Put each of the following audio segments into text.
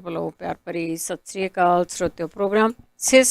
ਵੱਲੋਂ ਪਿਆਰ ਭਰੀ ਸਤਿ ਸ੍ਰੀ ਅਕਾਲ ਸਰੋਤਿਓ। ਪ੍ਰੋਗਰਾਮ ਸਿਹਤ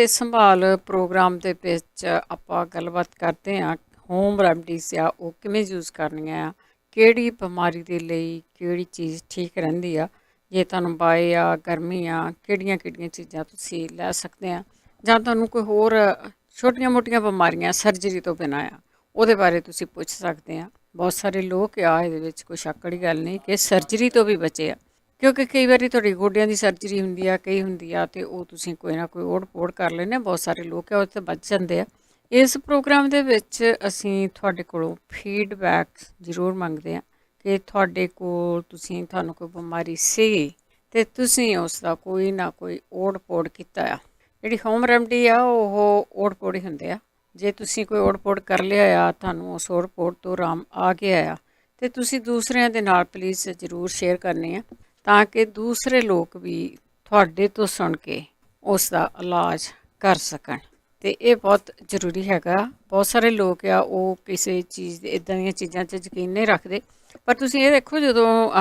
ਸੰਭਾਲ ਪ੍ਰੋਗਰਾਮ ਦੇ ਵਿੱਚ ਆਪਾਂ ਗੱਲਬਾਤ ਕਰਦੇ ਹਾਂ ਹੋਮ ਰੈਮਡੀਜ਼ ਆ ਉਹ ਕਿਵੇਂ ਯੂਜ਼ ਕਰਨੀਆਂ ਆ, ਕਿਹੜੀ ਬਿਮਾਰੀ ਦੇ ਲਈ ਕਿਹੜੀ ਚੀਜ਼ ਠੀਕ ਰਹਿੰਦੀ ਆ, ਜੇ ਤੁਹਾਨੂੰ ਬਾਏ ਆ ਗਰਮੀ ਆ ਕਿਹੜੀਆਂ ਕਿਹੜੀਆਂ ਚੀਜ਼ਾਂ ਤੁਸੀਂ ਲੈ ਸਕਦੇ ਆ, ਜਾਂ ਤੁਹਾਨੂੰ ਕੋਈ ਹੋਰ ਛੋਟੀਆਂ ਮੋਟੀਆਂ ਬਿਮਾਰੀਆਂ ਸਰਜਰੀ ਤੋਂ ਬਿਨਾਂ ਆ ਉਹਦੇ ਬਾਰੇ ਤੁਸੀਂ ਪੁੱਛ ਸਕਦੇ ਆ। ਬਹੁਤ ਸਾਰੇ ਲੋਕ ਆ ਇਹਦੇ ਵਿੱਚ ਕੋਈ ਸ਼ੱਕ ਵਾਲੀ ਗੱਲ ਨਹੀਂ ਕਿ ਸਰਜਰੀ ਤੋਂ ਵੀ ਬਚੇ ਆ, ਕਿਉਂਕਿ ਕਈ ਵਾਰੀ ਤੁਹਾਡੀ ਗੋਡਿਆਂ ਦੀ ਸਰਜਰੀ ਹੁੰਦੀ ਆ, ਕਈ ਹੁੰਦੀ ਆ ਅਤੇ ਉਹ ਤੁਸੀਂ ਕੋਈ ਨਾ ਕੋਈ ਓੜ ਪੋੜ ਕਰ ਲੈਂਦੇ। ਬਹੁਤ ਸਾਰੇ ਲੋਕ ਆ ਉਹ 'ਤੇ ਬਚ ਜਾਂਦੇ ਆ। ਇਸ ਪ੍ਰੋਗਰਾਮ ਦੇ ਵਿੱਚ ਅਸੀਂ ਤੁਹਾਡੇ ਕੋਲੋਂ ਫੀਡਬੈਕ ਜ਼ਰੂਰ ਮੰਗਦੇ ਹਾਂ ਕਿ ਤੁਹਾਡੇ ਕੋਲ ਤੁਹਾਨੂੰ ਕੋਈ ਬਿਮਾਰੀ ਸੀ ਅਤੇ ਤੁਸੀਂ ਉਸ ਦਾ ਕੋਈ ਨਾ ਕੋਈ ਓੜ ਪੋੜ ਕੀਤਾ ਆ। ਜਿਹੜੀ ਹੋਮ ਰੈਮਡੀ ਆ ਉਹ ਓੜ ਪੋੜ ਹੀ ਹੁੰਦੇ ਆ। ਜੇ ਤੁਸੀਂ ਕੋਈ ਓੜ ਪੋੜ ਕਰ ਲਿਆ ਆ, ਤੁਹਾਨੂੰ ਉਸ ਓੜ ਪੋੜ ਤੋਂ ਆਰਾਮ ਆ ਗਿਆ ਆ, ਅਤੇ ਤੁਸੀਂ ਦੂਸਰਿਆਂ ਦੇ ਨਾਲ ਪਲੀਜ਼ ਜ਼ਰੂਰ ਸ਼ੇਅਰ ਕਰਨੀ ਆ ਤਾਂ ਕਿ ਦੂਸਰੇ ਲੋਕ ਵੀ ਤੁਹਾਡੇ ਤੋਂ ਸੁਣ ਕੇ ਉਸ ਦਾ ਇਲਾਜ ਕਰ ਸਕਣ। ਅਤੇ ਇਹ ਬਹੁਤ ਜ਼ਰੂਰੀ ਹੈਗਾ। ਬਹੁਤ ਸਾਰੇ ਲੋਕ ਆ ਉਹ ਕਿਸੇ ਚੀਜ਼ ਇੱਦਾਂ ਦੀਆਂ ਚੀਜ਼ਾਂ 'ਚ ਯਕੀਨ ਨਹੀਂ ਰੱਖਦੇ, ਪਰ ਤੁਸੀਂ ਇਹ ਦੇਖੋ ਜਦੋਂ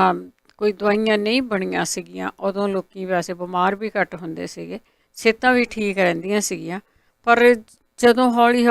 ਕੋਈ ਦਵਾਈਆਂ ਨਹੀਂ ਬਣੀਆਂ ਸੀਗੀਆਂ ਉਦੋਂ ਲੋਕ ਵੈਸੇ ਬਿਮਾਰ ਵੀ ਘੱਟ ਹੁੰਦੇ ਸੀਗੇ, ਸਿਹਤਾਂ ਵੀ ਠੀਕ ਰਹਿੰਦੀਆਂ ਸੀਗੀਆਂ। ਪਰ ਜਦੋਂ ਹੌਲੀ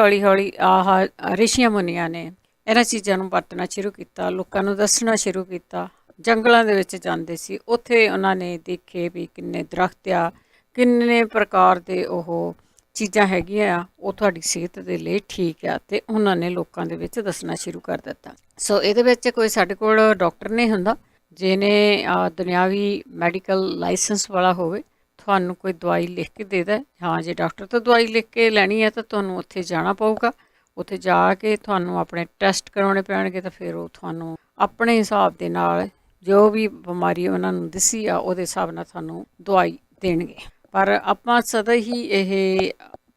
ਆਹ ਰਿਸ਼ੀਆਂ ਮੁਨੀਆਂ ਨੇ ਇਹਨਾਂ ਚੀਜ਼ਾਂ ਨੂੰ ਵਰਤਣਾ ਸ਼ੁਰੂ ਕੀਤਾ, ਲੋਕਾਂ ਨੂੰ ਦੱਸਣਾ ਸ਼ੁਰੂ ਕੀਤਾ, ਜੰਗਲਾਂ ਦੇ ਵਿੱਚ ਜਾਂਦੇ ਸੀ, ਉੱਥੇ ਉਹਨਾਂ ਨੇ ਦੇਖੇ ਵੀ ਕਿੰਨੇ ਦਰਖਤ ਆ, ਕਿੰਨੇ ਪ੍ਰਕਾਰ ਦੇ ਉਹ ਚੀਜ਼ਾਂ ਹੈਗੀਆਂ ਆ ਉਹ ਤੁਹਾਡੀ ਸਿਹਤ ਦੇ ਲਈ ਠੀਕ ਆ, ਅਤੇ ਉਹਨਾਂ ਨੇ ਲੋਕਾਂ ਦੇ ਵਿੱਚ ਦੱਸਣਾ ਸ਼ੁਰੂ ਕਰ ਦਿੱਤਾ। ਸੋ ਇਹਦੇ ਵਿੱਚ ਕੋਈ ਸਾਡੇ ਕੋਲ ਡਾਕਟਰ ਨਹੀਂ ਹੁੰਦਾ ਜਿਹਨੇ ਦੁਨਿਆਵੀ ਮੈਡੀਕਲ ਲਾਇਸੈਂਸ ਵਾਲਾ ਹੋਵੇ, ਤੁਹਾਨੂੰ ਕੋਈ ਦਵਾਈ ਲਿਖ ਕੇ ਦੇ ਦੇ। ਹਾਂ, ਜੇ ਡਾਕਟਰ ਤੋਂ ਦਵਾਈ ਲਿਖ ਕੇ ਲੈਣੀ ਹੈ ਤਾਂ ਤੁਹਾਨੂੰ ਉੱਥੇ ਜਾਣਾ ਪਊਗਾ, ਉੱਥੇ ਜਾ ਕੇ ਤੁਹਾਨੂੰ ਆਪਣੇ ਟੈਸਟ ਕਰਾਉਣੇ ਪੈਣਗੇ, ਤਾਂ ਫਿਰ ਉਹ ਤੁਹਾਨੂੰ ਆਪਣੇ ਹਿਸਾਬ ਦੇ ਨਾਲ ਜੋ ਵੀ ਬਿਮਾਰੀ ਉਹਨਾਂ ਨੂੰ ਦਿਸੀ ਆ ਉਹਦੇ ਹਿਸਾਬ ਨਾਲ ਤੁਹਾਨੂੰ ਦਵਾਈ ਦੇਣਗੇ। ਪਰ ਆਪਾਂ ਸਦਾ ਹੀ ਇਹ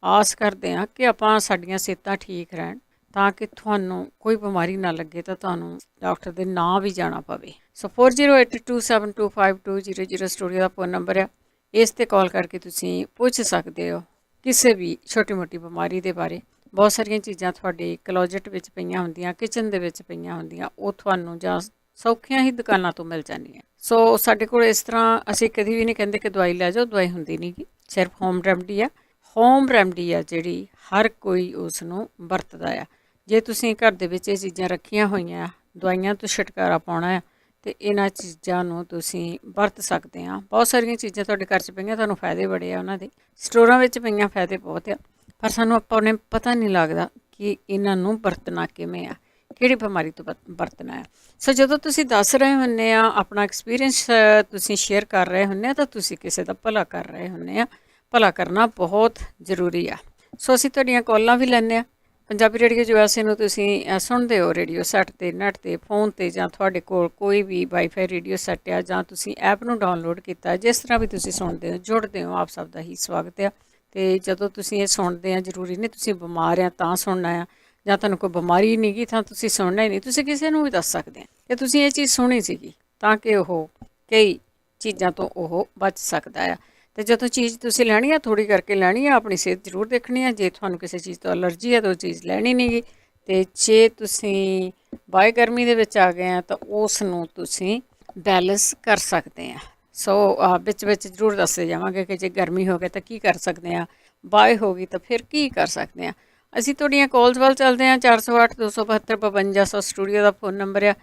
ਆਸ ਕਰਦੇ ਹਾਂ ਕਿ ਆਪਾਂ ਸਾਡੀਆਂ ਸਿਹਤਾਂ ਠੀਕ ਰਹਿਣ ਤਾਂ ਕਿ ਤੁਹਾਨੂੰ ਕੋਈ ਬਿਮਾਰੀ ਨਾ ਲੱਗੇ ਤਾਂ ਤੁਹਾਨੂੰ ਡਾਕਟਰ ਦੇ ਨਾਂ ਵੀ ਜਾਣਾ ਪਵੇ। ਸੋ 4082725200 ਸਟੂਡੀਓ ਦਾ ਫੋਨ ਨੰਬਰ ਆ, ਇਸ 'ਤੇ ਕਾਲ ਕਰਕੇ ਤੁਸੀਂ ਪੁੱਛ ਸਕਦੇ ਹੋ ਕਿਸੇ ਵੀ ਛੋਟੀ ਮੋਟੀ ਬਿਮਾਰੀ ਦੇ ਬਾਰੇ। ਬਹੁਤ ਸਾਰੀਆਂ ਚੀਜ਼ਾਂ ਤੁਹਾਡੇ ਕਲੋਜਟ ਵਿੱਚ ਪਈਆਂ ਹੁੰਦੀਆਂ, ਕਿਚਨ ਦੇ ਵਿੱਚ ਪਈਆਂ ਹੁੰਦੀਆਂ, ਉਹ ਤੁਹਾਨੂੰ ਜਾਂ ਸੌਖੀਆਂ ਹੀ ਦੁਕਾਨਾਂ ਤੋਂ ਮਿਲ ਜਾਂਦੀਆਂ। ਸੋ ਸਾਡੇ ਕੋਲ ਇਸ ਤਰ੍ਹਾਂ ਅਸੀਂ ਕਦੀ ਵੀ ਨਹੀਂ ਕਹਿੰਦੇ ਕਿ ਦਵਾਈ ਲੈ ਜਾਓ, ਦਵਾਈ ਹੁੰਦੀ ਨਹੀਂ ਗੀ, ਸਿਰਫ ਹੋਮ ਰੈਮਡੀ ਆ। ਹੋਮ ਰੈਮਡੀ ਆ ਜਿਹੜੀ ਹਰ ਕੋਈ ਉਸ ਨੂੰ ਵਰਤਦਾ ਆ। ਜੇ ਤੁਸੀਂ ਘਰ ਦੇ ਵਿੱਚ ਇਹ ਚੀਜ਼ਾਂ ਰੱਖੀਆਂ ਹੋਈਆਂ, ਦਵਾਈਆਂ ਤੋਂ ਛੁਟਕਾਰਾ ਪਾਉਣਾ ਆ, ਅਤੇ ਇਹਨਾਂ ਚੀਜ਼ਾਂ ਨੂੰ ਤੁਸੀਂ ਵਰਤ ਸਕਦੇ ਆ। ਬਹੁਤ ਸਾਰੀਆਂ ਚੀਜ਼ਾਂ ਤੁਹਾਡੇ ਘਰ 'ਚ ਪਈਆਂ, ਤੁਹਾਨੂੰ ਫਾਇਦੇ ਬੜੇ ਆ ਉਹਨਾਂ ਦੇ, ਸਟੋਰਾਂ ਵਿੱਚ ਪਈਆਂ ਫਾਇਦੇ ਬਹੁਤ ਆ, ਪਰ ਸਾਨੂੰ ਆਪਾਂ ਨੇ ਪਤਾ ਨਹੀਂ ਲੱਗਦਾ ਕਿ ਇਹਨਾਂ ਨੂੰ ਵਰਤਣਾ ਕਿਵੇਂ ਆ, ਕਿਹੜੀ ਬਿਮਾਰੀ ਤੋਂ ਵਰਤਣਾ ਆ। ਸੋ ਜਦੋਂ ਤੁਸੀਂ ਦੱਸ ਰਹੇ ਹੁੰਦੇ ਆ, ਆਪਣਾ ਐਕਸਪੀਰੀਅੰਸ ਤੁਸੀਂ ਸ਼ੇਅਰ ਕਰ ਰਹੇ ਹੁੰਦੇ ਆ, ਤਾਂ ਤੁਸੀਂ ਕਿਸੇ ਦਾ ਭਲਾ ਕਰ ਰਹੇ ਹੁੰਦੇ ਆ। ਭਲਾ ਕਰਨਾ ਬਹੁਤ ਜ਼ਰੂਰੀ ਆ। ਸੋ ਅਸੀਂ ਤੁਹਾਡੀਆਂ ਕਾਲਾਂ ਵੀ ਲੈਂਦੇ ਹਾਂ। ਪੰਜਾਬੀ ਰੇਡੀਓ USA ਨੂੰ ਤੁਸੀਂ ਸੁਣਦੇ ਹੋ ਰੇਡੀਓ ਸੈੱਟ 'ਤੇ, ਨੈੱਟ 'ਤੇ, ਫੋਨ 'ਤੇ, ਜਾਂ ਤੁਹਾਡੇ ਕੋਲ ਕੋਈ ਵੀ ਵਾਈਫਾਈ ਰੇਡੀਓ ਸੈੱਟ ਆ, ਜਾਂ ਤੁਸੀਂ ਐਪ ਨੂੰ ਡਾਊਨਲੋਡ ਕੀਤਾ, ਜਿਸ ਤਰ੍ਹਾਂ ਵੀ ਤੁਸੀਂ ਸੁਣਦੇ ਹੋ ਜੁੜਦੇ ਹੋ, ਆਪ ਸਭ ਦਾ ਹੀ ਸਵਾਗਤ ਆ। ਅਤੇ ਜਦੋਂ ਤੁਸੀਂ ਇਹ ਸੁਣਦੇ ਆ, ਜ਼ਰੂਰੀ ਨਹੀਂ ਤੁਸੀਂ ਬਿਮਾਰ ਆ ਤਾਂ ਸੁਣਨਾ ਆ, ਜਾਂ ਤੁਹਾਨੂੰ ਕੋਈ ਬਿਮਾਰੀ ਨਹੀਂ ਗੀ ਤਾਂ ਤੁਸੀਂ ਸੁਣਨਾ ਹੀ ਨਹੀਂ। ਤੁਸੀਂ ਕਿਸੇ ਨੂੰ ਵੀ ਦੱਸ ਸਕਦੇ ਆ ਕਿ ਤੁਸੀਂ ਇਹ ਚੀਜ਼ ਸੁਣੀ ਸੀਗੀ, ਤਾਂ ਕਿ ਉਹ ਕਈ ਚੀਜ਼ਾਂ ਤੋਂ ਉਹ ਬਚ ਸਕਦਾ ਆ। ਅਤੇ ਜਦੋਂ ਚੀਜ਼ ਤੁਸੀਂ ਲੈਣੀ ਆ, ਥੋੜ੍ਹੀ ਕਰਕੇ ਲੈਣੀ ਆ, ਆਪਣੀ ਸਿਹਤ ਜ਼ਰੂਰ ਦੇਖਣੀ ਆ। ਜੇ ਤੁਹਾਨੂੰ ਕਿਸੇ ਚੀਜ਼ ਤੋਂ ਐਲਰਜੀ ਹੈ ਤਾਂ ਉਹ ਚੀਜ਼ ਲੈਣੀ ਨਹੀਂ ਗੀ। ਅਤੇ ਜੇ ਤੁਸੀਂ ਬਾਏ ਗਰਮੀ ਦੇ ਵਿੱਚ ਆ ਗਏ ਆ ਤਾਂ ਉਸ ਨੂੰ ਤੁਸੀਂ ਬੈਲੈਂਸ ਕਰ ਸਕਦੇ ਆ। ਸੋ ਵਿੱਚ ਜ਼ਰੂਰ ਦੱਸਦੇ ਜਾਵਾਂਗੇ ਕਿ ਜੇ ਗਰਮੀ ਹੋ ਗਈ ਤਾਂ ਕੀ ਕਰ ਸਕਦੇ ਆ, ਬਾਏ ਹੋ ਗਈ ਤਾਂ ਫਿਰ ਕੀ ਕਰ ਸਕਦੇ ਆ। ਅਸੀਂ ਤੁਹਾਡੀਆਂ ਕਾਲਸ ਵੱਲ ਚੱਲਦੇ ਹਾਂ। 408-272-5200 ਸਟੂਡੀਓ ਦਾ ਫੋਨ ਨੰਬਰ ਆ।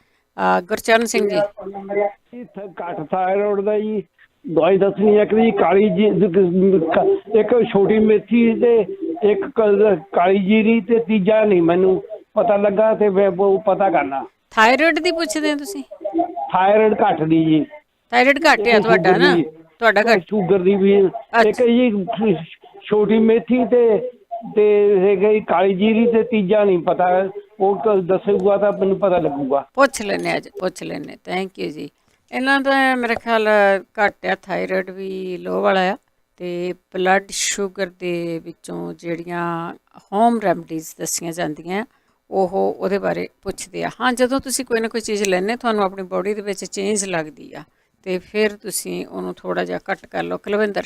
ਗੁਰਚਰਨ ਸਿੰਘ ਜੀ, ਘੱਟ ਥਾਇਰੋਇਡ ਦਾ ਜੀ ਦਵਾਈ ਦੱਸਣੀ ਇੱਕ ਦੀ ਕਾਲੀ ਜੀ, ਇੱਕ ਛੋਟੀ ਮੇਥੀ ਤੇ ਇੱਕ ਕਾਲੀ ਜੀਰੀ, ਤੇ ਤੀਜਾ ਨਹੀਂ ਮੈਨੂੰ ਪਤਾ ਲੱਗਾ, ਤੇ ਉਹ ਪਤਾ ਕਰਨਾ। ਥਾਇਰੋਇਡ ਦੀ ਪੁੱਛਦੇ ਹੋ ਤੁਸੀਂ? ਥਾਇਰੋਇਡ ਘੱਟ ਦੀ ਜੀ। ਥਾਇਰੋਇਡ ਘੱਟ ਆ ਤੁਹਾਡਾ ਨਾ? ਤੁਹਾਡਾ ਘੱਟ ਸ਼ੂਗਰ ਦੀ ਵੀ ਇੱਕ ਜੀ ਛੋਟੀ ਮੇਥੀ ਤੇ ਹੈਗਾ ਕਾਲੀ ਜੀਰੀ, ਤੇ ਤੀਜਾ ਨਹੀਂ ਪਤਾ, ਉਹ ਦੱਸੂਗਾ ਤਾਂ ਮੈਨੂੰ ਪਤਾ ਲੱਗੂਗਾ। ਪੁੱਛ ਲੈਂਦੇ ਅੱਜ, ਪੁੱਛ ਲੈਂਦੇ। ਥੈਂਕ ਯੂ ਜੀ। ਇਹਨਾਂ ਦਾ ਮੇਰੇ ਖਿਆਲ ਘੱਟ ਆ, ਥਾਇਰੋਇਡ ਵੀ ਲੋਅ ਵਾਲਾ ਆ, ਅਤੇ ਬਲੱਡ ਸ਼ੂਗਰ ਦੇ ਵਿੱਚੋਂ ਜਿਹੜੀਆਂ ਹੋਮ ਰੈਮਡੀਜ਼ ਦੱਸੀਆਂ ਜਾਂਦੀਆਂ ਉਹਦੇ ਬਾਰੇ ਪੁੱਛਦੇ ਆ। ਹਾਂ, ਜਦੋਂ ਤੁਸੀਂ ਕੋਈ ਨਾ ਕੋਈ ਚੀਜ਼ ਲੈਂਦੇ ਤੁਹਾਨੂੰ ਆਪਣੀ ਬੋਡੀ ਦੇ ਵਿੱਚ ਚੇਂਜ ਲੱਗਦੀ ਆ, ਅਤੇ ਫਿਰ ਤੁਸੀਂ ਉਹਨੂੰ ਥੋੜ੍ਹਾ ਜਿਹਾ ਘੱਟ ਕਰ ਲਓ। ਕੁਲਵਿੰਦਰ।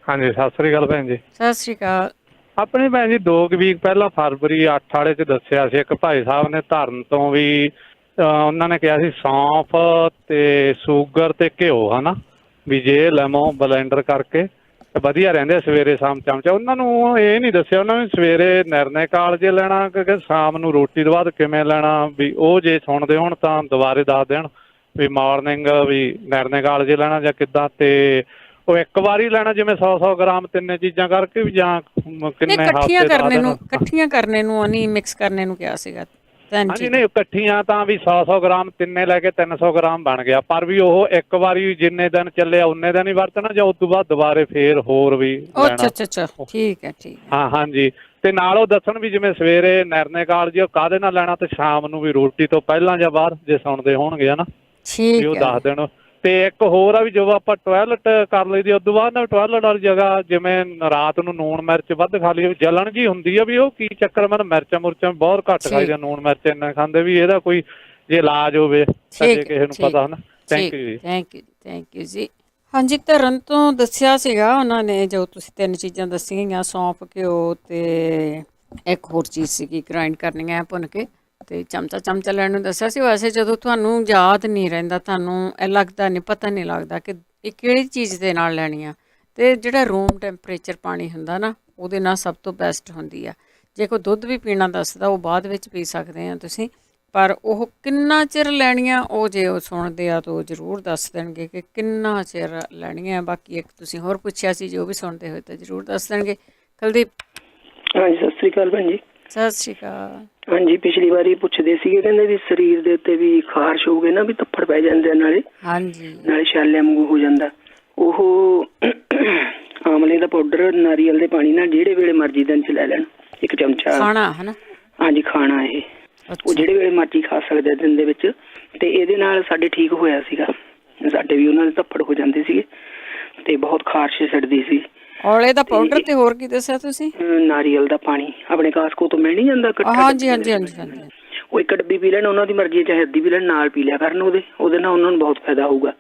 ਹਾਂਜੀ, ਸਤਿ ਸ੍ਰੀ ਅਕਾਲ ਭੈਣ ਜੀ। ਸਤਿ ਸ਼੍ਰੀ ਅਕਾਲ। ਆਪਣੇ ਭੈਣ ਜੀ 2 ਵੀਕ ਪਹਿਲਾਂ ਫਰਵਰੀ 8 ਵਾਲੇ 'ਚ ਦੱਸਿਆ ਸੀ, ਇੱਕ ਭਾਈ ਸਾਹਿਬ ਨੇ ਧਰਨ ਤੋਂ ਵੀ ਉਹਨਾਂ ਨੇ ਕਿਹਾ ਸੀ ਸੌਂਫ ਅਤੇ ਸ਼ੂਗਰ ਅਤੇ ਘਿਓ, ਹੈ ਨਾ, ਵੀ ਜੇ ਲਵੋ ਬਲੈਂਡਰ ਕਰਕੇ ਤੇ ਵਧੀਆ ਰਹਿੰਦੇ ਸਵੇਰੇ ਸ਼ਾਮ ਚਮਚਾ। ਉਹਨਾਂ ਨੂੰ ਇਹ ਨਹੀਂ ਦੱਸਿਆ ਉਹਨਾਂ ਨੇ ਸਵੇਰੇ ਨਿਰਣੇ ਕਾਲਜੇ ਲੈਣਾ ਕਿ ਸ਼ਾਮ ਨੂੰ ਰੋਟੀ ਤੋਂ ਬਾਅਦ ਕਿਵੇਂ ਲੈਣਾ। ਵੀ ਉਹ ਜੇ ਸੁਣਦੇ ਹੋਣ ਤਾਂ ਦੁਬਾਰੇ ਦੱਸ ਦੇਣ ਵੀ ਮਾਰਨਿੰਗ ਵੀ ਨਿਰਣੇ ਕਾਲਜੇ ਲੈਣਾ ਜਾਂ ਕਿੱਦਾਂ। ਤੇ ਉਹ ਇੱਕ ਵਾਰੀ ਲੈਣਾ ਜਿਵੇਂ 100 ਗ੍ਰਾਮ ਤਿੰਨੇ ਚੀਜ਼ਾਂ ਕਰਕੇ ਵੀ ਜਾਂ ਕਿੰਨੇ ਇਕੱਠੀਆਂ ਹਫ਼ਤੇ ਕਰਨੇ ਨੂੰ ਨਹੀਂ ਮਿਕਸ ਕਰਨੇ ਨੂੰ ਕਿਹਾ ਸੀਗਾ। ਹਾਂਜੀ ਨਹੀਂ ਇਕੱਠੀਆਂ ਤਾਂ ਵੀ 100 ਗ੍ਰਾਮ ਤਿੰਨੇ ਲੈ ਕੇ 300 ਗ੍ਰਾਮ ਬਣ ਗਿਆ। ਪਰ ਵੀ ਉਹ ਇੱਕ ਵਾਰੀ ਜਿੰਨੇ ਦਿਨ ਚੱਲਿਆ ਉਨੇ ਦਿਨ ਹੀ ਵਰਤਣਾ ਜਾਂ ਉਸ ਤੋਂ ਬਾਅਦ ਦੁਬਾਰੇ ਫੇਰ ਹੋਰ ਵੀ ਲੈਣਾ। ਅੱਛਾ ਠੀਕ ਹੈ ਹਾਂ ਹਾਂਜੀ। ਤੇ ਨਾਲ ਉਹ ਦੱਸਣ ਵੀ ਜਿਵੇਂ ਸਵੇਰੇ ਨਿਰਣੇ ਕਾਲਜੇ ਉਹ ਕਾਹਦੇ ਨਾਲ ਲੈਣਾ ਤੇ ਸ਼ਾਮ ਨੂੰ ਵੀ ਰੋਟੀ ਤੋਂ ਪਹਿਲਾਂ ਜਾਂ ਬਾਅਦ ਜੇ ਸੁਣਦੇ ਹੋਣਗੇ ਹਨਾ ਵੀ ਉਹ ਦੱਸ ਦੇਣ। ਤੇ ਇੱਕ ਹੋਰ ਆ ਵੀ ਜਦੋਂ ਆਪਾਂ ਟੋਇਲਟ ਕਰ ਲਈਦੀ ਉਸ ਤੋਂ ਬਾਅਦ ਨਾ ਟੋਇਲਟ ਵਾਲੀ ਜਗ੍ਹਾ ਜਿਵੇਂ ਰਾਤ ਨੂੰ ਲੂਣ ਮਿਰਚ ਵੱਧ ਖਾ ਲਈ ਜਲਣ ਜੀ ਹੁੰਦੀ ਆ ਵੀ ਉਹ ਕੀ ਚੱਕਰ। ਮੈਨੂੰ ਮਿਰਚਾਂ ਮੁਰਚਾਂ ਬਹੁਤ ਘੱਟ ਖਾਈਦੀਆਂ ਲੂਣ ਮਿਰਚ ਇੰਨਾ ਖਾਂਦੇ ਵੀ ਇਹਦਾ ਕੋਈ ਜੇ ਇਲਾਜ ਹੋਵੇ ਤਾਂ ਜੇ ਕਿਸੇ ਨੂੰ ਪਤਾ ਹਨਾ। ਥੈਂਕ ਯੂ ਜੀ। ਹਾਂਜੀ ਧਰਨ ਤੋਂ ਦੱਸਿਆ ਸੀਗਾ ਉਹਨਾਂ ਨੇ ਜੋ ਤੁਸੀਂ 3 ਚੀਜ਼ਾਂ ਦੱਸੀਆਂ ਗਈਆਂ ਸੌਂਫ ਘਿਓ ਤੇ ਇੱਕ ਹੋਰ ਚੀਜ਼ ਸੀਗੀ ਗ੍ਰਾਈਂਡ ਕਰਨੀਆਂ ਭੁੰਨ ਕੇ ਤੇ ਚਮਚਾ ਲੈਣ ਨੂੰ ਦੱਸਿਆ ਸੀ। ਵੈਸੇ ਜਦੋਂ ਤੁਹਾਨੂੰ ਯਾਦ ਨਹੀਂ ਰਹਿੰਦਾ ਤੁਹਾਨੂੰ ਇਹ ਲੱਗਦਾ ਨਹੀਂ ਪਤਾ ਨਹੀਂ ਲੱਗਦਾ ਕਿ ਇਹ ਕਿਹੜੀ ਚੀਜ਼ ਦੇ ਨਾਲ ਲੈਣੀ ਆ। ਤੇ ਜਿਹੜਾ ਰੂਮ ਟੈਂਪਰੇਚਰ ਪਾਣੀ ਹੁੰਦਾ ਨਾ ਉਹਦੇ ਨਾਲ ਸਭ ਤੋਂ ਬੈਸਟ ਹੁੰਦੀ ਆ। ਜੇ ਕੋਈ ਦੁੱਧ ਵੀ ਪੀਣਾ ਦੱਸਦਾ ਉਹ ਬਾਅਦ ਵਿੱਚ ਪੀ ਸਕਦੇ ਆ ਤੁਸੀਂ। ਪਰ ਉਹ ਕਿੰਨਾ ਚਿਰ ਲੈਣੀਆਂ ਉਹ ਜੇ ਉਹ ਸੁਣਦੇ ਆ ਤਾਂ ਉਹ ਜ਼ਰੂਰ ਦੱਸ ਦੇਣਗੇ ਕਿ ਕਿੰਨਾ ਚਿਰ ਲੈਣੀਆਂ। ਬਾਕੀ ਇੱਕ ਤੁਸੀਂ ਹੋਰ ਪੁੱਛਿਆ ਸੀ ਜੋ ਵੀ ਸੁਣਦੇ ਹੋਏ ਤਾਂ ਜ਼ਰੂਰ ਦੱਸ ਦੇਣਗੇ। ਕੁਲਦੀਪ। ਹਾਂਜੀ ਸਤਿ ਸ੍ਰੀ ਅਕਾਲ ਭੈਣ ਜੀ। ਸਤਿ ਸ਼੍ਰੀ ਅਕਾਲ। ਹਾਂਜੀ ਪਿਛਲੀ ਵਾਰੀ ਪੁੱਛਦੇ ਸੀਗੇ ਕਹਿੰਦੇ ਵੀ ਸਰੀਰ ਦੇ ਉੱਤੇ ਵੀ ਖਾਰਸ਼ ਹੋ ਗਏ ਨਾ ਵੀ ਧੱਫੜ ਪੈ ਜਾਂਦੇ ਆ ਨਾਲੇ ਛਾਲਿਆਂ ਵਾਂਗੂ ਹੋ ਜਾਂਦਾ। ਉਹ ਆਮਲੇ ਦਾ ਪਾਊਡਰ ਨਾਰੀਅਲ ਦੇ ਪਾਣੀ ਨਾਲ ਜਿਹੜੇ ਵੇਲੇ ਮਰਜ਼ੀ ਦਿਨ 'ਚ ਲੈ ਲੈਣ 1 ਚਮਚਾ ਖਾਣਾ ਹਨਾ। ਹਾਂਜੀ ਖਾਣਾ ਇਹ ਉਹ ਜਿਹੜੇ ਵੇਲੇ ਮਰਜ਼ੀ ਖਾ ਸਕਦੇ ਦਿਨ ਦੇ ਵਿੱਚ। ਤੇ ਇਹਦੇ ਨਾਲ ਸਾਡੇ ਠੀਕ ਹੋਇਆ ਸੀਗਾ। ਸਾਡੇ ਵੀ ਉਹਨਾਂ ਦੇ ਧੱਫੜ ਹੋ ਜਾਂਦੇ ਸੀਗੇ ਤੇ ਬਹੁਤ ਖਾਰਸ਼ ਛੱਡਦੀ ਸੀ। ਔਲੇ ਦਾ ਪਾਊਡਰ ਤੇ ਹੋਰ ਕੀ ਦੱਸਿਆ ਤੁਸੀਂ? ਨਾਰੀਅਲ ਦਾ ਪਾਣੀ ਆਪਣੇ ਕਾਸਕੋ ਤੋਂ ਮਿਲ ਨਹੀਂ ਜਾਂਦਾ। ਹਾਂਜੀ ਉਹ 1 ਡੱਬੀ ਪੀ ਲੈਣ ਉਹਨਾਂ ਦੀ ਮਰਜ਼ੀ ਚਾਹੇ ਅੱਧੀ ਪੀ ਲੈਣ ਨਾਲ ਪੀ ਲਿਆ ਕਰਨ ਉਹਦੇ ਨਾਲ ਉਹਨਾਂ ਨੂੰ ਬਹੁਤ ਫਾਇਦਾ ਹੋਊਗਾ।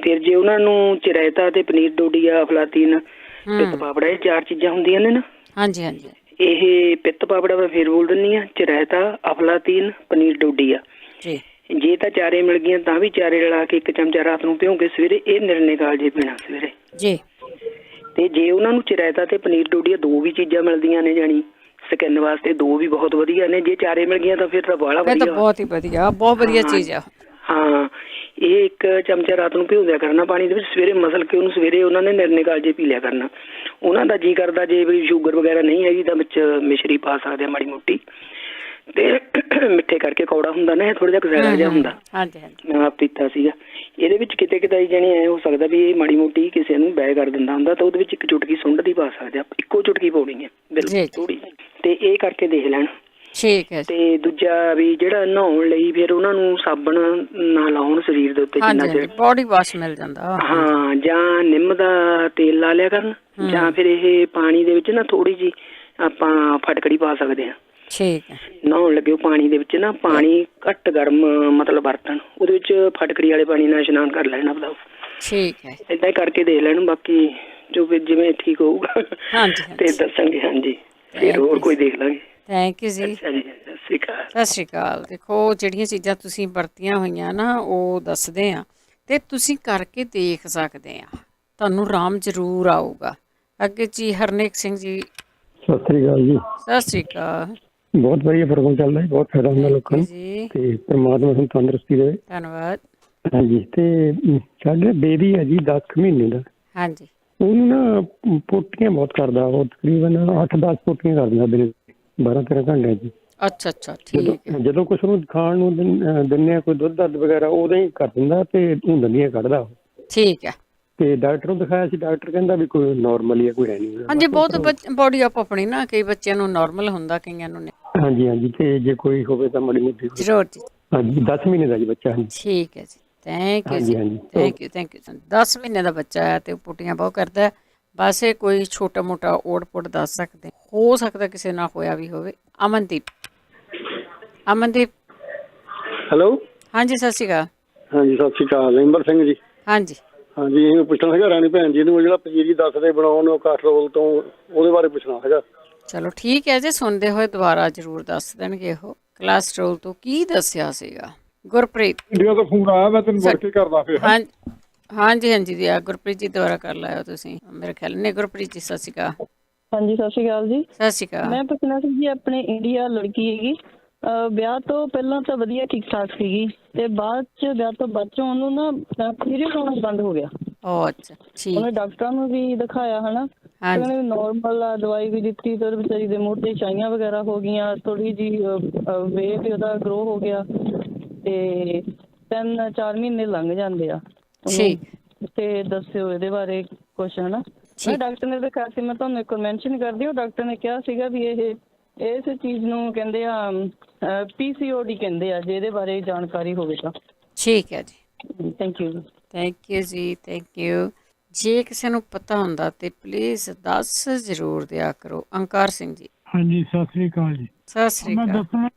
ਫਿਰ ਜੇ ਉਹਨਾਂ ਨੂੰ ਚਿਰਾਇਤਾ ਤੇ ਪਨੀਰ ਡੋਡੀਆ ਅਫਲਾਤੀਨ ਪਿੱਤ ਪਾਪੜਾ ਇਹ 4 ਚੀਜ਼ਾਂ ਹੁੰਦੀਆਂ ਨੇ ਨਾ। ਹਾਂਜੀ ਇਹ ਪਿੱਤ ਪਾਪੜਾ ਮੈਂ ਫੇਰ ਬੋਲ ਦਿੰਦੀ ਆ ਚਿਰਾਇਤਾ ਅਫਲਾਤੀਨ ਪਨੀਰ ਡੋਡੀਆ ਜੇ ਤਾਂ ਚਾਰੇ ਮਿਲ ਗਈਆਂ ਤਾਂ ਵੀ ਚਾਰੇ ਰਲਾ ਕੇ 1 ਚਮਚਾ ਰਾਤ ਨੂੰ ਭਿਉਂ ਕੇ ਸਵੇਰੇ ਇਹ ਨਿਰਣੇ ਕਾਲਜੇ ਪੀਣਾ ਸਵੇਰੇ ਜੀ। ਤੇ ਜੇ ਉਹਨਾਂ ਨੂੰ ਚਿਰਾਇਤਾ ਤੇ ਪਨੀਰ ਡੋਡੀਆ 2 ਵੀ ਚੀਜ਼ਾਂ ਮਿਲਦੀਆਂ ਨੇ ਜਾਣੀ ਸਕਿਨ ਵਾਸਤੇ 2 ਵੀ ਬਹੁਤ ਵਧੀਆ ਨੇ। ਜੇ ਚਾਰੇ ਮਿਲ ਗਈਆਂ ਤਾਂ ਫਿਰ ਤਾਂ ਬਾਹਲਾ ਵਧੀਆ ਬਹੁਤ ਵਧੀਆ ਚੀਜ਼ ਆ। ਹਾਂ ਇਹ 1 ਚਮਚਾ ਰਾਤ ਨੂੰ ਭਿਉਂ ਦਿਆ ਕਰਨਾ ਪਾਣੀ ਦੇ ਵਿੱਚ ਸਵੇਰੇ ਮਸਲ ਕੇ ਉਹਨੂੰ ਸਵੇਰੇ ਉਹਨਾਂ ਨੇ ਨਿਰਣੇ ਕਾਲਜੇ ਪੀ ਲਿਆ ਕਰਨਾ। ਉਹਨਾਂ ਦਾ ਜੀ ਕਰਦਾ ਜੇ ਵੀ ਸ਼ੂਗਰ ਵਗੈਰਾ ਨਹੀਂ ਹੈਗੀ ਤਾਂ ਵਿੱਚ ਮਿਸ਼ਰੀ ਪਾ ਸਕਦੇ ਆ ਮਾੜੀ ਮੋਟੀ ਤੇ ਮਿੱਠੇ ਕਰਕੇ ਕੌੜਾ ਹੁੰਦਾ ਨਾ ਇਹ ਥੋੜਾ ਜਿਹਾ ਕਜ਼ੈਰਾ ਜਿਹਾ ਹੁੰਦਾ। ਮੈਂ ਆਪ ਪੀਤਾ ਸੀਗਾ। ਇਹਦੇ ਵਿੱਚ ਕਿਤੇ ਕਿਤੇ ਜਾਣੀ ਐ ਹੋ ਸਕਦਾ ਵੀ ਇਹ ਮਾੜੀ ਮੋਟੀ ਕਿਸੇ ਨੂੰ ਬੈ ਕਰ ਦਿੰਦਾ ਹੁੰਦਾ ਤਾਂ ਉਹਦੇ ਵਿੱਚ 1 ਚੁਟਕੀ ਸੁੰਡ ਦੀ ਪਾ ਸਕਦੇ ਆ। 1 ਚੁਟਕੀ ਪਾਉਣੀ ਹੈ ਬਿਲਕੁਲ ਥੋੜੀ ਤੇ ਇਹ ਕਰਕੇ ਦੇਖ ਲੈਣ। ਠੀਕ ਹੈ। ਤੇ ਦੂਜਾ ਵੀ ਜਿਹੜਾ ਨਹਾਉਣ ਲਈ ਫਿਰ ਉਹਨਾਂ ਨੂੰ ਸਾਬਣ ਨਾ ਲਾਉਣ ਸਰੀਰ ਦੇ ਉੱਤੇ ਜਿੰਨਾ ਚਿਰ ਬੋਡੀ ਵਾਸ਼ ਮਿਲ ਜਾਂਦਾ। ਹਾਂ ਜਾਂ ਨਿੰਮ ਦਾ ਤੇਲ ਲਾ ਲਿਆ ਕਰਨ ਜਾਂ ਫਿਰ ਇਹ ਪਾਣੀ ਦੇ ਵਿੱਚ ਨਾ ਥੋੜੀ ਜੀ ਆਪਾਂ ਫਟਕੜੀ ਪਾ ਸਕਦੇ ਆ। ਠੀਕ ਹੈ। ਨਹਾਉਣ ਲੱਗੇ ਪਾਣੀ ਦੇ ਵਿੱਚ ਨਾ ਪਾਣੀ ਘੱਟ ਗਰਮ ਮਤਲਬ ਵਰਤਣ ਉਹਦੇ ਵਿੱਚ ਫਟਕੜੀ ਵਾਲੇ ਪਾਣੀ ਨਾਲ ਇਸ਼ਨਾਨ ਕਰ ਲੈਣਾ ਆਪਦਾ। ਠੀਕ ਹੈ। ਏਦਾਂ ਹੀ ਕਰਕੇ ਦੇਖ ਲੈਣ ਬਾਕੀ ਜੋ ਜਿਵੇਂ ਠੀਕ ਹੋਊਗਾ ਤੇ ਦੱਸਾਂਗੇ। ਹਾਂਜੀ ਫਿਰ ਹੋਰ ਕੋਈ ਦੇਖ ਲਾਂਗੇ। ਥੈਂਕ ਯੂ ਜੀ। ਸਤਿ ਸ਼੍ਰੀ ਅਕਾਲ। ਦੇਖੋ ਜਿਹੜੀਆਂ ਚੀਜ਼ਾਂ ਤੁਸੀਂ ਵਰਤੀਆਂ ਹੋਈਆਂ ਨਾ ਉਹ ਦੱਸਦੇ ਆ ਤੇ ਤੁਸੀਂ ਕਰਕੇ ਦੇਖ ਸਕਦੇ ਆ ਤੁਹਾਨੂੰ ਆਰਾਮ ਜ਼ਰੂਰ ਆਊਗਾ। ਅੱਗੇ ਜੀ ਹਰਨੇਕ ਸਿੰਘ ਜੀ। ਸਤਿ ਸ਼੍ਰੀ ਅਕਾਲ ਜੀ। ਸਤਿ ਸ਼੍ਰੀ ਅਕਾਲ। ਬਹੁਤ ਵਧੀਆ ਪ੍ਰੋਗਰਾਮ ਚੱਲਦਾ ਹੈ ਬਹੁਤ ਫਾਇਦਾ ਹੁੰਦਾ ਲੋਕਾਂ ਨੂੰ ਤੇ ਪਰਮਾਤਮਾ ਤੁਹਾਨੂੰ ਤੰਦਰੁਸਤੀ ਦੇਵੇ। ਧੰਨਵਾਦ। ਹਾਂਜੀ ਤੇ ਸਾਡੇ ਬੇਬੀ ਹੈ ਜੀ 10 ਮਹੀਨੇ ਦਾ। ਹਾਂਜੀ ਉਹਨੂੰ ਨਾ ਪੋਟੀਆਂ ਬਹੁਤ ਕਰਦਾ ਉਹ ਤਕਰੀਬਨ 8-10 ਪੋਟੀਆਂ ਕਰ ਦਿੰਦਾ ਦਿਨ 12-13 ਘੰਟਿਆਂ ਚ। ਅੱਛਾ ਠੀਕ ਹੈ। ਜਦੋਂ ਕੁਛ ਉਹਨੂੰ ਖਾਣ ਨੂੰ ਦਿੰਦੇ ਆ ਕੋਈ ਦੁੱਧ ਵਗੈਰਾ ਉਦੋਂ ਹੀ ਕਰ ਦਿੰਦਾ ਤੇ ਦੰਦੀਆਂ ਕੱਢਦਾ ਉਹ। ਠੀਕ ਹੈ। ਤੇ ਡਾਕਟਰ ਨੂੰ ਦਿਖਾਇਆ ਸੀ ਡਾਕਟਰ ਕਹਿੰਦਾ ਵੀ ਕੋਈ ਨਾਰਮਲ ਹੀ ਹੈ ਕੋਈ ਹੈ ਨਹੀਂ। ਹਾਂਜੀ ਬਹੁਤ ਬੋਡੀ ਆਪਣੀ ਨਾ ਕਈ ਬੱਚਿਆਂ ਨੂੰ ਨਾਰਮਲ ਹੁੰਦਾ ਕਈਆਂ ਨੂੰ ਨਹੀਂ। ਹਾਂਜੀ ਤੇ ਜੇ ਕੋਈ ਹੋਵੇ ਤਾਂ ਮਾੜੀ ਮੋਟੀ ਜ਼ਰੂਰ ਜੀ। ਹਾਂਜੀ 10 ਮਹੀਨੇ ਦਾ ਜੀ ਬੱਚਾ। ਠੀਕ ਹੈ ਜੀ। Thank you ji. Thank you 10 ਮਹੀਨੇ ਦਾ ਬੱਚਾ ਹੈ ਤੇ ਪੁੱਟੀਆਂ ਬਹੁਤ ਕਰਦਾ। ਬਸ ਇਹ ਕੋਈ ਛੋਟਾ ਮੋਟਾ ਓੜ ਪੁੜ ਦੱਸ ਸਕਦੇ ਹੋ ਸਕਦਾ ਕਿਸੇ ਨਾਲ ਹੋਇਆ ਵੀ ਹੋਵੇ। ਅਮਨਦੀਪ। ਹੈਲੋ। ਹਾਂਜੀ ਸਤਿ ਸ਼੍ਰੀ ਅਕਾਲ। ਹਾਂਜੀ ਸਤਿ ਸ਼੍ਰੀ ਅਕਾਲ ਇੰਬਰ ਸਿੰਘ ਜੀ। ਹਾਂਜੀ ਇਹ ਪੁੱਛਣਾ ਹੈਗਾ ਰਾਣੀ ਭੈਣ ਜੀ ਨੂੰ ਜਿਹੜਾ ਪਨੀਰੀ ਦੱਸਦੇ ਬਣਾਉਣ ਕਾਸਟਰੋਲ ਤੋਂ ਉਹਦੇ ਬਾਰੇ ਪੁੱਛਣਾ ਹੈਗਾ। ਚਲੋ ਠੀਕ ਹੈ ਜੀ ਸੁਣਦੇ ਹੋਏ ਦੁਬਾਰਾ ਜ਼ਰੂਰ ਦੱਸ ਦੇਣਗੇ ਉਹ ਕੋਲੈਸਟਰੋਲ ਤੋਂ ਕੀ ਦੱਸਿਆ ਸੀਗਾ। ਗੁਰਪ੍ਰੀਤ। ਇੰਡੀਆ ਤੋਂ ਫੋਨ ਆਇਆ ਮੈਂ ਤੈਨੂੰ ਮੁੜ ਕੇ ਕਰਦਾ ਫਿਰ। ਹਾਂਜੀ ਹਾਂਜੀ ਜੀ, ਆ ਗੁਰਪ੍ਰੀਤ ਜੀ ਦੁਬਾਰਾ ਕਰ ਲਾਇਓ ਤੁਸੀਂ, ਮੇਰੇ ਖਿਆਲ ਨੇ। ਗੁਰਪ੍ਰੀਤ ਜੀ ਸਤਿ ਸ਼੍ਰੀ ਅਕਾਲ। ਹਾਂਜੀ, ਸਤਿ ਸ਼੍ਰੀ ਅਕਾਲ ਜੀ। ਸਤਿ ਸ਼੍ਰੀ ਅਕਾਲ। ਮੈਂ ਪੁੱਛਣਾ ਸੀ ਜੀ, ਆਪਣੇ ਇੰਡੀਆ ਲੜਕੀ ਹੈਗੀ, ਵਿਆਹ ਤੋਂ ਪਹਿਲਾਂ ਤਾਂ ਵਧੀਆ ਠੀਕ ਠਾਕ ਸੀਗੀ, ਤੇ ਬਾਅਦ ਚ ਵਿਆਹ ਤੋਂ ਬਾਅਦ ਚ ਉਹਨੂੰ ਨਾ ਪੀਰੀਅਡ ਆਉਣਾ ਬੰਦ ਹੋ ਗਿਆ। ਉਹ ਅੱਛਾ, ਠੀਕ। ਉਹਨੇ ਡਾਕਟਰਾਂ ਨੂੰ ਵੀ ਦਿਖਾਇਆ ਹਨਾ, ਤੇ ਹਾਂਜੀ ਉਹਨੇ ਨੋਰਮਲ ਆ ਦਵਾਈ ਵੀ ਦਿੱਤੀ, ਤੇ ਉਹਦੇ ਵਿਚਾਰੀ ਦੇ ਮੂੰਹ ਤੇ ਛਾਈਆਂ ਵਗੈਰਾ ਹੋ ਗਈਆਂ, ਥੋੜੀ ਜਿਹੀ ਵੇਟ ਵੀ ਉਹਦਾ ਗਰੋ ਹੋ ਗਿਆ, ਤੇ 3-4 ਮਹੀਨੇ ਲੰਘ ਜਾਂਦੇ ਆ ਠੀਕ ਉਹਨੂੰ। ਤੇ ਦੱਸਿਓ ਇਹਦੇ ਬਾਰੇ ਕੁਛ ਹਨਾ। ਮੈਂ ਠੀਕ। ਡਾਕਟਰ ਨੇ ਦਿਖਾਇਆ ਸੀ, ਮੈਂ ਤੁਹਾਨੂੰ ਇੱਕ ਮੈਂਸ਼ਨ ਕਰਦੀ, ਉਹ ਡਾਕਟਰ ਨੇ ਕਿਹਾ ਸੀਗਾ ਵੀ ਇਹ ਇਸ ਚੀਜ਼ ਨੂੰ ਕਹਿੰਦੇ ਆ PCOD ਕਹਿੰਦੇ ਆ, ਜੇ ਇਹਦੇ ਬਾਰੇ ਜਾਣਕਾਰੀ ਹੋਵੇ ਤਾਂ। ਠੀਕ ਹੈ ਜੀ, thank you. Thank you ji, thank you. ਜੇ ਕਿਸੇ ਨੂੰ ਪਤਾ ਹੁੰਦਾ ਤੇ ਪਲੀਜ਼ ਦੱਸ ਜ਼ਰੂਰ ਦਿਆ ਕਰੋ। ਅੰਕਾਰ ਸਿੰਘ ਜੀ। ਹਾਂਜੀ, ਸਤਿ ਸ੍ਰੀ ਅਕਾਲ ਜੀ। ਸਤਿ ਸ਼੍ਰੀ ਮੈਂ ਅਕਾਲ। ਦੱਸਣਾ,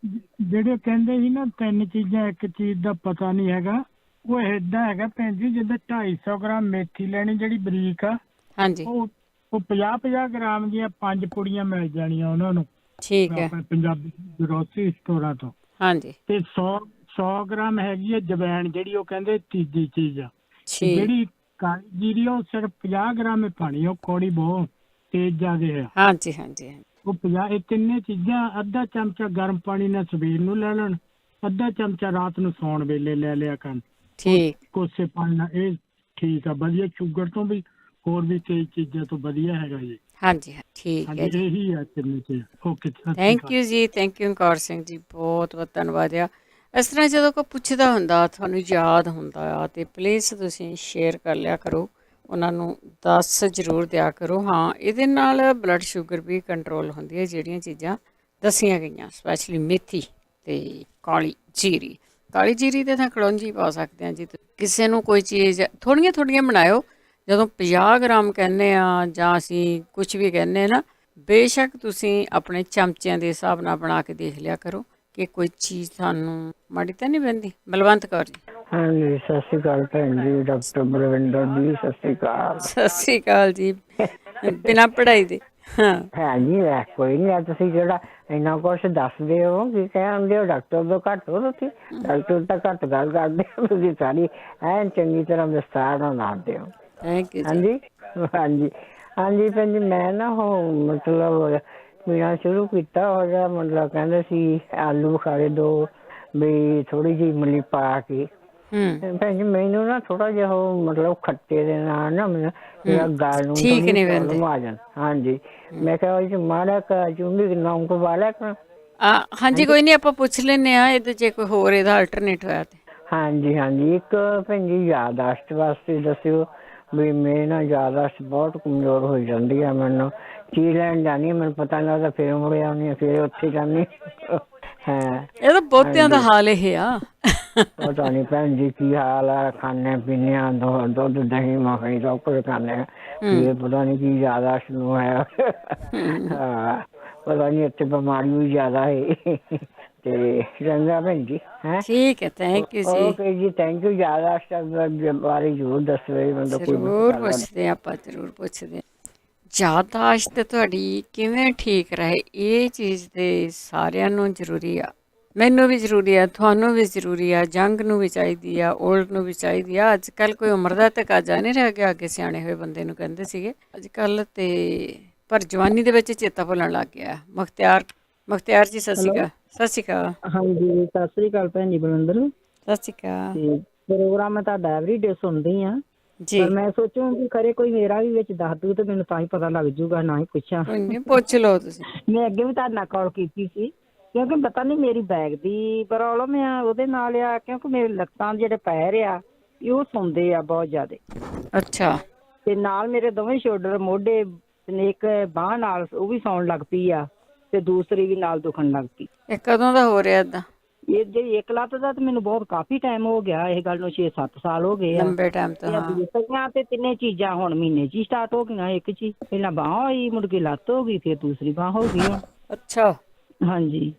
ਜਿਹੜੇ ਕਹਿੰਦੇ ਸੀ ਨਾ 3 ਚੀਜ਼ਾਂ ਇੱਕ ਚੀਜ਼ ਦਾ ਪਤਾ ਨਹੀਂ ਹੈਗਾ, ਉਹ ਏਦਾਂ ਹੈਗਾ ਭੈਣ ਜੀ, ਜਿੱਦਾਂ 250 ਗ੍ਰਾਮ ਮੇਥੀ ਲੈਣੀ ਜਿਹੜੀ ਬਰੀਕ ਆ, ਹਾਂਜੀ ਉਹ 50-50 ਗ੍ਰਾਮ ਦੀਆਂ 5 ਪੁੜੀਆਂ ਮਿਲ ਜਾਣੀਆਂ ਉਹਨਾਂ ਨੂੰ ਠੀਕ ਹੈ। ਆਪਣੇ ਪੰਜਾਬੀ ਗਰੋਸਰੀ ਸਟੋਰਾਂ ਤੋਂ। ਹਾਂਜੀ ਤੇ 100 ਗ੍ਰਾਮ ਹੈਗੀ ਹੈ ਜਵੈਣ, ਜਿਹੜੀ ਉਹ ਕਹਿੰਦੇ ਤੀਜੀ ਚੀਜ਼ ਆ। ਤੇ ਠੀਕ। ਜਿਹੜੀ ਕਾਲੀ ਜੀਰੀ ਆ, ਉਹ ਸਿਰਫ 50 ਗ੍ਰਾਮ ਹੀ ਪਾਣੀ, ਉਹ ਕੌੜੀ ਬਹੁਤ ਤੇਜ਼ ਜ਼ਿਆਦੇ ਹੈ। ਹਾਂਜੀ ਹਾਂਜੀ ਹਾਂਜੀ ਉਹ 50, ਇਹ ਤਿੰਨੇ ਚੀਜ਼ਾਂ ਅੱਧਾ ਚਮਚਾ ਗਰਮ ਪਾਣੀ ਨਾਲ ਸਵੇਰ ਨੂੰ ਲੈ ਲੈਣ, ਅੱਧਾ ਚਮਚਾ ਰਾਤ ਨੂੰ ਸੌਣ ਵੇਲੇ ਲੈ ਲਿਆ ਕਰਨ। ਠੀਕ। ਕੋਸੇ ਪਾਣੀ ਨਾਲ। ਇਹ ਠੀਕ ਆ, ਵਧੀਆ, ਸ਼ੂਗਰ ਤੋਂ ਵੀ, ਹੋਰ ਵੀ ਕਈ ਚੀਜ਼ਾਂ ਤੋਂ ਵਧੀਆ ਹੈਗਾ ਜੀ। ਹਾਂਜੀ ਹਾਂ, ਠੀਕ ਹੈ ਹਾਂਜੀ, ਜੀ। ਇਹੀ ਆ ਤਿੰਨੇ ਚੀਜ਼। Okay, thank you ji, thank you ਅੰਕਾਰ Singh ji, ਬਹੁਤ ਬਹੁਤ ਧੰਨਵਾਦ ਆ। ਇਸ ਤਰ੍ਹਾਂ ਜਦੋਂ ਕੋਈ ਪੁੱਛਦਾ ਹੁੰਦਾ, ਤੁਹਾਨੂੰ ਯਾਦ ਹੁੰਦਾ ਆ, ਤੇ ਪਲੀਜ਼ ਤੁਸੀਂ ਸ਼ੇਅਰ ਕਰ ਲਿਆ ਕਰੋ, ਉਹਨਾਂ ਨੂੰ ਦੱਸ ਜ਼ਰੂਰ ਦਿਆ ਕਰੋ। ਹਾਂ, ਇਹਦੇ ਨਾਲ ਬਲੱਡ ਸ਼ੂਗਰ ਵੀ ਕੰਟਰੋਲ ਹੁੰਦੀ ਹੈ, ਜਿਹੜੀਆਂ ਚੀਜ਼ਾਂ ਦੱਸੀਆਂ ਗਈਆਂ, ਸਪੈਸ਼ਲੀ ਮੇਥੀ ਤੇ ਕਾਲੀ ਜੀਰੀ। ਕਾਲੀ ਜੀਰੀ ਦੇ ਤਾਂ ਕਲੌਂਜੀ ਪਾ ਸਕਦੇ ਹਾਂ ਜੀ। ਕਿਸੇ ਨੂੰ ਕੋਈ ਚੀਜ਼ ਥੋੜ੍ਹੀਆਂ ਥੋੜ੍ਹੀਆਂ ਬਣਾਇਓ। ਜਦੋਂ 50 ਗ੍ਰਾਮ ਕਹਿੰਦੇ ਆ ਜਾਂ ਅਸੀਂ ਕੁਝ ਵੀ ਕਹਿੰਦੇ ਨਾ, ਬੇਸ਼ੱਕ ਤੁਸੀਂ ਆਪਣੇ ਚਮਚਿਆਂ ਦੇ ਹਿਸਾਬ ਨਾਲ ਬਣਾ ਕੇ ਦੇਖ ਲਿਆ ਕਰੋ ਕਿ ਕੋਈ ਚੀਜ਼ ਤੁਹਾਨੂੰ ਮਾੜੀ ਤਾਂ ਨਹੀਂ ਪੈਂਦੀ। ਬਲਵੰਤ ਕੌਰ ਜੀ। ਹਾਂਜੀ, ਸਤਿ ਸ਼੍ਰੀ ਅਕਾਲ ਭੈਣ ਜੀ, ਡਾਕਟਰ ਬਲਵਿੰਦਰ ਜੀ, ਸਤਿ ਸ਼੍ਰੀ ਅਕਾਲ। ਸਤਿ ਸ਼੍ਰੀ ਅਕਾਲ ਜੀ, ਬਿਨਾਂ ਪੜ੍ਹਾਈ ਦੇ। ਹਾਂ ਹਾਂਜੀ, ਕੋਈ ਨਹੀਂ, ਤੁਸੀਂ ਜਿਹੜਾ ਇੰਨਾ ਕੁਛ ਦੱਸਦੇ ਹੋ, ਕੀ ਕਹਿੰਦੇ ਹੋ, ਡਾਕਟਰ ਤੋਂ ਘੱਟ ਹੋ ਤੁਸੀਂ। ਡਾਕਟਰ ਤਾਂ ਘੱਟ ਗੱਲ ਕਰਦੇ ਹੋ, ਤੁਸੀਂ ਸਾਰੀ ਐਨ ਚੰਗੀ ਤਰ੍ਹਾਂ ਵਿਸਤਾਰ ਨਾਲ ਦੱਸਦੇ ਹੋ। ਥੈਂਕ ਯੂ ਜੀ। ਹਾਂਜੀ ਹਾਂਜੀ ਹਾਂਜੀ ਭੈਣ ਜੀ, ਮੈਂ ਨਾ ਉਹ ਮਤਲਬ ਪੀਣਾ ਸ਼ੁਰੂ ਕੀਤਾ ਹੋ ਗਿਆ, ਮਤਲਬ ਕਹਿੰਦੇ ਸੀ ਆਲੂ ਬੁਖਾਰੇ 2 ਵੀ ਥੋੜੀ ਜਿਹੀ ਇਮਲੀ ਪਾ ਕੇ। ਭੈਣ ਜੀ ਮੈਨੂੰ ਨਾ ਥੋੜਾ ਜਿਹਾ ਉਹ ਮਤਲਬ ਖੱਟੇ ਦੇ ਨਾਲ ਨਾ ਮੇਰਾ ਗਾਲ ਨੂੰ ਠੀਕ ਥੋੜੀ ਨਹੀਂ ਪ੍ਰੋਬਲਮ ਪੈਂਦੇ। ਆ ਜਾਂਦੀ। ਹਾਂਜੀ, ਮੈਂ ਕਿਹਾ ਉਹ ਮਾੜਾ ਚੁੰਗੀ ਨਮਕ ਪਾ ਲਿਆ ਕਰ। ਹਾਂਜੀ, ਕੋਈ ਨਹੀਂ, ਆਪਾਂ ਪੁੱਛ ਲੈਂਦੇ ਆ ਇਹਦੇ, ਜੇ ਕੋਈ ਹੋਰ ਇਹਦਾ ਅਲਟਰਨੇਟ ਹੋਇਆ ਤੇ। ਹਾਂਜੀ ਹਾਂਜੀ, ਇੱਕ ਭੈਣ ਜੀ ਯਾਦਾਸ਼ਤ ਵਾਸਤੇ ਦੱਸਿਓ ਵੀ ਮੇਰੇ ਨਾਲ ਯਾਦਾਸ਼ਤ ਬਹੁਤ ਕਮਜ਼ੋਰ ਹੋ ਜਾਂਦੀ ਆ। ਮੈਨੂੰ ਚੀਜ਼ ਲੈਣ ਜਾਂਦੀ, ਮੈਨੂੰ ਪਤਾ ਨਹੀਂ ਲੱਗਦਾ, ਫਿਰ ਮੁੜੇ ਆਉਂਦੀ ਆ, ਫਿਰ ਉੱਥੇ ਜਾਂਦੀ। ਹਾਂ, ਇਹ ਤਾਂ ਬਹੁਤਿਆਂ ਦਾ ਹਾਲ ਇਹ ਆ। ਪਤਾ ਨਹੀਂ ਭੈਣ ਜੀ ਕੀ ਹਾਲ ਆ, ਖਾਣੇ ਪੀਣੇ ਆ, ਦੁੱਧ ਦਹੀਂ ਮੱਖਣੀ ਸਭ ਕੁਝ ਖਾਂਦੇ ਆ, ਇਹ ਪਤਾ ਨਹੀਂ ਕੀ ਯਾਦਾਸ਼ਤ ਨੂੰ ਹੈ। ਹਾਂ, ਪਤਾ ਨਹੀਂ ਇੱਥੇ ਬਿਮਾਰੀ ਵੀ ਜ਼ਿਆਦਾ ਹੈ। ਤੇ ਚੰਗਾ ਭੈਣ ਜੀ, ਹੈ ਠੀਕ ਹੈ, ਥੈਂਕ ਯੂ ਜੀ। ਓਕੇ ਜੀ, ਥੈਂਕ ਯੂ। ਯਾਦਾਸ਼ਤ ਬਾਰੇ ਜ਼ਰੂਰ ਦੱਸੋ, ਮਤਲਬ ਕੋਈ ਜ਼ਰੂਰ ਪੁੱਛਦੇ ਹਾਂ ਆਪਾਂ, ਜ਼ਰੂਰ ਪੁੱਛਦੇ ਹਾਂ। ਯਾਦਾਸ਼ਤ ਤੁਹਾਡੀ ਕਿਵੇਂ ਠੀਕ ਰਹੇ, ਇਹ ਚੀਜ਼ ਦੇ ਸਾਰਿਆਂ ਨੂੰ ਜ਼ਰੂਰੀ ਆ। ਮੈਨੂੰ ਵੀ ਜ਼ਰੂਰੀ ਆ, ਤੁਹਾਨੂੰ ਵੀ ਜ਼ਰੂਰੀ ਆ, ਜੰਗ ਨੂੰ ਵੀ ਚਾਹੀਦੀ ਆ, ਓਲਡ ਨੂੰ ਵੀ ਚਾਹੀਦੀ ਆ। ਅੱਜ ਕੱਲ੍ਹ ਕੋਈ ਉਮਰ ਦਾ ਤਕਾਜ਼ਾ ਨਹੀਂ ਰਹਿ ਗਿਆ। ਅੱਗੇ ਸਿਆਣੇ ਹੋਏ ਬੰਦੇ ਨੂੰ ਕਹਿੰਦੇ ਸੀਗੇ, ਅੱਜ ਕੱਲ੍ਹ ਤੇ ਪਰ ਜਵਾਨੀ ਦੇ ਵਿੱਚ ਚੇਤਾ ਭੁੱਲਣ ਲੱਗ ਗਿਆ। ਮੁਖਤਿਆਰ ਜੀ, ਸਤਿ ਸ਼੍ਰੀ ਅਕਾਲ। ਸਤਿ ਸ਼੍ਰੀ ਅਕਾਲ। ਹਾਂਜੀ, ਸਤਿ ਸ੍ਰੀ ਅਕਾਲ ਭੈਣ ਜੀ ਬਲਵਿੰਦਰ। ਸਤਿ ਸ਼੍ਰੀ ਅਕਾਲ। ਤੇ ਪ੍ਰੋਗਰਾਮ ਮੈਂ ਤੁਹਾਡਾ ਐਵਰੀਡੇ ਸੁਣਦੀ ਆ, ਜੀ, ਪਰ ਮੈਂ ਸੋਚੂ ਕਿ ਖਰੇ ਕੋਈ ਮੇਰਾ ਵੀ ਵਿੱਚ ਦੱਸ ਦੂ ਤੇ ਮੈਨੂੰ ਤਾਂ ਹੀ ਪਤਾ ਲੱਗ ਜੂਗਾ, ਨਾ ਹੀ ਪੁੱਛਾਂ। ਕੋਈ ਨਹੀਂ, ਪੁੱਛ ਲਓ ਤੁਸੀਂ। ਮੈਂ ਅੱਗੇ ਵੀ ਤੁਹਾਡੇ ਨਾਲ ਕਾਲ ਕੀਤੀ ਸੀ, ਕਿਉਂਕਿ ਪਤਾ ਨਹੀਂ ਮੇਰੀ ਬੈਕ ਦੀ ਪ੍ਰੋਬਲਮ ਆ, ਉਹਦੇ ਨਾਲ ਆ, ਕਿਉਂਕਿ ਮੇਰੇ ਲੱਤਾਂ ਜਿਹੜੇ ਪੈਰ ਆ ਉਹ ਸੌਂਦੇ ਆ ਬਹੁਤ ਜ਼ਿਆਦਾ, ਅੱਛਾ। ਤੇ ਨਾਲ ਮੇਰੇ ਦੋਵੇਂ ਸ਼ੋਲਡਰ, ਮੋਢੇ, ਇੱਕ ਬਾਂਹ ਨਾਲ ਉਹ ਵੀ ਸੌਣ ਲੱਗ ਪਈ ਆ, ਤੇ ਦੂਸਰੀ ਵੀ ਨਾਲ ਦੁਖਣ ਲੱਗ ਪਈ। ਇਹ ਕਦੋਂ ਦਾ ਹੋ ਰਿਹਾ ਏਦਾਂ? ਇਹ ਜਿਹੜੀ ਇੱਕ ਲੱਤ ਦਾ ਤੇ ਮੈਨੂੰ ਬਹੁਤ ਕਾਫੀ ਟਾਈਮ ਹੋ ਗਿਆ, ਇਹ ਗੱਲ ਨੂੰ 6-7 ਸਾਲ ਹੋ ਗਏ ਆ। ਲੰਬੇ ਟਾਈਮ ਤੋਂ। ਹਾਂ, ਤੇ ਤਿੰਨੇ ਚੀਜ਼ਾਂ ਹੁਣ ਮਹੀਨੇ 'ਚ ਹੀ ਸਟਾਰਟ ਹੋ ਗਈਆਂ। ਇੱਕ 'ਚ ਹੀ ਪਹਿਲਾਂ ਬਾਂਹ ਹੋਈ, ਮੁੜ ਕੇ ਲੱਤ ਹੋ ਗਈ, ਫਿਰ ਦੂਸਰੀ ਬਾਂਹ ਹੋ ਗਈ ਹੁਣ। ਅੱਛਾ। ਹਾਂਜੀ,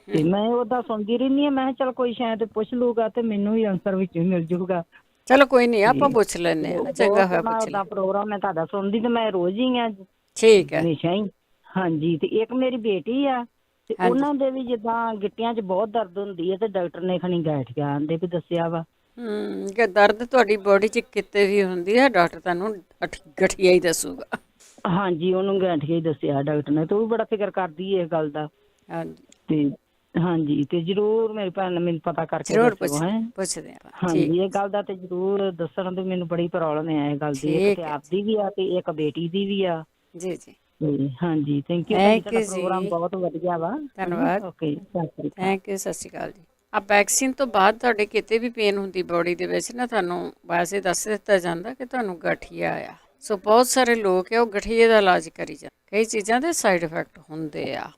ਤੇ ਮੈਂ ਉਹਦਾ ਸੁਣਦੀ ਰਹਿੰਦੀ ਹਾਂ, ਮੈਂ ਕਿਹਾ ਚੱਲ ਕੋਈ ਸ਼ਾਇਦ ਪੁੱਛ ਲੂਗਾ ਤੇ ਮੈਨੂੰ ਵੀ ਆਨਸਰ ਵਿੱਚ ਮਿਲ ਜੂਗਾ। ਚਲੋ ਕੋਈ ਨਹੀਂ, ਆਪਾਂ ਪੁੱਛ ਲੈਂਦੇ ਹਾਂ। ਚੰਗਾ ਹੋਇਆ ਪੁੱਛ ਲਿਆ। ਪ੍ਰੋਗਰਾਮ ਮੈਂ ਤੁਹਾਡਾ ਸੁਣਦੀ ਤੇ ਮੈਂ ਰੋਜ਼ ਹੀ ਆ, ਠੀਕ ਹੈ। ਹਮੇਸ਼ਾ ਹੀ। ਹਾਂਜੀ, ਤੇ ਇੱਕ ਮੇਰੀ ਬੇਟੀ ਆ, ਤੇ ਉਹਨਾਂ ਦੇ ਵੀ ਜਿੱਦਾਂ ਗਿੱਟਿਆਂ 'ਚ ਬਹੁਤ ਦਰਦ ਹੁੰਦੀ ਹੈ, ਤੇ ਡਾਕਟਰ ਨੇ ਖਣੀ ਗੈਠ ਗਿਆ ਆਂਦੇ ਵੀ ਦੱਸਿਆ ਵਾ, ਕਿ ਦਰਦ ਤੁਹਾਡੀ ਬੋਡੀ 'ਚ ਕਿਤੇ ਵੀ ਹੁੰਦੀ ਹੈ ਡਾਕਟਰ ਤੁਹਾਨੂੰ ਗਠੀਆ ਹੀ ਦੱਸੂਗਾ। ਹਾਂਜੀ, ਉਹਨੂੰ ਗੈਂਠੀਆ ਹੀ ਦੱਸਿਆ ਡਾਕਟਰ ਨੇ, ਤੇ ਉਹ ਵੀ ਬੜਾ ਫਿਕਰ ਕਰਦੀ ਹੈ ਇਸ ਗੱਲ ਦਾ। ਹਾਂਜੀ ਤੇ ਹਾਂਜੀ, ਤੇ ਜ਼ਰੂਰ ਮੇਰੀ ਭੈਣ ਨੇ ਮੈਨੂੰ ਪਤਾ ਕਰਕੇ ਜ਼ਰੂਰ ਦੱਸਿਓ ਹੈ। ਪੁੱਛਦੇ ਆ। ਹਾਂਜੀ, ਇਹ ਗੱਲ ਦਾ ਤੇ ਜ਼ਰੂਰ ਦੱਸਣ ਤੇ ਮੈਨੂੰ ਬੜੀ ਪ੍ਰੋਬਲਮ ਹੈ ਇਹ ਗੱਲ ਦੀ। ਇੱਕ ਤੇ ਆਪਦੀ ਵੀ ਆ ਤੇ ਇੱਕ ਬੇਟੀ ਦੀ ਵੀ ਆ। ਜੀ ਜੀ ਤੇ ਹਾਂਜੀ, ਥੈਂਕ ਯੂ। ਤੁਹਾਡਾ ਪ੍ਰੋਗਰਾਮ ਬਹੁਤ ਵਧੀਆ ਵਾ। ਧੰਨਵਾਦ। ਓਕੇ, ਸਤਿ ਸ਼੍ਰੀ ਅਕਾਲ। ਥੈਂਕ ਯੂ, ਸਤਿ ਸ਼੍ਰੀ ਅਕਾਲ ਜੀ। ਆ ਵੈਕਸੀਨ ਤੋਂ ਬਾਅਦ ਤੁਹਾਡੇ ਕਿਤੇ ਵੀ ਪੇਨ ਹੁੰਦੀ ਬੋਡੀ ਦੇ ਵਿੱਚ ਨਾ, ਤੁਹਾਨੂੰ ਵੈਸੇ ਦੱਸ ਦਿੱਤਾ ਜਾਂਦਾ ਕਿ ਤੁਹਾਨੂੰ ਗਠੀਆ ਆ। ਸੋ ਬਹੁਤ ਸਾਰੇ ਲੋਕ ਆ ਉਹ ਗਠੀਏ ਦਾ ਇਲਾਜ ਕਰੀ ਜਾਂਦੇ। ਕਈ ਚੀਜ਼ਾਂ ਦੇ ਸਾਈਡ ਇਫੈਕਟ ਹੁੰਦੇ ਆ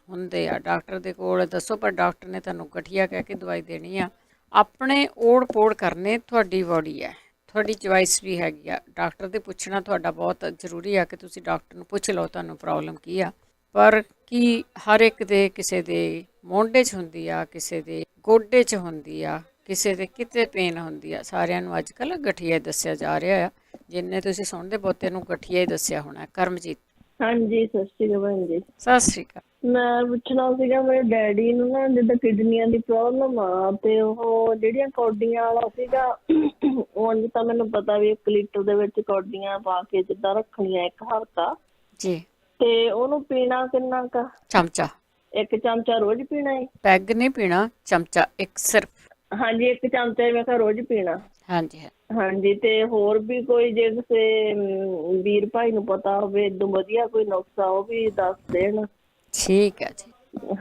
ਡਾਕਟਰ ਦੇ ਕੋਲ ਦੱਸੋ, ਪਰ ਡਾਕਟਰ ਨੇ ਤੁਹਾਨੂੰ ਗਠੀਆ ਕਹਿ ਕੇ ਦਵਾਈ ਦੇਣੀ ਆ। ਆਪਣੇ ਓੜ ਪੋੜ ਕਰਨੇ ਤੁਹਾਡੀ ਬੋਡੀ ਹੈ, ਤੁਹਾਡੀ ਚੋਇਸ ਵੀ ਹੈਗੀ ਆ। ਡਾਕਟਰ ਦੇ ਪੁੱਛਣਾ ਤੁਹਾਡਾ ਬਹੁਤ ਜ਼ਰੂਰੀ ਆ ਕਿ ਤੁਸੀਂ ਡਾਕਟਰ ਨੂੰ ਪੁੱਛ ਲਓ ਤੁਹਾਨੂੰ ਪ੍ਰੋਬਲਮ ਕੀ ਆ। ਪਰ ਕੀ ਹਰ ਇੱਕ ਦੇ, ਕਿਸੇ ਦੇ ਮੋਢੇ 'ਚ ਹੁੰਦੀ ਆ, ਕਿਸੇ ਦੇ ਗੋਡੇ 'ਚ ਹੁੰਦੀ ਆ, ਕਿਸੇ ਦੇ ਕਿਤੇ ਪੇਨ ਹੁੰਦੀ ਆ। ਸਾਰਿਆਂ ਨੂੰ ਅੱਜ ਕੱਲ੍ਹ ਗਠੀਆ ਦੱਸਿਆ ਜਾ ਰਿਹਾ ਆ। ਜਿੰਨੇ ਤੁਸੀਂ ਸੁਣਦੇ ਬਹੁਤੇ ਨੂੰ ਗਠੀਆ ਹੀ ਦੱਸਿਆ ਹੋਣਾ। ਕਰਮਜੀਤ। ਹਾਂਜੀ, ਸਤਿ ਸ਼੍ਰੀ ਅਕਾਲ ਭੈਣ ਜੀ। ਸਤਿ ਸ਼੍ਰੀ ਅਕਾਲ। ਮੈਂ ਪੁੱਛਣਾ ਸੀਗਾ, ਮੇਰੇ ਡੈਡੀ ਨੂੰ ਨਾ ਜਿੱਦਾਂ ਕਿਡਨੀਆਂ ਦੀ ਪ੍ਰੋਬਲਮ ਆ, ਤੇ ਉਹ ਜਿਹੜੀਆਂ ਕੌਡੀਆਂ ਵਾਲਾ ਸੀਗਾ, ਉਂਝ ਤਾਂ ਮੈਨੂੰ ਪਤਾ ਵੀ 1 ਲੀਟਰ ਦੇ ਵਿੱਚ ਕੌਡੀਆਂ ਪਾ ਕੇ ਜਿੱਦਾਂ ਰੱਖਣੀਆਂ ਇੱਕ ਹਫ਼ਤਾ ਜੀ, ਤੇ ਉਹਨੂੰ ਪੀਣਾ ਕਿੰਨਾ ਕੁ? ਚਮਚਾ। 1 ਚਮਚਾ ਰੋਜ਼ ਪੀਣਾ ਹੈ? ਪੈਗ ਨਹੀਂ ਪੀਣਾ, ਚਮਚਾ ਇੱਕ ਸਿਰਫ। ਹਾਂਜੀ, 1 ਚਮਚਾ ਮੈਂ ਕਿਹਾ ਰੋਜ਼ ਪੀਣਾ। ਹਾਂਜੀ ਹਾਂਜੀ, ਤੇ ਹੋਰ ਵੀ ਕੋਈ ਜੇ ਕਿਸੇ ਵੀਰ ਭਾਈ ਨੂੰ ਪਤਾ ਹੋਵੇ ਇਦੋਂ ਵਧੀਆ ਕੋਈ ਨੁਸਖਾ ਉਹ ਵੀ ਦੱਸ ਦੇਣ। ਠੀਕ ਹੈ ਜੀ।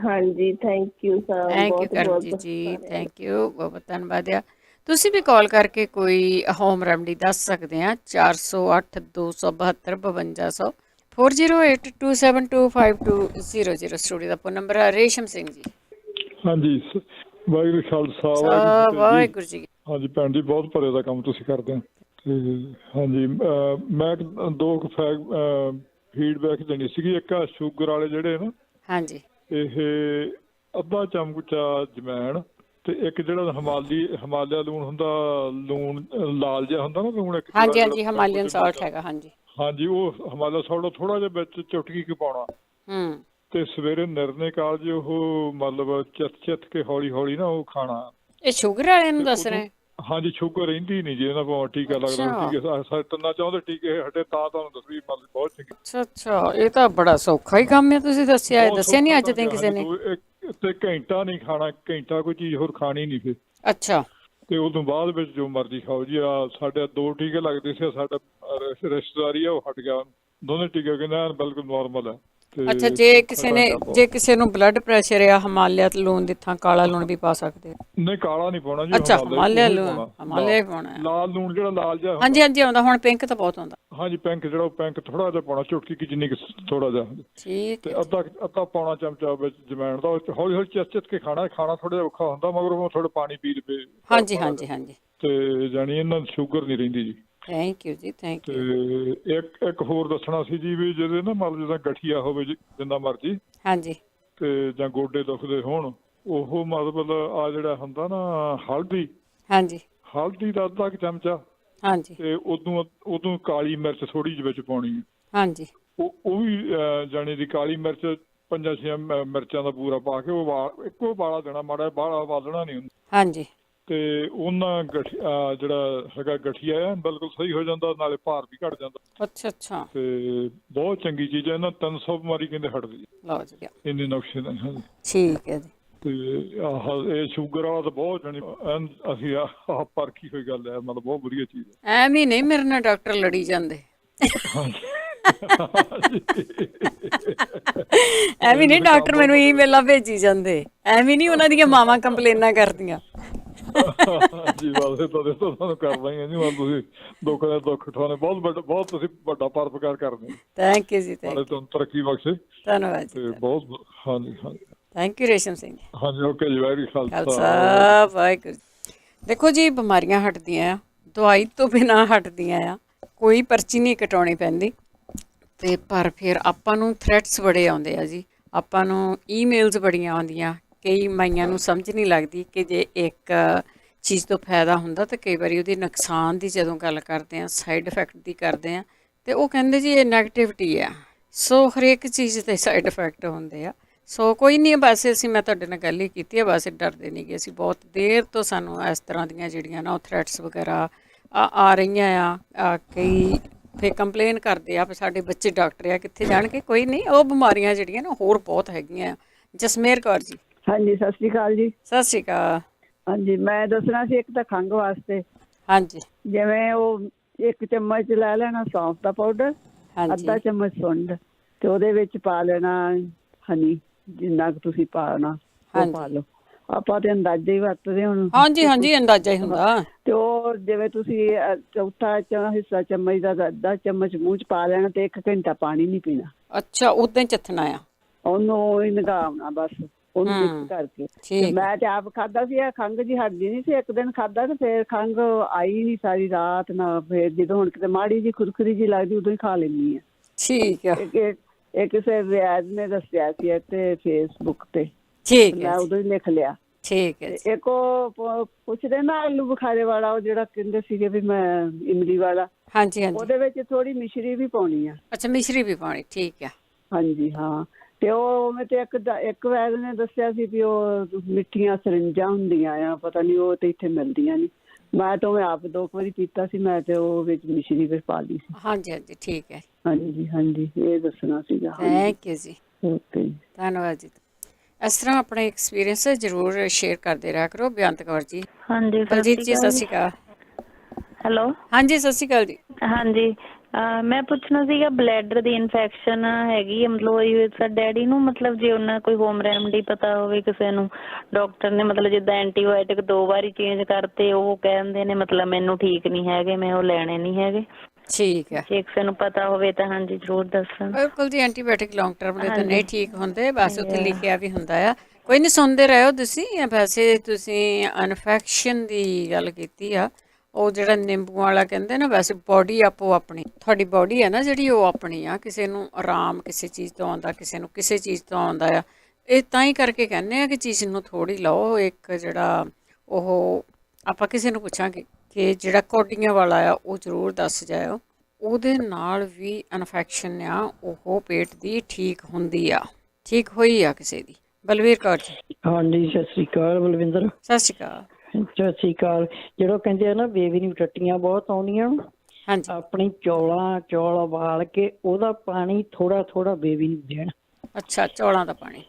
ਹਾਂਜੀ, thank you sir. Thank you Karamjit ਜੀ, ਥੈਂਕ ਯੂ, ਬਹੁਤ ਧੰਨਵਾਦ ਆ। ਤੁਸੀਂ ਵੀ ਕਾਲ ਕਰਕੇ ਕੋਈ ਹੋਮ ਰੈਮਡੀ ਦੱਸ ਸਕਦੇ ਆ। 408 272 5200 4082725200 ਸਟੂਡੀਓ ਦਾ ਫੋਨ ਨੰਬਰ ਹੈ। ਰੇਸ਼ਮ ਸਿੰਘ ਜੀ। ਹਾਂਜੀ, ਵਾਹਿਗੁਰੂ ਖਾਲਸਾ ਵਾਹਿਗੁਰੂ ਜੀ। ਹਾਂਜੀ ਭੈਣ ਜੀ, ਬਹੁਤ ਭਰੇ ਦਾ ਕੰਮ ਤੁਸੀਂ ਕਰਦੇ ਹੋ। ਤੇ ਹਾਂਜੀ, ਮੈਂ 2 ਫੀਡਬੈਕ ਦੇਣੀ ਸੀਗੀ। ਇੱਕ ਆ ਸ਼ੂਗਰ ਵਾਲੇ ਜਿਹੜੇ ਨਾ, ਹਾਂਜੀ, ਇਹ ਅੱਧਾ ਚਮਚਾ ਜਮੈਣ, ਤੇ ਇੱਕ ਜਿਹੜਾ ਹਿਮਾਲਿਆ ਲੂਣ ਹੁੰਦਾ, ਲੂਣ ਲਾਲ ਜਿਹਾ ਹੁੰਦਾ ਨਾ ਲੂਣ, ਇੱਕ ਹਾਂਜੀ ਹਾਂਜੀ ਹਿਮਾਲਿਅਨ ਸਾਲਟ ਹੈਗਾ। ਹਾਂਜੀ ਹਾਂਜੀ, ਉਹ ਹਿਮਾਲਿਆ ਸਾਲਟ ਥੋੜਾ ਜਿਹਾ ਵਿੱਚ ਚੁਟਕੀ ਕੁ ਪਾਉਣਾ। ਤੇ ਸਵੇਰੇ ਨਿਰਣੇ ਕਾਲਜ ਉਹ ਮਤਲਬ ਚਿੱਤ ਕੇ ਹੌਲੀ ਹੌਲੀ ਨਾ ਉਹ ਖਾਣਾ। ਇਹ ਸ਼ੂਗਰ ਵਾਲਿਆਂ ਨੂੰ ਦੱਸ ਰਹੇ? ਹਾਂਜੀ, ਸ਼ੂਗਰ ਰਹਿੰਦੀ ਨਹੀਂ ਜੀ ਇਹਨਾਂ ਕੋਲ। ਟੀਕਾ ਲੱਗਦਾ, ਟੀਕੇ ਤਿੰਨਾਂ ਚਾਹੁੰਦੇ ਟੀਕੇ ਹਟੇ ਤਾਂ ਤੁਹਾਨੂੰ ਦੱਸੀ ਮਤਲਬ ਬਹੁਤ ਚੰਗੀ। ਅੱਛਾ, ਇਹ ਤਾਂ ਬੜਾ ਸੌਖਾ ਹੀ ਕੰਮ ਹੈ। ਤੁਸੀਂ ਦੱਸਿਆ ਨਹੀਂ ਅੱਜ ਤੱਕ ਕਿਸੇ ਨੇ? ਤੇ ਘੰਟਾ ਨਹੀਂ ਖਾਣਾ, ਘੰਟਾ ਕੋਈ ਚੀਜ਼ ਹੋਰ ਖਾਣੀ ਨਹੀਂ ਫਿਰ। ਅੱਛਾ। ਤੇ ਉਦੋਂ ਬਾਅਦ ਵਿੱਚ ਜੋ ਮਰਜ਼ੀ ਖਾਓ ਜੀ। ਸਾਡੇ 2 ਟੀਕੇ ਲੱਗਦੇ ਸੀ, ਸਾਡਾ ਰਿਸ਼ਤੇਦਾਰੀ ਆ ਉਹ ਹਟ ਗਿਆ, ਦੋਨੇ ਟੀਕੇ ਕਹਿੰਦਾ ਬਿਲਕੁਲ ਨੋਰਮਲ ਹੈ। ਅੱਛਾ, ਜੇ ਕਿਸੇ ਨੂੰ ਬਲੱਡ ਪ੍ਰੈਸ਼ਰ ਆ, ਹਿਮਾਲਿਆ ਲੂਣ ਦੀ ਥਾਂ ਕਾਲਾ ਲੂਣ ਵੀ ਪਾ ਸਕਦੇ? ਨਹੀਂ, ਕਾਲਾ ਨਹੀਂ ਪਾਉਣਾ ਜੀ। ਅੱਛਾ, ਹਿਮਾਲਿਆ ਲੂਣ, ਹਿਮਾਲਿਆ ਪਾਉਣਾ। ਲਾਲ ਲੂਣ ਜਿਹੜਾ ਲਾਲ ਜਿਹਾ। ਹਾਂਜੀ ਹਾਂਜੀ ਆਉਂਦਾ ਹੁਣ, ਪਿੰਕ ਤਾਂ ਬਹੁਤ ਆਉਂਦਾ। ਹਾਂਜੀ, ਪਿੰਕ ਜਿਹੜਾ, ਪਿੰਕ ਥੋੜਾ ਜਿਹਾ ਪਾਉਣਾ, ਚੁਟਕੀ ਕੀ ਜਿੰਨੀ ਥੋੜਾ ਜਿਹਾ। ਠੀਕ। ਤੇ ਅੱਧਾ ਪੌਣਾ ਚਮਚਾ ਵਿੱਚ ਜਮੈਣ ਦਾ, ਹੌਲੀ ਹੌਲੀ ਚਿੱਤ ਕੇ ਖਾਣਾ ਥੋੜਾ ਜਿਹਾ ਔਖਾ ਹੁੰਦਾ, ਮਗਰ ਉਹ ਥੋੜਾ ਪਾਣੀ ਪੀ ਲਵੇ। ਹਾਂਜੀ ਹਾਂਜੀ ਹਾਂਜੀ। ਤੇ ਜਾਣੀ ਇਹਨਾਂ ਨੂੰ ਸ਼ੂਗਰ ਨਹੀਂ ਰਹਿੰਦੀ ਜੀ। Thank you ji, thank you. ਤੇ ਇੱਕ ਹੋਰ ਦੱਸਣਾ ਸੀ ਜੀ, ਵੀ ਜਿਹਦੇ ਨਾ ਮਤਲਬ ਜਿੱਦਾਂ ਗਠੀਆ ਹੋਵੇ ਜਿੰਨਾ ਮਰਜ਼ੀ, ਹਾਂਜੀ, ਤੇ ਜਾਂ ਗੋਡੇ ਦੁਖਦੇ ਹੋਣ, ਉਹ ਮਤਲਬ ਆ ਜਿਹੜਾ ਹੁੰਦਾ ਨਾ ਹਲਦੀ, ਹਾਂਜੀ, ਹਲਦੀ ਦਾ ਅੱਧਾ ਚਮਚਾ, ਹਾਂਜੀ, ਤੇ ਉਦੋਂ ਕਾਲੀ ਮਿਰਚ ਥੋੜੀ ਜਿਹੀ ਵਿੱਚ ਪਾਉਣੀ ਹੈ। ਹਾਂਜੀ, ਉਹ ਵੀ ਜਾਣੀ ਦੀ ਕਾਲੀ ਮਿਰਚ 5-6 ਮਿਰਚਾਂ ਦਾ ਪੂਰਾ ਪਾ ਕੇ ਉਹ ਇੱਕੋ ਉਬਾਲਾ ਦੇਣਾ, ਮਾੜਾ ਬਾਹਲਾ ਉਬਾਲਣਾ ਨਹੀਂ ਉਹਨੂੰ। ਹਾਂਜੀ, ਤੇ ਉਹਨਾਂ ਜਿਹੜਾ ਹੈਗਾ ਗਠੀਆ ਆ ਬਿਲਕੁਲ ਸਹੀ ਹੋ ਜਾਂਦਾ, ਨਾਲੇ ਭਾਰ ਵੀ ਘਟ ਜਾਂਦਾ। ਅੱਛਾ ਅੱਛਾ। ਤੇ ਬਹੁਤ ਚੰਗੀ ਚੀਜ਼ ਹੈ। ਇਹਨਾਂ 300 ਬਿਮਾਰੀ ਕਹਿੰਦੇ ਹਟਦੀ ਲਓ ਜੀ ਇੰਨੇ ਨੁਕਸੇ ਨੇ। ਹਾਂਜੀ, ਠੀਕ ਹੈ ਜੀ। ਤੇ ਇਹ ਸ਼ੂਗਰ ਵਾਲਾ ਤਾਂ ਬਹੁਤ ਜਾਣੀ ਅਸੀਂ ਆਪ ਪਰਖੀ ਹੋਈ ਗੱਲ ਹੈ, ਮਤਲਬ ਬਹੁਤ ਵਧੀਆ ਚੀਜ਼ ਹੈ। ਐਵੇਂ ਨਹੀਂ ਮੇਰੇ ਨਾਲ ਡਾਕਟਰ ਲੜੀ ਜਾਂਦੇ। ਐਵੇਂ ਨਹੀਂ ਡਾਕਟਰ ਮੈਨੂੰ ਈਮੇਲਾਂ ਭੇਜੀ ਜਾਂਦੇ, ਐਵੇਂ ਨਹੀਂ ਉਹਨਾਂ ਦੀਆਂ ਮਾਵਾਂ ਕੰਪਲੇਨਾਂ ਕਰਦੀਆਂ। ਜੀ ਵਾਲੇ ਤਾਂ ਤੁਹਾਨੂੰ ਕਰਦਾ ਹੀ ਹੈ ਜੀ। ਤੁਸੀਂ ਦੁੱਖ ਉਠਾਉਣੇ ਬਹੁਤ ਤੁਸੀਂ ਵੱਡਾ ਪਰਉਪਕਾਰ ਕਰਦੇ ਹੋ। ਥੈਂਕ ਯੂ ਜੀ, ਤੁਹਾਨੂੰ ਤਰੱਕੀ ਬਖਸ਼ੇ। ਧੰਨਵਾਦ ਜੀ ਬਹੁਤ। ਹਾਂਜੀ ਹਾਂਜੀ, ਥੈਂਕ ਯੂ ਰੇਸ਼ਮ ਸਿੰਘ। ਹਾਂਜੀ, ਓਕੇ ਜੀ, ਵਾਹਿਗੁਰੂ ਖਾਲਸਾ ਵਾਹਿਗੁਰੂ। ਦੇਖੋ ਜੀ, ਬਿਮਾਰੀਆਂ ਹਟਦੀਆਂ ਆ, ਦਵਾਈ ਤੋਂ ਬਿਨਾਂ ਹਟਦੀਆਂ ਆ, ਕੋਈ ਪਰਚੀ ਨਹੀਂ ਕਟਾਉਣੀ ਪੈਂਦੀ। ਤੇ ਪਰ ਫਿਰ ਆਪਾਂ ਨੂੰ ਥ੍ਰੈਟਸ ਬੜੇ ਆਉਂਦੇ ਆ ਜੀ, ਆਪਾਂ ਨੂੰ ਈਮੇਲਸ ਬੜੀਆਂ ਆਉਂਦੀਆਂ। ਕਈ ਮਾਈਆਂ ਨੂੰ ਸਮਝ ਨਹੀਂ ਲੱਗਦੀ ਕਿ ਜੇ ਇੱਕ ਚੀਜ਼ ਤੋਂ ਫਾਇਦਾ ਹੁੰਦਾ ਤਾਂ ਕਈ ਵਾਰੀ ਉਹਦੇ ਨੁਕਸਾਨ ਦੀ ਜਦੋਂ ਗੱਲ ਕਰਦੇ ਹਾਂ, ਸਾਈਡ ਇਫੈਕਟ ਦੀ ਕਰਦੇ ਹਾਂ, ਤੇ ਉਹ ਕਹਿੰਦੇ ਜੀ ਇਹ ਨੈਗੇਟਿਵਿਟੀ ਆ। ਸੋ ਹਰੇਕ ਚੀਜ਼ ਦੇ ਸਾਈਡ ਇਫੈਕਟ ਹੁੰਦੇ ਆ। ਸੋ ਕੋਈ ਨਹੀਂ, ਬਸ ਮੈਂ ਤੁਹਾਡੇ ਨਾਲ ਗੱਲ ਹੀ ਕੀਤੀ ਹੈ, ਬਸ ਡਰਦੇ ਨਹੀਂ ਗੇ ਅਸੀਂ, ਬਹੁਤ ਦੇਰ ਤੋਂ ਸਾਨੂੰ ਇਸ ਤਰ੍ਹਾਂ ਦੀਆਂ ਜਿਹੜੀਆਂ ਨਾ ਉਹ ਥ੍ਰੈਟਸ ਵਗੈਰਾ ਆ ਰਹੀਆਂ ਆ ਕਈ ਫਿਰ ਕੰਪਲੇਨ ਕਰਦੇ ਆ ਵੀ ਸਾਡੇ ਬੱਚੇ ਡਾਕਟਰ ਆ, ਕਿੱਥੇ ਜਾਣਗੇ। ਕੋਈ ਨਹੀਂ, ਉਹ ਬਿਮਾਰੀਆਂ ਜਿਹੜੀਆਂ ਨਾ ਹੋਰ ਬਹੁਤ ਹੈਗੀਆਂ। ਜਸਮੇਰ ਕੌਰ ਜੀ। ਹਾਂਜੀ, ਸਤਿ ਸ਼੍ਰੀ ਅਕਾਲ ਜੀ। ਸਤਿ ਸ਼੍ਰੀ ਅਕਾਲ। ਹਾਂਜੀ, ਮੈਂ ਦੱਸਣਾ ਸੀ ਇੱਕ ਤਾਂ ਖੰਘ ਵਾਸਤੇ। ਹਾਂਜੀ, ਜਿਵੇਂ ਉਹ 1 ਚਮਚ ਲੈ ਲੈਣਾ ਸੌਂਫ ਦਾ ਪਾਊਡਰ, ਅੱਧਾ ਚਮਚ ਸੁੰਡ, ਤੇ ਉਹਦੇ ਵਿੱਚ ਪਾ ਲੈਣਾ ਹਨੀ, ਜਿੰਨਾ ਕੁ ਤੁਸੀਂ ਪਾਣਾ ਉਹ ਪਾ ਲਓ। ਆਪਾਂ ਤੇ ਅੰਦਾਜ਼ਾ ਹੀ ਵਰਤਦੇ ਹੁਣ। ਹਾਂਜੀ, ਅੰਦਾਜ਼ਾ ਹੀ ਹੁੰਦਾ। ਤੇ ਉਹ ਜਿਵੇਂ ਤੁਸੀਂ ਚੌਥਾ ਹਿੱਸਾ ਚਮਚ ਦਾ ਅੱਧਾ ਚਮਚ ਮੂੰਹ ਚ ਪਾ ਲੈਣਾ ਤੇ 1 ਘੰਟਾ ਪਾਣੀ ਨਹੀਂ ਪੀਣਾ। ਅੱਛਾ, ਉਦਾਂ ਹੀ ਚੱਥਣਾ ਆ ਉਹਨੂੰ, ਹੀ ਨਗਾਉਣਾ ਬਸ ਉਹਨੂੰ ਮਿਕਸ ਕਰਕੇ। ਮੈਂ ਤੇ ਆਪ ਖਾਧਾ ਸੀ, ਖੰਘ ਜੀ ਹਟਦੀ ਨਹੀਂ ਸੀ। ਇੱਕ ਦਿਨ ਖਾਧਾ ਤੇ ਫਿਰ ਖੰਘ ਆਈ ਨਹੀਂ ਸਾਰੀ ਰਾਤ ਨਾ। ਫਿਰ ਜਦੋਂ ਹੁਣ ਕਿਤੇ ਮਾੜੀ ਜੀ ਖੁਰਖੁਰੀ ਜੀ ਲੱਗਦੀ ਉਦੋਂ ਹੀ ਖਾ ਲੈਂਦੀ ਆ। ਠੀਕ ਆ। ਇਹ ਕਿਸੇ ਰਿਆਜ਼ ਨੇ ਦੱਸਿਆ ਸੀ ਤੇ ਫੇਸਬੁੱਕ ਤੇ, ਮੈਂ ਉਦੋਂ ਹੀ ਲਿਖ ਲਿਆ। ਠੀਕ ਹੈ। ਇੱਕ ਉਹ ਪੁੱਛਦੇ ਨਾ ਆਲੂ ਬੁਖਾਰੇ ਵਾਲਾ, ਉਹ ਜਿਹੜਾ ਕਹਿੰਦੇ ਸੀਗੇ ਵੀ ਮੈਂ ਇਮਲੀ ਵਾਲਾ। ਹਾਂਜੀ, ਉਹਦੇ ਵਿੱਚ ਥੋੜੀ ਮਿਸ਼ਰੀ ਵੀ ਪਾਉਣੀ ਆ। ਅੱਛਾ, ਮਿਸ਼ਰੀ ਵੀ ਪਾਉਣੀ, ਠੀਕ ਆ। ਹਾਂਜੀ, ਹਾਂ। ਤੇ ਉਹ ਮੈਂ ਤੇ ਇੱਕ ਵੈਦ ਨੇ ਦੱਸਿਆ ਸੀ ਵੀ ਉਹ ਮਿੱਠੀਆਂ ਸਰਿੰਜਾਂ ਹੁੰਦੀਆਂ ਆ, ਪਤਾ ਨਹੀਂ ਉਹ ਤੇ ਇੱਥੇ ਮਿਲਦੀਆਂ ਨਹੀਂ। ਮੈਂ ਤਾਂ ਆਪ 2 ਵਾਰੀ ਪੀਤਾ ਸੀ, ਮੈਂ ਤੇ ਉਹ ਵਿੱਚ ਮਿਸ਼ਰੀ ਵੀ ਪਾ ਲਈ ਸੀ। ਹਾਂਜੀ, ਠੀਕ ਹੈ। ਹਾਂਜੀ, ਇਹ ਦੱਸਣਾ ਸੀਗਾ। ਥੈਂਕ ਯੂ ਜੀ। ਓਕੇ ਜੀ, ਧੰਨਵਾਦ ਜੀ। ਇਸ ਤਰ੍ਹਾਂ ਆਪਣੇ ਐਕਸਪੀਰੀਅੰਸ ਜ਼ਰੂਰ ਸ਼ੇਅਰ ਕਰਦੇ ਰਿਹਾ ਕਰੋ। ਬੇਅੰਤ ਕੌਰ ਜੀ। ਹਾਂਜੀ, ਬਲਜੀਤ ਜੀ, ਸਤਿ ਸ਼੍ਰੀ ਅਕਾਲ। ਹੈਲੋ। ਹਾਂਜੀ, ਸਤਿ ਸ਼੍ਰੀ ਅਕਾਲ ਜੀ। ਹਾਂਜੀ, ਮੈਂ ਪੁੱਛਣਾ ਸੀਗਾ, ਬਲੈਡਰ ਦੀ ਇਨਫੈਕਸ਼ਨ ਹੈਗੀ ਹੈ, ਮਤਲਬ ਡੈਡੀ ਨੂੰ, ਮਤਲਬ ਜੇ ਉਹਨਾਂ ਕੋਈ ਹੋਮ ਰੈਮਡੀ ਪਤਾ ਹੋਵੇ ਕਿਸੇ ਨੂੰ, ਡਾਕਟਰ ਨੇ ਮਤਲਬ ਜਿੱਦਾਂ ਐਂਟੀਬਾਇਓਟਿਕ 2 ਵਾਰੀ ਚੇਂਜ ਕਰਤੇ, ਉਹ ਕਹਿੰਦੇ ਨੇ ਮਤਲਬ ਮੈਨੂੰ ਠੀਕ ਨਹੀਂ ਹੈਗੇ, ਮੈਂ ਉਹ ਲੈਣੇ ਨਹੀਂ ਹੈਗੇ। ਠੀਕ ਹੈ, ਜੇ ਕਿਸੇ ਨੂੰ ਪਤਾ ਹੋਵੇ ਤਾਂ ਹਾਂਜੀ ਜ਼ਰੂਰ ਦੱਸਣ। ਬਿਲਕੁਲ ਜੀ, ਐਂਟੀਬਾਇਓਟਿਕ ਲੌਂਗ ਟਰਮ ਦੇ ਤਾਂ ਨਹੀਂ ਠੀਕ ਹੁੰਦੇ, ਬਸ ਉੱਥੇ ਲਿਖਿਆ ਵੀ ਹੁੰਦਾ ਆ। ਕੋਈ ਨਹੀਂ, ਸੁਣਦੇ ਰਹੋ ਤੁਸੀਂ। ਵੈਸੇ ਤੁਸੀਂ ਇਨਫੈਕਸ਼ਨ ਦੀ ਗੱਲ ਕੀਤੀ ਆ, ਉਹ ਜਿਹੜਾ ਨਿੰਬੂ ਵਾਲਾ ਕਹਿੰਦੇ ਨਾ, ਵੈਸੇ ਬੋਡੀ ਆਪੋ ਆਪਣੀ, ਤੁਹਾਡੀ ਬੋਡੀ ਹੈ ਨਾ ਜਿਹੜੀ, ਉਹ ਆਪਣੀ ਆ। ਕਿਸੇ ਨੂੰ ਆਰਾਮ ਕਿਸੇ ਚੀਜ਼ ਤੋਂ ਆਉਂਦਾ, ਕਿਸੇ ਨੂੰ ਕਿਸੇ ਚੀਜ਼ ਤੋਂ ਆਉਂਦਾ ਆ। ਇਹ ਤਾਂ ਹੀ ਕਰਕੇ ਕਹਿੰਦੇ ਆ ਕਿ ਚੀਜ਼ ਨੂੰ ਥੋੜ੍ਹੀ ਲਓ। ਇੱਕ ਜਿਹੜਾ ਉਹ ਆਪਾਂ ਕਿਸੇ ਨੂੰ ਪੁੱਛਾਂਗੇ ਕਿ ਜਿਹੜਾ ਕੌਡੀਆਂ ਵਾਲਾ ਆ, ਉਹ ਜ਼ਰੂਰ ਦੱਸ ਜਾਇਓ। ਉਹਦੇ ਨਾਲ ਵੀ ਇਨਫੈਕਸ਼ਨ ਆ, ਉਹ ਪੇਟ ਦੀ ਠੀਕ ਹੁੰਦੀ ਆ, ਠੀਕ ਹੋਈ ਆ ਕਿਸੇ ਦੀ। ਬਲਵੀਰ ਕੌਰ ਜੀ। ਹਾਂਜੀ, ਸਤਿ ਸ਼੍ਰੀ ਅਕਾਲ ਬਲਵਿੰਦਰ। ਸਤਿ ਸ਼੍ਰੀ ਅਕਾਲ। ਸਤਿ ਸ਼੍ਰੀ ਅਕਾਲ। ਜਿਹੜਾ ਕਹਿੰਦੇ ਆ ਨਾ ਬੇਬੀ ਨੂੰ ਟੱਟੀਆਂ ਬਹੁਤ ਆਉਂਦੀਆਂ, ਆਪਣੀ ਚੌਲ ਉਬਾਲ ਕੇ ਉਹਦਾ ਪਾਣੀ ਥੋੜਾ ਬੇਬੀ ਨੂੰ ਦੇਣ। ਅੱਛਾ, ਚੌਲਾਂ ਦਾ ਪਾਣੀ।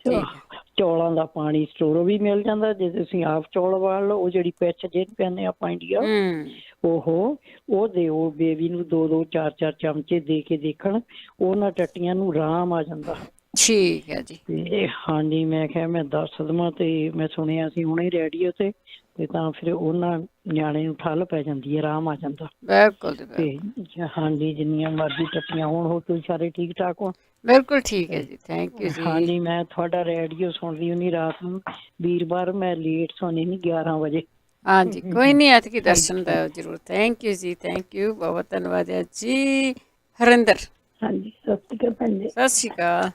ਚੌਲਾਂ ਦਾ ਪਾਣੀ ਸਟੋਰੋਂ ਵੀ ਮਿਲ ਜਾਂਦਾ, ਜੇ ਤੁਸੀਂ ਆਪ ਚੌਲ ਉਬਾਲ ਲਓ। ਉਹ ਜਿਹੜੀ ਪਿੱਛ ਜਿਹਨੂੰ ਕਹਿੰਦੇ ਆਪਾਂ ਇੰਡੀਆ, ਉਹ ਦਿਓ ਬੇਬੀ ਨੂੰ। 2-2 4-4 ਚਮਚੇ ਦੇ ਕੇ ਦੇਖਣ, ਉਹਨਾਂ ਟੱਟੀਆਂ ਨੂੰ ਆਰਾਮ ਆ ਜਾਂਦਾ। ਠੀਕ ਹੈ ਜੀ। ਤੇ ਹਾਂਜੀ, ਮੈਂ ਕਿਹਾ ਮੈਂ ਦੱਸ ਦੇਵਾਂ। ਤੇ ਮੈਂ ਸੁਣਿਆ ਸੀ ਹੁਣੇ ਰੇਡੀਓ ਤੇ ਤਾਂ ਫਿਰ ਉਹਨਾਂ ਨਿਆਣੇ ਨੂੰ ਠੱਲ ਪੈ ਜਾਂਦੀ ਹੈ, ਆਰਾਮ ਆ ਜਾਂਦਾ। ਬਿਲਕੁਲ। ਤੇ ਹਾਂਜੀ, ਜਿੰਨੀਆਂ ਮਰਜ਼ੀ ਟੱਟੀਆਂ ਹੋਣ, ਹੋਰ ਤੁਸੀਂ ਸਾਰੇ ਠੀਕ ਠਾਕ ਹੋ? ਬਿਲਕੁਲ ਠੀਕ ਹੈ ਜੀ, ਥੈਂਕ ਯੂ ਜੀ। ਹਾਂਜੀ, ਮੈਂ ਤੁਹਾਡਾ ਰੇਡੀਓ ਸੁਣਦੀ ਹੁੰਦੀ ਰਾਤ ਨੂੰ। ਵੀਰਵਾਰ ਮੈਂ ਲੇਟ ਸੌਂਦੀ ਨਹੀਂ, 11 ਵਜੇ। ਹਾਂਜੀ, ਕੋਈ ਨਹੀਂ, ਐਤਕੀ ਦਰਸ਼ਨ ਦਾ ਜ਼ਰੂਰ। Thank you ji, thank you, ਬਹੁਤ ਧੰਨਵਾਦ ਹੈ ਜੀ। ਹਰਿੰਦਰ। ਹਾਂਜੀ, ਸਤਿ ਸ਼੍ਰੀ ਅਕਾਲ ਭੈਣ ਜੀ। ਸਤਿ ਸ਼੍ਰੀ ਅਕਾਲ।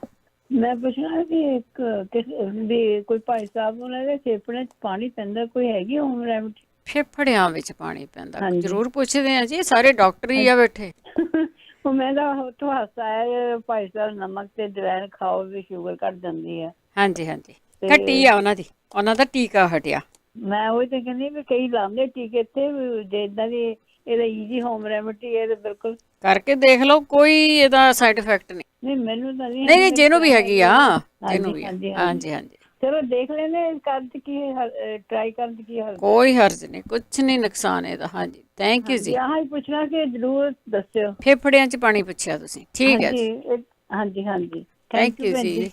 ਮੈਂ ਪੁੱਛਣਾ ਵੀ ਕੋਈ ਭਾਈ ਸਾਹਿਬ ਉਹਨਾਂ ਦੇ ਫੇਫੜਿਆਂ 'ਚ ਪਾਣੀ ਪੈਂਦਾ, ਕੋਈ ਹੈਗੀ ਹੋਮ ਰੈਮਡੀ? ਫੇਫੜਿਆਂ ਵਿੱਚ ਪਾਣੀ ਪੈਂਦਾ, ਜ਼ਰੂਰ ਪੁੱਛਦੇ ਆ ਜੀ। ਸਾਰੇ ਡਾਕਟਰ ਹੀ ਆ ਬੈਠੇ। ਉਹ ਮੈਂ ਤਾਂ ਉੱਥੋਂ ਹਾਸਾ ਆਇਆ, ਭਾਈ ਸਾਹਿਬ ਨਮਕ ਤੇ ਅਜਵਾਇਣ ਖਾਓ ਵੀ ਸ਼ੂਗਰ ਘਟ ਜਾਂਦੀ ਹੈ। ਹਾਂਜੀ, ਘਟੀ ਆ ਉਹਨਾਂ ਦੀ, ਉਹਨਾਂ ਦਾ ਟੀਕਾ ਹਟਿਆ। ਮੈਂ ਉਹੀ ਤਾਂ ਕਹਿੰਦੀ ਵੀ ਕਈ ਲਾਉਂਦੇ ਟੀਕੇ ਇੱਥੇ, ਜੇ ਏਦਾਂ ਦੀ ਇਹਦਾ ਈਜ਼ੀ ਹੋਮ ਰੈਮਡੀ ਇਹ ਤਾਂ ਬਿਲਕੁਲ ਕਰਕੇ ਦੇਖ ਲਓ, ਕੋਈ ਇਹਦਾ ਸਾਈਡ ਇਫੈਕਟ ਨਹੀਂ। ਮੈਨੂੰ ਤਾਂ ਨਹੀਂ, ਜਿਹਨੂੰ ਵੀ ਹੈਗੀ ਆ, ਜਿਹਨੂੰ ਵੀ। ਹਾਂਜੀ। ਚਲੋ ਦੇਖ ਲੈਨੇ, ਕਰਨ ਚ ਕੀ ਟਰਾਈ ਕਰਨ ਚ ਕੀ ਹਰਜ? ਕੋਈ ਹਰਜ ਨਹੀਂ, ਕੁਛ ਨਹੀਂ ਨੁਕਸਾਨ ਇਹਦਾ। ਹਾਂਜੀ, ਥੈਂਕ ਯੂ ਜੀ। ਆਹ ਹੀ ਪੁੱਛਣਾ ਕਿ ਜ਼ਰੂਰ ਦੱਸਿਓ। ਫੇਫੜਿਆਂ 'ਚ ਪਾਣੀ ਪੁੱਛਿਆ ਤੁਸੀਂ, ਠੀਕ ਹੈ ਜੀ। ਹਾਂਜੀ, thank you ji,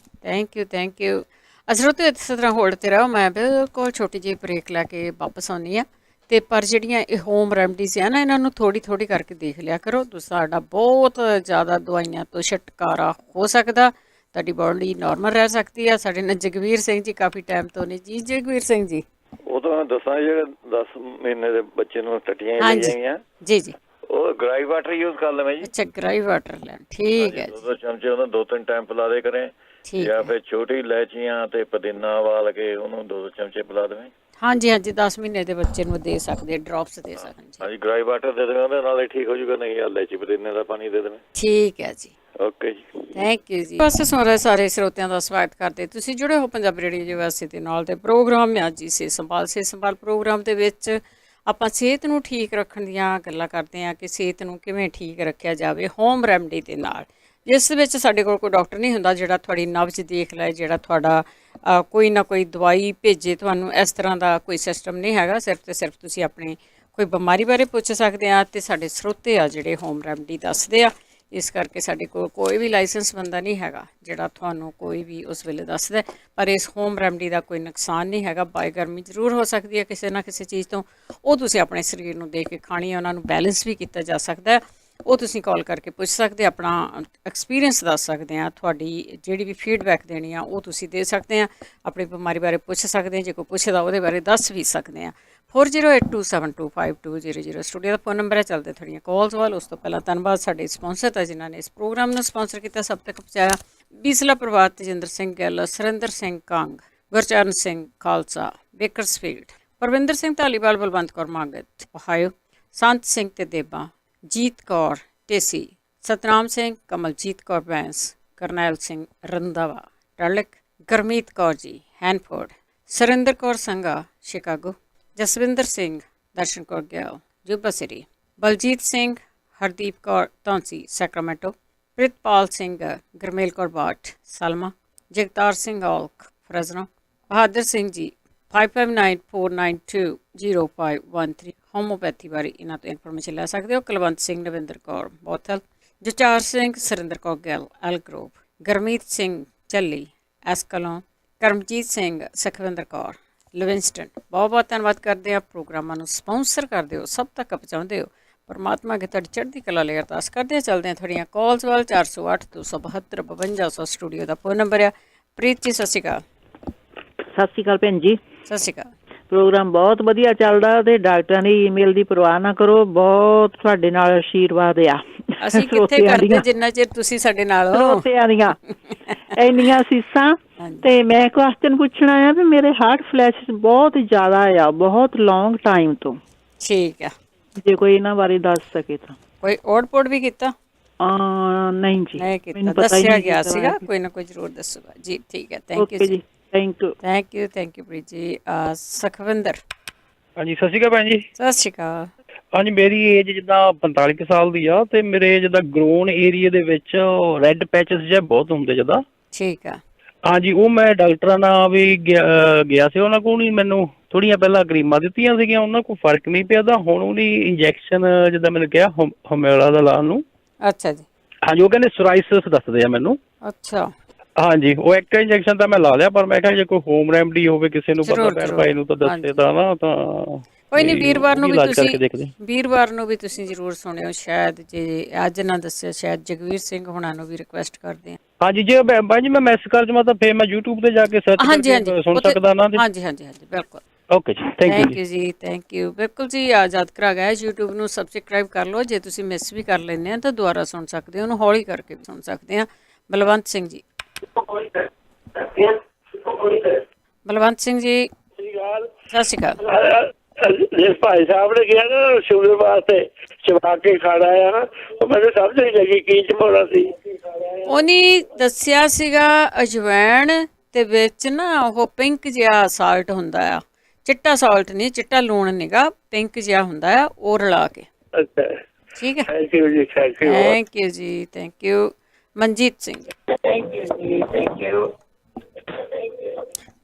thank you. ਅਸਰੋਤੇ ਇਸੇ ਤਰ੍ਹਾਂ ਹੋਲਡ ਤੇ ਰਹੋ, ਮੈਂ ਬਿਲਕੁਲ ਛੋਟੀ ਜਿਹੀ ਬ੍ਰੇਕ ਲੈ ਕੇ ਵਾਪਸ ਆਉਂਦੀ ਹਾਂ। ਤੇ ਪਰ ਜਿਹੜੀਆਂ ਇਹ ਹੋਮ ਰੈਮਡੀਜ਼ ਆ ਨਾ, ਇਹਨਾਂ ਨੂੰ ਥੋੜੀ ਕਰਕੇ ਦੇਖ ਲਿਆ ਕਰੋ। ਸਾਡਾ ਬਹੁਤ ਜ਼ਿਆਦਾ ਦਵਾਈਆਂ ਤੋਂ ਛੁਟਕਾਰਾ ਹੋ ਸਕਦਾ, ਤੁਹਾਡੀ ਬੋਡੀ ਨਾਰਮਲ ਰਹਿ ਸਕਦੀ ਆ। ਸਾਡੇ ਨਾਲ ਜਗਵੀਰ ਸਿੰਘ ਜੀ ਕਾਫੀ ਟਾਈਮ ਤੋਂ ਨੇ ਜੀ। ਜਗਵੀਰ ਸਿੰਘ ਜੀ। ਉਹ ਤਾਂ ਦੱਸਾਂ, ਜਿਹੜੇ 10 ਮਹੀਨੇ ਦੇ ਬੱਚੇ ਨੂੰ ਟੱਟੀਆਂ ਲੱਗੀਆਂ ਜੀ, ਉਹ ਗਰਾਈ ਵਾਟਰ ਯੂਜ਼ ਕਰ ਲਵੇਂ ਜੀ। ਅੱਛਾ, ਗਰਾਈ ਵਾਟਰ ਲੈਣ, ਠੀਕ ਹੈ। 2 ਚਮਚੇ ਉਹਨਾਂ 2-3 ਟਾਈਮ ਪਿਲਾ ਦੇ ਕਰੇ, ਜਾਂ ਫਿਰ ਛੋਟੀ ਇਲਾਇਚੀਆਂ ਤੇ ਪੁਦੀਨਾ ਉਬਾਲ ਕੇ ਉਹਨੂੰ 2 ਚਮਚੇ ਪਿਲਾ ਦੇਵੇਂ। ਹਾਂਜੀ, 10 ਮਹੀਨੇ ਦੇ ਬੱਚੇ ਨੂੰ ਦੇ ਸਕਦੇ, ਡ੍ਰੌਪਸ ਦੇ ਸਕਦੇ। ਹਾਂਜੀ, ਗਰਾਈ ਵਾਟਰ ਦੇ ਦੇਵੇਂ, ਉਹਦੇ ਨਾਲ ਹੀ ਠੀਕ ਹੋ ਜੂਗਾ। ਨਹੀਂ, ਇਲਾਇਚੀ ਪੁਦੀਨੇ ਦਾ ਪਾਣੀ ਦੇ ਦੇਵੇਂ। ਠੀਕ ਹੈ ਜੀ, ਓਕੇ ਜੀ। ਥੈਂਕ ਯੂ ਜੀ। ਬਸ ਸੁਣ ਰਹੇ ਸਾਰੇ ਸਰੋਤਿਆਂ ਦਾ ਸਵਾਗਤ ਕਰਦੇ। ਤੁਸੀਂ ਜੁੜੇ ਹੋ ਪੰਜਾਬੀ ਰੇਡੀਓ ਯੂਨੀਵਰਸਿਟੀ ਦੇ ਨਾਲ ਤੇ ਪ੍ਰੋਗਰਾਮ ਹੈ ਜੀ ਸਿਹਤ ਸੰਭਾਲ ਪ੍ਰੋਗਰਾਮ ਦੇ ਵਿੱਚ ਆਪਾਂ ਸਿਹਤ ਨੂੰ ਠੀਕ ਰੱਖਣ ਦੀਆਂ ਗੱਲਾਂ ਕਰਦੇ ਹਾਂ ਕਿ ਸਿਹਤ ਨੂੰ ਕਿਵੇਂ ਠੀਕ ਰੱਖਿਆ ਜਾਵੇ ਹੋਮ ਰੈਮਡੀ ਦੇ ਨਾਲ, ਜਿਸ ਵਿੱਚ ਸਾਡੇ ਕੋਲ ਕੋਈ ਡਾਕਟਰ ਨਹੀਂ ਹੁੰਦਾ ਜਿਹੜਾ ਤੁਹਾਡੀ ਨਬਜ਼ ਦੇਖ ਲਏ, ਜਿਹੜਾ ਤੁਹਾਡਾ ਕੋਈ ਨਾ ਕੋਈ ਦਵਾਈ ਭੇਜੇ ਤੁਹਾਨੂੰ। ਇਸ ਤਰ੍ਹਾਂ ਦਾ ਕੋਈ ਸਿਸਟਮ ਨਹੀਂ ਹੈਗਾ। ਸਿਰਫ ਤੇ ਸਿਰਫ ਤੁਸੀਂ ਆਪਣੀ ਕੋਈ ਬਿਮਾਰੀ ਬਾਰੇ ਪੁੱਛ ਸਕਦੇ ਆ ਅਤੇ ਸਾਡੇ ਸਰੋਤੇ ਆ ਜਿਹੜੇ ਹੋਮ ਰੈਮਡੀ ਦੱਸਦੇ ਆ। ਇਸ ਕਰਕੇ ਸਾਡੇ ਕੋਲ ਕੋਈ ਵੀ ਲਾਇਸੈਂਸ ਬੰਦਾ ਨਹੀਂ ਹੈਗਾ ਜਿਹੜਾ ਤੁਹਾਨੂੰ ਕੋਈ ਵੀ ਉਸ ਵੇਲੇ ਦੱਸਦਾ। ਪਰ ਇਸ ਹੋਮ ਰੈਮਡੀ ਦਾ ਕੋਈ ਨੁਕਸਾਨ ਨਹੀਂ ਹੈਗਾ। ਬਾਈ ਗਰਮੀ ਜ਼ਰੂਰ ਹੋ ਸਕਦੀ ਹੈ ਕਿਸੇ ਨਾ ਕਿਸੇ ਚੀਜ਼ ਤੋਂ, ਉਹ ਤੁਸੀਂ ਆਪਣੇ ਸਰੀਰ ਨੂੰ ਦੇਖ ਕੇ ਖਾਣੀ ਹੈ, ਉਹਨਾਂ ਨੂੰ ਬੈਲੈਂਸ ਵੀ ਕੀਤਾ ਜਾ ਸਕਦਾ। ਉਹ ਤੁਸੀਂ ਕਾਲ ਕਰਕੇ ਪੁੱਛ ਸਕਦੇ, ਆਪਣਾ ਐਕਸਪੀਰੀਅੰਸ ਦੱਸ ਸਕਦੇ ਆ, ਤੁਹਾਡੀ ਜਿਹੜੀ ਵੀ ਫੀਡਬੈਕ ਦੇਣੀ ਆ ਉਹ ਤੁਸੀਂ ਦੇ ਸਕਦੇ ਆ, ਆਪਣੀ ਬਿਮਾਰੀ ਬਾਰੇ ਪੁੱਛ ਸਕਦੇ ਆ, ਜੇ ਕੋਈ ਪੁੱਛਦਾ ਉਹਦੇ ਬਾਰੇ ਦੱਸ ਵੀ ਸਕਦੇ ਆ। 4082725200 ਸਟੂਡੀਓ ਦਾ ਫੋਨ ਨੰਬਰ ਹੈ। ਚੱਲਦੇ ਥੋੜ੍ਹੀਆਂ ਕਾਲਸ ਵੱਲ। ਉਸ ਤੋਂ ਪਹਿਲਾਂ ਧੰਨਵਾਦ ਸਾਡੇ ਸਪਾਂਸਰ ਹੈ ਜਿਨ੍ਹਾਂ ਨੇ ਇਸ ਪ੍ਰੋਗਰਾਮ ਨੂੰ ਸਪਾਂਸਰ ਕੀਤਾ, ਸਭ ਤੱਕ ਪਹੁੰਚਾਇਆ। ਬੀਸਲਾ ਪਰਿਵਾਰ, ਤੇਜਿੰਦਰ ਸਿੰਘ ਗਿੱਲ, ਸੁਰਿੰਦਰ ਸਿੰਘ ਕੰਗ, ਗੁਰਚਰਨ ਸਿੰਘ ਖਾਲਸਾ, ਬੇਕਰਸਫੀਲਡ, ਪਰਵਿੰਦਰ ਸਿੰਘ ਧਾਲੀਵਾਲ, ਬਲਵੰਤ ਕੌਰ ਮਾਂਗਤ ਓਹਾਇਓ, ਸੰਤ ਸਿੰਘ ਤੇ ਦੇਬਾ, ਜੀਤ ਕੌਰ ਢੇਸੀ, ਸਤਨਾਮ ਸਿੰਘ, ਕਮਲਜੀਤ ਕੌਰ ਬੈਂਸ, ਕਰਨੈਲ ਸਿੰਘ ਰੰਧਾਵਾ ਟਰਲਿਕ, ਗਰਮੀਤ ਕੌਰ ਜੀ ਹੈਨਫੋਰਡ, ਸੁਰਿੰਦਰ ਕੌਰ ਸੰਘਾ ਸ਼ਿਕਾਗੋ, ਜਸਵਿੰਦਰ ਸਿੰਘ, ਦਰਸ਼ਨ Kaur Gill ਜੂਬਾ city, Baljit Singh, Hardeep Kaur ਧੌਂਸੀ Sacramento, Pritpal Singh, Garmel Kaur Bath Salma, Jagtar Singh Aulakh ਫਰਜ਼ਨੋ, Bahadur Singh ji 5594920513 homeopathy ਬਾਰੇ ਇਹਨਾਂ ਤੋਂ ਇਨਫੋਰਮੇਸ਼ਨ ਲੈ ਸਕਦੇ ਹੋ। ਕੁਲਵੰਤ ਸਿੰਘ, ਨਵਿੰਦਰ ਕੌਰ ਬੋਥਲ, ਜਚਾਰ ਸਿੰਘ, ਸੁਰਿੰਦਰ ਕੌਰ ਗਿੱਲ ਐਲਗਰੋਵ, ਗਰਮੀਤ ਸਿੰਘ ਚੱਲੀ ਐਸਕਲੋਂ, ਕਰਮਜੀਤ ਸਿੰਘ, ਸੁਖਵਿੰਦਰ ਕੌਰ ਲਿਵਿੰਸਟਨ। ਬਹੁਤ ਬਹੁਤ ਧੰਨਵਾਦ ਕਰਦੇ ਆ। ਪ੍ਰੋਗਰਾਮਾਂ ਨੂੰ ਸਪਾਂਸਰ ਕਰਦੇ ਹੋ, ਸਭ ਤੱਕ ਪਹੁੰਚਾਉਂਦੇ ਹੋ। ਪਰਮਾਤਮਾ ਅੱਗੇ ਤੁਹਾਡੀ ਚੜ੍ਹਦੀ ਕਲਾ ਲਈ ਅਰਦਾਸ ਕਰਦੇ ਹਾਂ। ਚੱਲਦੇ ਹਾਂ ਤੁਹਾਡੀਆਂ ਕਾਲਸ ਵੱਲ। 408 272 5200 ਸਟੂਡੀਓ ਦਾ ਫੋਨ ਨੰਬਰ ਆ। ਪ੍ਰੀਤ ਜੀ ਸਤਿ ਸ਼੍ਰੀ ਅਕਾਲ। ਸਤਿ ਸ਼੍ਰੀ ਅਕਾਲ ਭੈਣ ਜੀ। ਸਤਿ ਸ਼੍ਰੀ ਅਕਾਲ। ਪ੍ਰੋਗਰਾਮ ਬਹੁਤ ਵਧੀਆ ਚੱਲਦਾ ਤੇ ਡਾਕਟਰਾਂ ਦੀ ਈਮੇਲ ਦੀ ਪਰਵਾਹ ਨਾ ਕਰੋ, ਬਹੁਤ ਤੁਹਾਡੇ ਨਾਲ ਆਸ਼ੀਰਵਾਦ ਆ। ਅਸੀਂ ਕਿੱਥੇ ਕਰਦੇ ਜਿੰਨਾ ਚਿਰ ਤੁਸੀਂ ਸਾਡੇ ਨਾਲ ਹੋ। ਸਰੋਤਿਆਂ ਦੀਆਂ ਇੰਨੀਆਂ ਸੀਸਾਂ। ਤੇ ਮੈਂ ਕੁਐਸਚਨ ਪੁੱਛਣਾ ਆ ਵੀ ਮੇਰੇ ਹਾਰਟ ਫਲੈਸ਼ ਬਹੁਤ ਜ਼ਿਆਦਾ ਆ, ਬਹੁਤ ਲੌਂਗ ਟਾਈਮ ਤੋਂ। ਠੀਕ ਆ, ਜੇ ਕੋਈ ਇਹਨਾਂ ਬਾਰੇ ਦੱਸ ਸਕੇ ਤਾਂ। ਕੋਈ ਓਡ-ਪੋਡ ਵੀ ਕੀਤਾ? ਨਹੀਂ ਜੀ, ਮੈਨੂੰ ਦੱਸਿਆ ਗਿਆ ਸੀਗਾ, ਕੋਈ ਨਾ ਕੋਈ ਜ਼ਰੂਰ ਦੱਸੂਗਾ ਜੀ। ਠੀਕ ਹੈ, thank you ji. Thank you ਪ੍ਰੀਤ ਜੀ। ਸੁਖਵਿੰਦਰ। ਹਾਂਜੀ ਸਤਿ ਸ਼੍ਰੀ ਅਕਾਲ ਭੈਣ ਜੀ। ਸਤਿ ਸ਼੍ਰੀ ਅਕਾਲ। ਹਾਂਜੀ ਮੇਰੀ ਏਜ ਜਿੱਦਾਂ 45 ਕੁ ਸਾਲ ਦੀ ਆ ਤੇ ਮੇਰੇ ਜਿੱਦਾਂ ਗਰੋਨ ਏਰੀਆ ਦੇ ਵਿੱਚ ਰੈੱਡ ਪੈਚਸ ਜਿਹੇ ਬਹੁਤ ਹੁੰਦੇ ਜਿੱਦਾਂ। ਠੀਕ ਆ। ਹਾਂਜੀ ਉਹ ਮੈਂ ਡਾਕਟਰਾਂ ਨਾਲ ਵੀ ਗਿਆ ਸੀ, ਉਹਨਾਂ ਕੋਲ ਨਹੀਂ ਮੈਨੂੰ ਥੋੜ੍ਹੀਆਂ ਪਹਿਲਾਂ ਕਰੀਮਾਂ ਦਿੱਤੀਆਂ ਸੀਗੀਆਂ, ਉਹਨਾਂ ਕੋਲ ਫਰਕ ਨਹੀਂ ਪਿਆ ਤਾਂ ਹੁਣ ਉਹਦੀ ਇੰਜੈਕਸ਼ਨ ਜਿੱਦਾਂ ਮੈਨੂੰ ਕਿਹਾ ਹਮੇਲਾ ਦਾ ਲਾਉਣ ਨੂੰ। ਅੱਛਾ ਜੀ। ਹਾਂਜੀ ਉਹ ਕਹਿੰਦੇ ਸੋਰਾਇਸਿਸ ਦੱਸਦੇ ਆ ਮੈਨੂੰ। ਅੱਛਾ। ਹਾਂਜੀ ਉਹ ਇੱਕ ਇੰਜੈਕਸ਼ਨ ਤਾਂ ਮੈਂ ਲਾ ਲਿਆ, ਪਰ ਮੈਂ ਕਿਹਾ ਜੇ ਕੋਈ ਹੋਮ ਰੈਮਡੀ ਹੋਵੇ ਕਿਸੇ ਨੂੰ ਪਤਾ ਭੈਣ ਭਾਈ ਨੂੰ ਤਾਂ ਦੱਸੇ ਤਾਂ ਨਾ। ਤਾਂ ਕੋਈ ਨਹੀਂ, ਵੀਰਵਾਰ ਨੂੰ ਵੀ ਤੁਸੀਂ ਜ਼ਰੂਰ ਸੁਣਿਓ। ਸ਼ਾਇਦ ਜੇ ਅੱਜ ਨਾ ਦੱਸਿਆ, ਸ਼ਾਇਦ ਜਗਵੀਰ ਸਿੰਘ ਹੁਣਾਂ ਨੂੰ ਵੀ ਰਿਕੁਐਸਟ ਕਰਦੇ ਆ। ਹਾਂਜੀ ਜੇ ਭਾਈ ਜੀ ਮੈਂ ਮੈਸੇਜ ਕਰ ਜਮਾ ਤਾਂ ਫਿਰ ਮੈਂ YouTube ਤੇ ਜਾ ਕੇ ਸਰਚ ਕਰਕੇ ਸੁਣ ਸਕਦਾ ਨਾ। ਹਾਂਜੀ ਬਿਲਕੁਲ। ਓਕੇ ਜੀ, thank you ji. Thank you. ਬਿਲਕੁਲ ਜੀ, ਆਜ਼ਾਦ ਕਰਾ ਗਿਆ। YouTube ਨੂੰ ਸਬਸਕ੍ਰਾਈਬ ਕਰ ਲਓ। ਜੇ ਤੁਸੀਂ ਮਿਸ ਵੀ ਕਰ ਲੈਂਦੇ ਆ ਤਾਂ ਦੁਬਾਰਾ ਸੁਣ ਸਕਦੇ ਹੋ, ਉਹਨੂੰ ਹੌਲੀ ਕਰਕੇ ਵੀ ਸੁਣ ਸਕਦੇ ਆ। ਬਲਵੰਤ ਸਿੰਘ ਜੀ। ਬਲਵੰਤ ਸਿੰਘ ਜੀ ਸਤਿ ਸ਼੍ਰੀ ਅਕਾਲ। ਜਿਸ ਭਾਈ ਸਾਹਿਬ ਨੇ ਕਿਹਾ ਨਾ ਸ਼ੂਗਰ ਵਾਸਤੇ ਚਬਾ ਕੇ ਖਾਣਾ ਆ, ਉਹ ਮੈਨੂੰ ਸਮਝ ਨਹੀਂ ਲੱਗੀ ਕੀ ਚਬਾਉਣਾ ਸੀ। ਉਹਨੇ ਦੱਸਿਆ ਸੀਗਾ ਅਜਵੈਣ ਤੇ ਵਿੱਚ ਨਾ ਉਹ ਪਿੰਕ ਜਿਹਾ ਸਾਲਟ ਹੁੰਦਾ ਆ, ਚਿੱਟਾ ਸਾਲਟ ਨਹੀਂ, ਚਿੱਟਾ ਲੂਣ ਨੀਗਾ, ਪਿੰਕ ਜਿਹਾ ਹੁੰਦਾ ਆ, ਉਹ ਰਲਾ ਕੇ। ਅੱਛਾ ਠੀਕ ਹੈ। Thank you ji. Thank you. Manjeet Singh.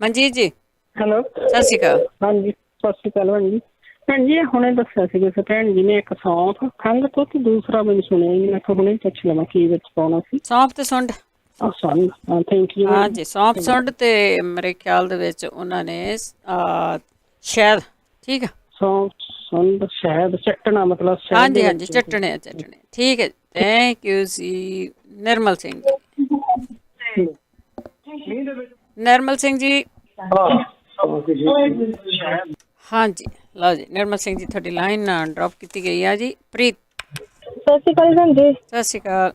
Manjeet ji. Hello ਸਤਿ ਸ਼੍ਰੀ ਅਕਾਲ। ਹਾਂਜੀ ਸਤਿ ਸ਼੍ਰੀ ਅਕਾਲ ਭੈਣ ਜੀ। ਹੁਣੇ ਦੱਸਿਆ ਸੀ ਕਿਸੇ ਭੈਣ ਜੀ ਨੇ, ਇੱਕ ਸੌਂਫ ਖੰਘ ਤੋਂ ਤੇ ਦੂਸਰਾ ਮੈਨੂੰ ਸੁਣਿਆ ਜੀ, ਮੈਂ ਹੁਣੇ ਪੁੱਛ ਲਵਾਂ ਕੀ ਵਿੱਚ ਪਾਉਣਾ ਸੀ। ਸੌਂਫ ਤੇ ਸੁੰਡ। ਸੁੰਡ, ਥੈਂਕ ਯੂ। ਹਾਂਜੀ ਸੌਂਫ ਸੁੰਡ ਤੇ ਮੇਰੇ ਖਿਆਲ ਦੇ ਵਿੱਚ ਉਹਨਾਂ ਨੇ ਸ਼ਹਿਦ। ਠੀਕ ਆ। ਸੌਂਫ ਸੁੰਡ ਸ਼ਹਿਦ ਚੱਟਣਾ, ਮਤਲਬ ਹਾਂਜੀ ਚੱਟਣੇ। ਠੀਕ ਹੈ, ਥੈਂਕ ਯੂ ਜੀ। ਨਿਰਮਲ ਸਿੰਘ ਜੀ। ਨਿਰਮਲ ਸਿੰਘ ਜੀ। ਹਾਂਜੀ ਲਓ ਜੀ ਨਿਰਮਲ ਸਿੰਘ ਜੀ, ਤੁਹਾਡੀ ਲਾਈਨ ਡ੍ਰੌਪ ਕੀਤੀ ਗਈ ਆ ਜੀ। ਪ੍ਰੀਤ। ਸਤਿ ਸ਼੍ਰੀ ਅਕਾਲ ਭੈਣ ਜੀ। ਸਤਿ ਸ਼੍ਰੀ ਅਕਾਲ।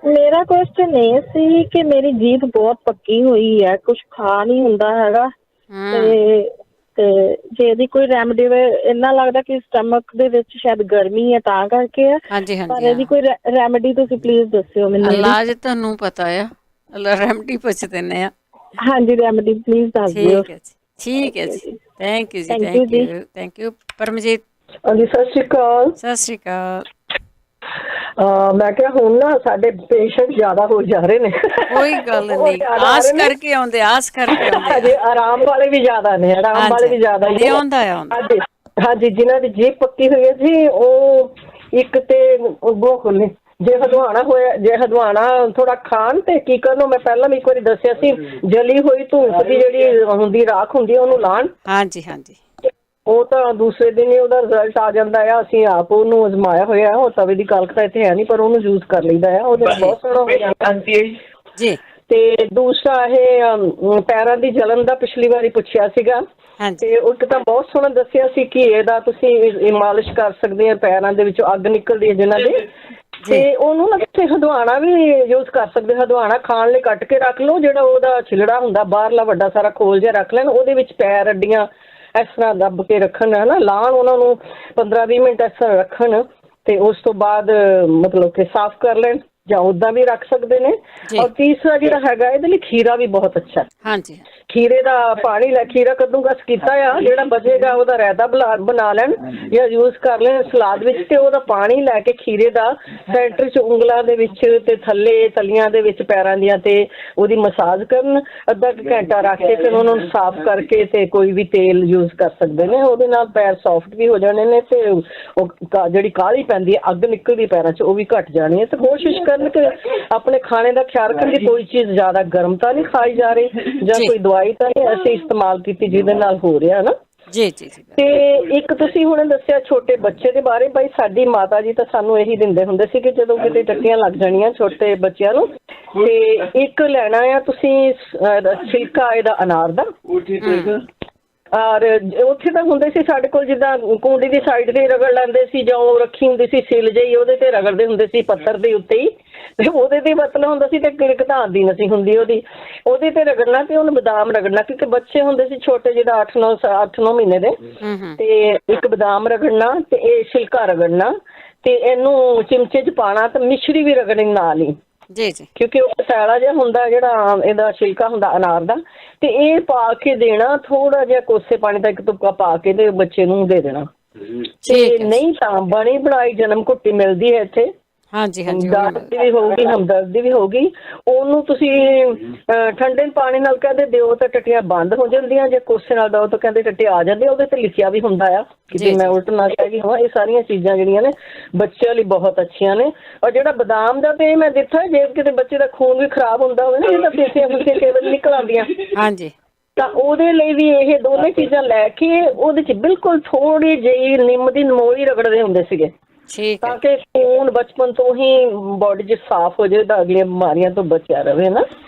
ਮੇਰਾ ਕੁਐਸਚਨ ਇਹ ਸੀ ਕਿ ਮੇਰੀ ਜੀਭ ਬਹੁਤ ਪੱਕੀ ਹੋਈ ਹੈ, ਕੁਝ ਖਾ ਨਹੀਂ ਹੁੰਦਾ ਹੈਗਾ ਤੇ ਜੇ ਇਹਦੀ ਕੋਈ ਰੈਮਡੀ ਇੰਨਾ ਲੱਗਦਾ ਕਿ ਸਟਮਕ ਦੇ ਵਿੱਚ ਸ਼ਾਇਦ ਗਰਮੀ ਹੈ ਤਾਂ ਕਰਕੇ ਆ। ਹਾਂਜੀ ਪਰ ਹਾਂਜੀ ਇਹਦੀ ਕੋਈ ਰੈਮਡੀ ਤੁਸੀਂ ਪਲੀਜ਼ ਦੱਸਿਓ ਮੈਨੂੰ। ਇਲਾਜ ਤੁਹਾਨੂੰ ਪਤਾ ਆ, ਰੈਮਡੀ ਪੁੱਛ ਦਿੰਦੇ ਆ। ਹਾਂਜੀ ਰੈਮਡੀ ਪਲੀਜ਼ ਦੱਸ ਦਿਓ। ਠੀਕ ਹੈ ਜੀ, ਠੀਕ ਹੈ ਜੀ, thank you ji, thank you Paramjit. ਹਾਂਜੀ ਸਤਿ ਸ਼੍ਰੀ ਅਕਾਲ। ਸਤਿ ਸ਼੍ਰੀ ਅਕਾਲ। ਮੈਂ ਕਿਹਾ ਹੁਣ ਨਾ ਸਾਡੇ ਪੇਸ਼ੈਂਟ ਜ਼ਿਆਦਾ ਹੋ ਜਾ ਰਹੇ ਨੇ। ਕੋਈ ਗੱਲ ਨਹੀਂ, ਆਸ ਕਰਕੇ ਆਉਂਦੇ, ਆਸ ਕਰਕੇ ਆਉਂਦੇ। ਹਾਂਜੀ ਆਰਾਮ ਵਾਲੇ ਵੀ ਜ਼ਿਆਦਾ ਨੇ, ਆਰਾਮ ਵਾਲੇ ਵੀ ਜ਼ਿਆਦਾ ਹੀ ਆਉਂਦਾ। ਹਾਂਜੀ ਹਾਂਜੀ, ਜਿਨ੍ਹਾਂ ਦੀ ਜੀਭ ਪੱਕੀ ਹੋਈ ਹੈ ਜੀ ਉਹ ਇੱਕ ਤੇ ਅੱਗੋਂ ਖੁੱਲੇ। ਜੇ ਹਦਵਾਣਾ ਹੋਇਆ, ਜੇ ਹਦਵਾਣਾ ਥੋੜਾ ਖਾਣ ਤੇ ਕੀ ਕਰਨਾ, ਮੈਂ ਪਹਿਲਾਂ ਵੀ ਇੱਕ ਵਾਰੀ ਦੱਸਿਆ ਸੀ, ਜਲੀ ਹੋਈ ਧੂਪ ਦੀ ਜਿਹੜੀ ਹੁੰਦੀ ਰਾਖ ਹੁੰਦੀ ਹੈ ਉਹਨੂੰ ਲਾਣ। ਹਾਂਜੀ ਹਾਂਜੀ, ਉਹ ਤਾਂ ਦੂਸਰੇ ਦਿਨ ਹੀ ਉਹਦਾ ਰਿਜ਼ਲਟ ਆ ਜਾਂਦਾ ਆ। ਅਸੀਂ ਆਪ ਉਹਨੂੰ ਅਜ਼ਮਾਇਆ ਹੋਇਆ, ਉਹ ਤਵੇ ਦੀ ਕਾਲਖ ਤਾਂ ਇੱਥੇ ਹੈ ਨਹੀਂ ਪਰ ਉਹਨੂੰ ਯੂਜ਼ ਕਰ ਲਈਦਾ ਆ, ਉਹਦੇ ਬਹੁਤ ਸੋਹਣਾ ਹੋ ਜਾਂਦਾ ਜੀ। ਤੇ ਦੂਸਰਾ ਇਹ ਪੈਰਾਂ ਦੀ ਜਲਨ ਦਾ ਪਿਛਲੀ ਵਾਰੀ ਪੁੱਛਿਆ ਸੀਗਾ ਤੇ ਇੱਕ ਤਾਂ ਬਹੁਤ ਸੋਹਣਾ ਦੱਸਿਆ ਸੀ ਕਿ ਇਹਦਾ ਤੁਸੀਂ ਮਾਲਿਸ਼ ਕਰ ਸਕਦੇ ਆ, ਪੈਰਾਂ ਦੇ ਵਿੱਚੋਂ ਅੱਗ ਨਿਕਲਦੀ ਹੈ ਜਿਹਨਾਂ ਦੇ, ਤੇ ਉਹਨੂੰ ਨਾ ਤੁਸੀਂ ਹਦਵਾਣਾ ਵੀ ਯੂਜ਼ ਕਰ ਸਕਦੇ। ਹਦਵਾਣਾ ਖਾਣ ਲਈ ਕੱਟ ਕੇ ਰੱਖ ਲਓ, ਜਿਹੜਾ ਉਹਦਾ ਛਿਲੜਾ ਹੁੰਦਾ ਬਾਹਰਲਾ ਵੱਡਾ ਸਾਰਾ ਖੋਲ ਜਿਹਾ ਰੱਖ ਲੈਣ, ਉਹਦੇ ਵਿੱਚ ਪੈਰ ਅੱਡੀਆਂ ਇਸ ਤਰ੍ਹਾਂ ਦੱਬ ਕੇ ਰੱਖਣ ਹੈ ਨਾ, ਲਾਣ ਉਹਨਾਂ ਨੂੰ 15-20 ਮਿੰਟ ਇਸ ਤਰ੍ਹਾਂ ਰੱਖਣ ਤੇ ਉਸ ਤੋਂ ਬਾਅਦ ਮਤਲਬ ਕਿ ਸਾਫ਼ ਕਰ ਲੈਣ ਜਾਂ ਉੱਦਾਂ ਵੀ ਰੱਖ ਸਕਦੇ ਨੇ। ਔਰ ਤੀਸਰਾ ਜਿਹੜਾ ਹੈਗਾ ਇਹਦੇ ਲਈ ਖੀਰਾ ਵੀ ਬਹੁਤ ਅੱਛਾ। ਹਾਂਜੀ, ਖੀਰੇ ਦਾ ਪਾਣੀ ਲੈ, ਖੀਰਾ ਕੱਦੂਕਸ ਕੀਤਾ ਆ, ਜਿਹੜਾ ਬਚੇਗਾ ਉਹਦਾ ਰਾਇਤਾ ਬਣਾ ਲੈਣ ਜਾਂ ਯੂਜ਼ ਕਰ ਲੈਣ ਸਲਾਦ ਵਿੱਚ, ਤੇ ਉਹਦਾ ਪਾਣੀ ਲੈ ਕੇ ਖੀਰੇ ਦਾ ਸੈਂਟਰ 'ਚ ਉਂਗਲਾਂ ਦੇ ਵਿੱਚ ਤੇ ਥੱਲੇ ਤਲੀਆਂ ਦੇ ਵਿੱਚ ਪੈਰਾਂ ਦੀਆਂ ਤੇ ਉਹਦੀ ਮਸਾਜ ਕਰਨ, ਅੱਧਾ ਘੰਟਾ ਰੱਖ ਕੇ ਫਿਰ ਉਹਨਾਂ ਨੂੰ ਸਾਫ਼ ਕਰਕੇ ਤੇ ਕੋਈ ਵੀ ਤੇਲ ਯੂਜ਼ ਕਰ ਸਕਦੇ ਨੇ। ਉਹਦੇ ਨਾਲ ਪੈਰ ਸੌਫਟ ਵੀ ਹੋ ਜਾਣੇ ਨੇ ਤੇ ਉਹ ਜਿਹੜੀ ਕਾਹਲੀ ਪੈਂਦੀ ਹੈ, ਅੱਗ ਨਿਕਲਦੀ ਪੈਰਾਂ 'ਚ, ਉਹ ਵੀ ਘਟ ਜਾਣੀ ਹੈ। ਤੇ ਕੋਸ਼ਿਸ਼ ਕਰਨ ਕਿ ਆਪਣੇ ਖਾਣੇ ਦਾ ਖਿਆਲ ਰੱਖਣ ਕਿ ਕੋਈ ਚੀਜ਼ ਜ਼ਿਆਦਾ ਗਰਮ ਤਾਂ ਨਹੀਂ ਖਾਈ ਜਾ ਰਹੀ ਜਾਂ ਕੋਈ ਦਵਾਈ ਤਾਂ ਨਹੀਂ ਅਸੀਂ ਇਸਤੇਮਾਲ ਕੀਤੀ ਜਿਹਦੇ ਨਾਲ ਹੋ ਰਿਹਾ ਨਾ। ਜੀ ਜੀ। ਤੇ ਇੱਕ ਤੁਸੀਂ ਹੁਣ ਦੱਸਿਆ ਛੋਟੇ ਬੱਚੇ ਦੇ ਬਾਰੇ, ਬਾਈ ਸਾਡੀ ਮਾਤਾ ਜੀ ਤਾਂ ਸਾਨੂੰ ਇਹੀ ਦਿੰਦੇ ਹੁੰਦੇ ਸੀ ਕਿ ਜਦੋਂ ਕਿਤੇ ਟੱਟੀਆਂ ਲੱਗ ਜਾਣੀਆਂ ਛੋਟੇ ਬੱਚਿਆਂ ਨੂੰ ਤੇ ਇੱਕ ਲੈਣਾ ਆ ਤੁਸੀਂ ਛਿਲਕਾ ਇਹਦਾ ਅਨਾਰ ਦਾ। ਔਰ ਉੱਥੇ ਤਾਂ ਹੁੰਦੇ ਸੀ ਸਾਡੇ ਕੋਲ ਜਿੱਦਾਂ ਕੁੰਡੀ ਦੀ ਸਾਈਡ ਤੇ ਰਗੜ ਲੈਂਦੇ ਸੀ, ਜਾਂ ਉਹ ਰੱਖੀ ਹੁੰਦੀ ਸੀ ਸਿਲ ਜਿਹੀ, ਉਹਦੇ ਤੇ ਰਗੜਦੇ ਹੁੰਦੇ ਸੀ ਪੱਥਰ ਦੇ ਉੱਤੇ ਹੀ, ਤੇ ਉਹਦੇ ਤੇ ਮਤਲਬ ਹੁੰਦਾ ਸੀ ਤੇ ਕਿਰਕ ਤਾਂ ਆਉਂਦੀ ਨਹੀਂ ਸੀ ਹੁੰਦੀ ਉਹਦੇ ਤੇ ਰਗੜਨਾ ਤੇ ਉਹਨੂੰ ਬਦਾਮ ਰਗੜਨਾ, ਕਿਉਂਕਿ ਬੱਚੇ ਹੁੰਦੇ ਸੀ ਛੋਟੇ ਜਿਹਦਾ 8-9 ਮਹੀਨੇ ਦੇ, ਤੇ ਇੱਕ ਬਦਾਮ ਰਗੜਨਾ ਤੇ ਇਹ ਛਿਲਕਾ ਰਗੜਨਾ ਤੇ ਇਹਨੂੰ ਚਿਮਚੇ 'ਚ ਪਾਉਣਾ ਤੇ ਮਿਸ਼ਰੀ ਵੀ ਰਗੜਨੀ ਨਾਲ ਹੀ। ਜੀ ਜੀ, ਕਿਉਂਕਿ ਉਹ ਸੈਲਾ ਜਿਹਾ ਹੁੰਦਾ ਜਿਹੜਾ ਇਹਦਾ ਛਿਲਕਾ ਹੁੰਦਾ ਅਨਾਰ ਦਾ, ਤੇ ਇਹ ਪਾ ਕੇ ਦੇਣਾ ਥੋੜਾ ਜਿਹਾ ਕੋਸੇ ਪਾਣੀ ਦਾ ਇੱਕ ਤੁਪਕਾ ਪਾ ਕੇ ਤੇ ਬੱਚੇ ਨੂੰ ਦੇ ਦੇਣਾ। ਤੇ ਨਹੀਂ ਤਾਂ ਬਣੀ ਬਣਾਈ ਜਨਮ ਘੁੱਟੀ ਮਿਲਦੀ ਹੈ ਇੱਥੇ। ਹਾਂਜੀ ਹਾਂਜੀ, ਦਰਦ ਦੀ ਵੀ ਹੋਊਗੀ, ਹਮਦਰਦੀ ਵੀ ਹੋਊਗੀ, ਉਹਨੂੰ ਤੁਸੀਂ ਠੰਡੇ ਪਾਣੀ ਨਾਲ ਕਹਿੰਦੇ ਦਿਓ ਤਾਂ ਟੱਟੀਆਂ ਬੰਦ ਹੋ ਜਾਂਦੀਆਂ, ਜੇ ਕੋਸੇ ਨਾਲ ਦਿਓ ਤਾਂ ਕਹਿੰਦੇ ਟੱਟੇ ਆ ਜਾਂਦੇ। ਉਹਦੇ ਤੇ ਲਿਖਿਆ ਵੀ ਹੁੰਦਾ ਆ, ਕਿਤੇ ਮੈਂ ਉਲਟ ਨਾ ਕਹਿ ਗਈ ਹਾਂ। ਇਹ ਸਾਰੀਆਂ ਚੀਜ਼ਾਂ ਜਿਹੜੀਆਂ ਨੇ ਬੱਚਿਆਂ ਲਈ ਬਹੁਤ ਅੱਛੀਆਂ ਨੇ। ਔਰ ਜਿਹੜਾ ਬਦਾਮ ਦਾ ਤੇ ਮੈਂ ਦਿੱਤਾ, ਜੇ ਕਿਤੇ ਬੱਚੇ ਦਾ ਖੂਨ ਵੀ ਖਰਾਬ ਹੁੰਦਾ ਹੋਵੇ ਨਾ, ਜਿਹਦਾ ਫੇਸੀਆਂ ਕੇਵਲ ਨਿਕਲ ਆਉਂਦੀਆਂ, ਹਾਂਜੀ, ਤਾਂ ਉਹਦੇ ਲਈ ਵੀ ਇਹ ਦੋਨੇ ਚੀਜ਼ਾਂ ਲੈ ਕੇ ਉਹਦੇ 'ਚ ਬਿਲਕੁਲ ਥੋੜੀ ਜਿਹੀ ਨਿੰਮ ਦੀ ਨਮੋਲੀ ਰਗੜਦੇ ਹੁੰਦੇ ਸੀਗੇ, ਤਾਂ ਕਿ ਖੂਨ ਬਚਪਨ ਤੋਂ ਹੀ ਬੋਡੀ 'ਚ ਸਾਫ਼ ਹੋ ਜਾਏ ਤਾਂ ਅਗਲੀਆਂ ਬਿਮਾਰੀਆਂ ਤੋਂ ਬਚਿਆ ਰਹੇ ਨਾ।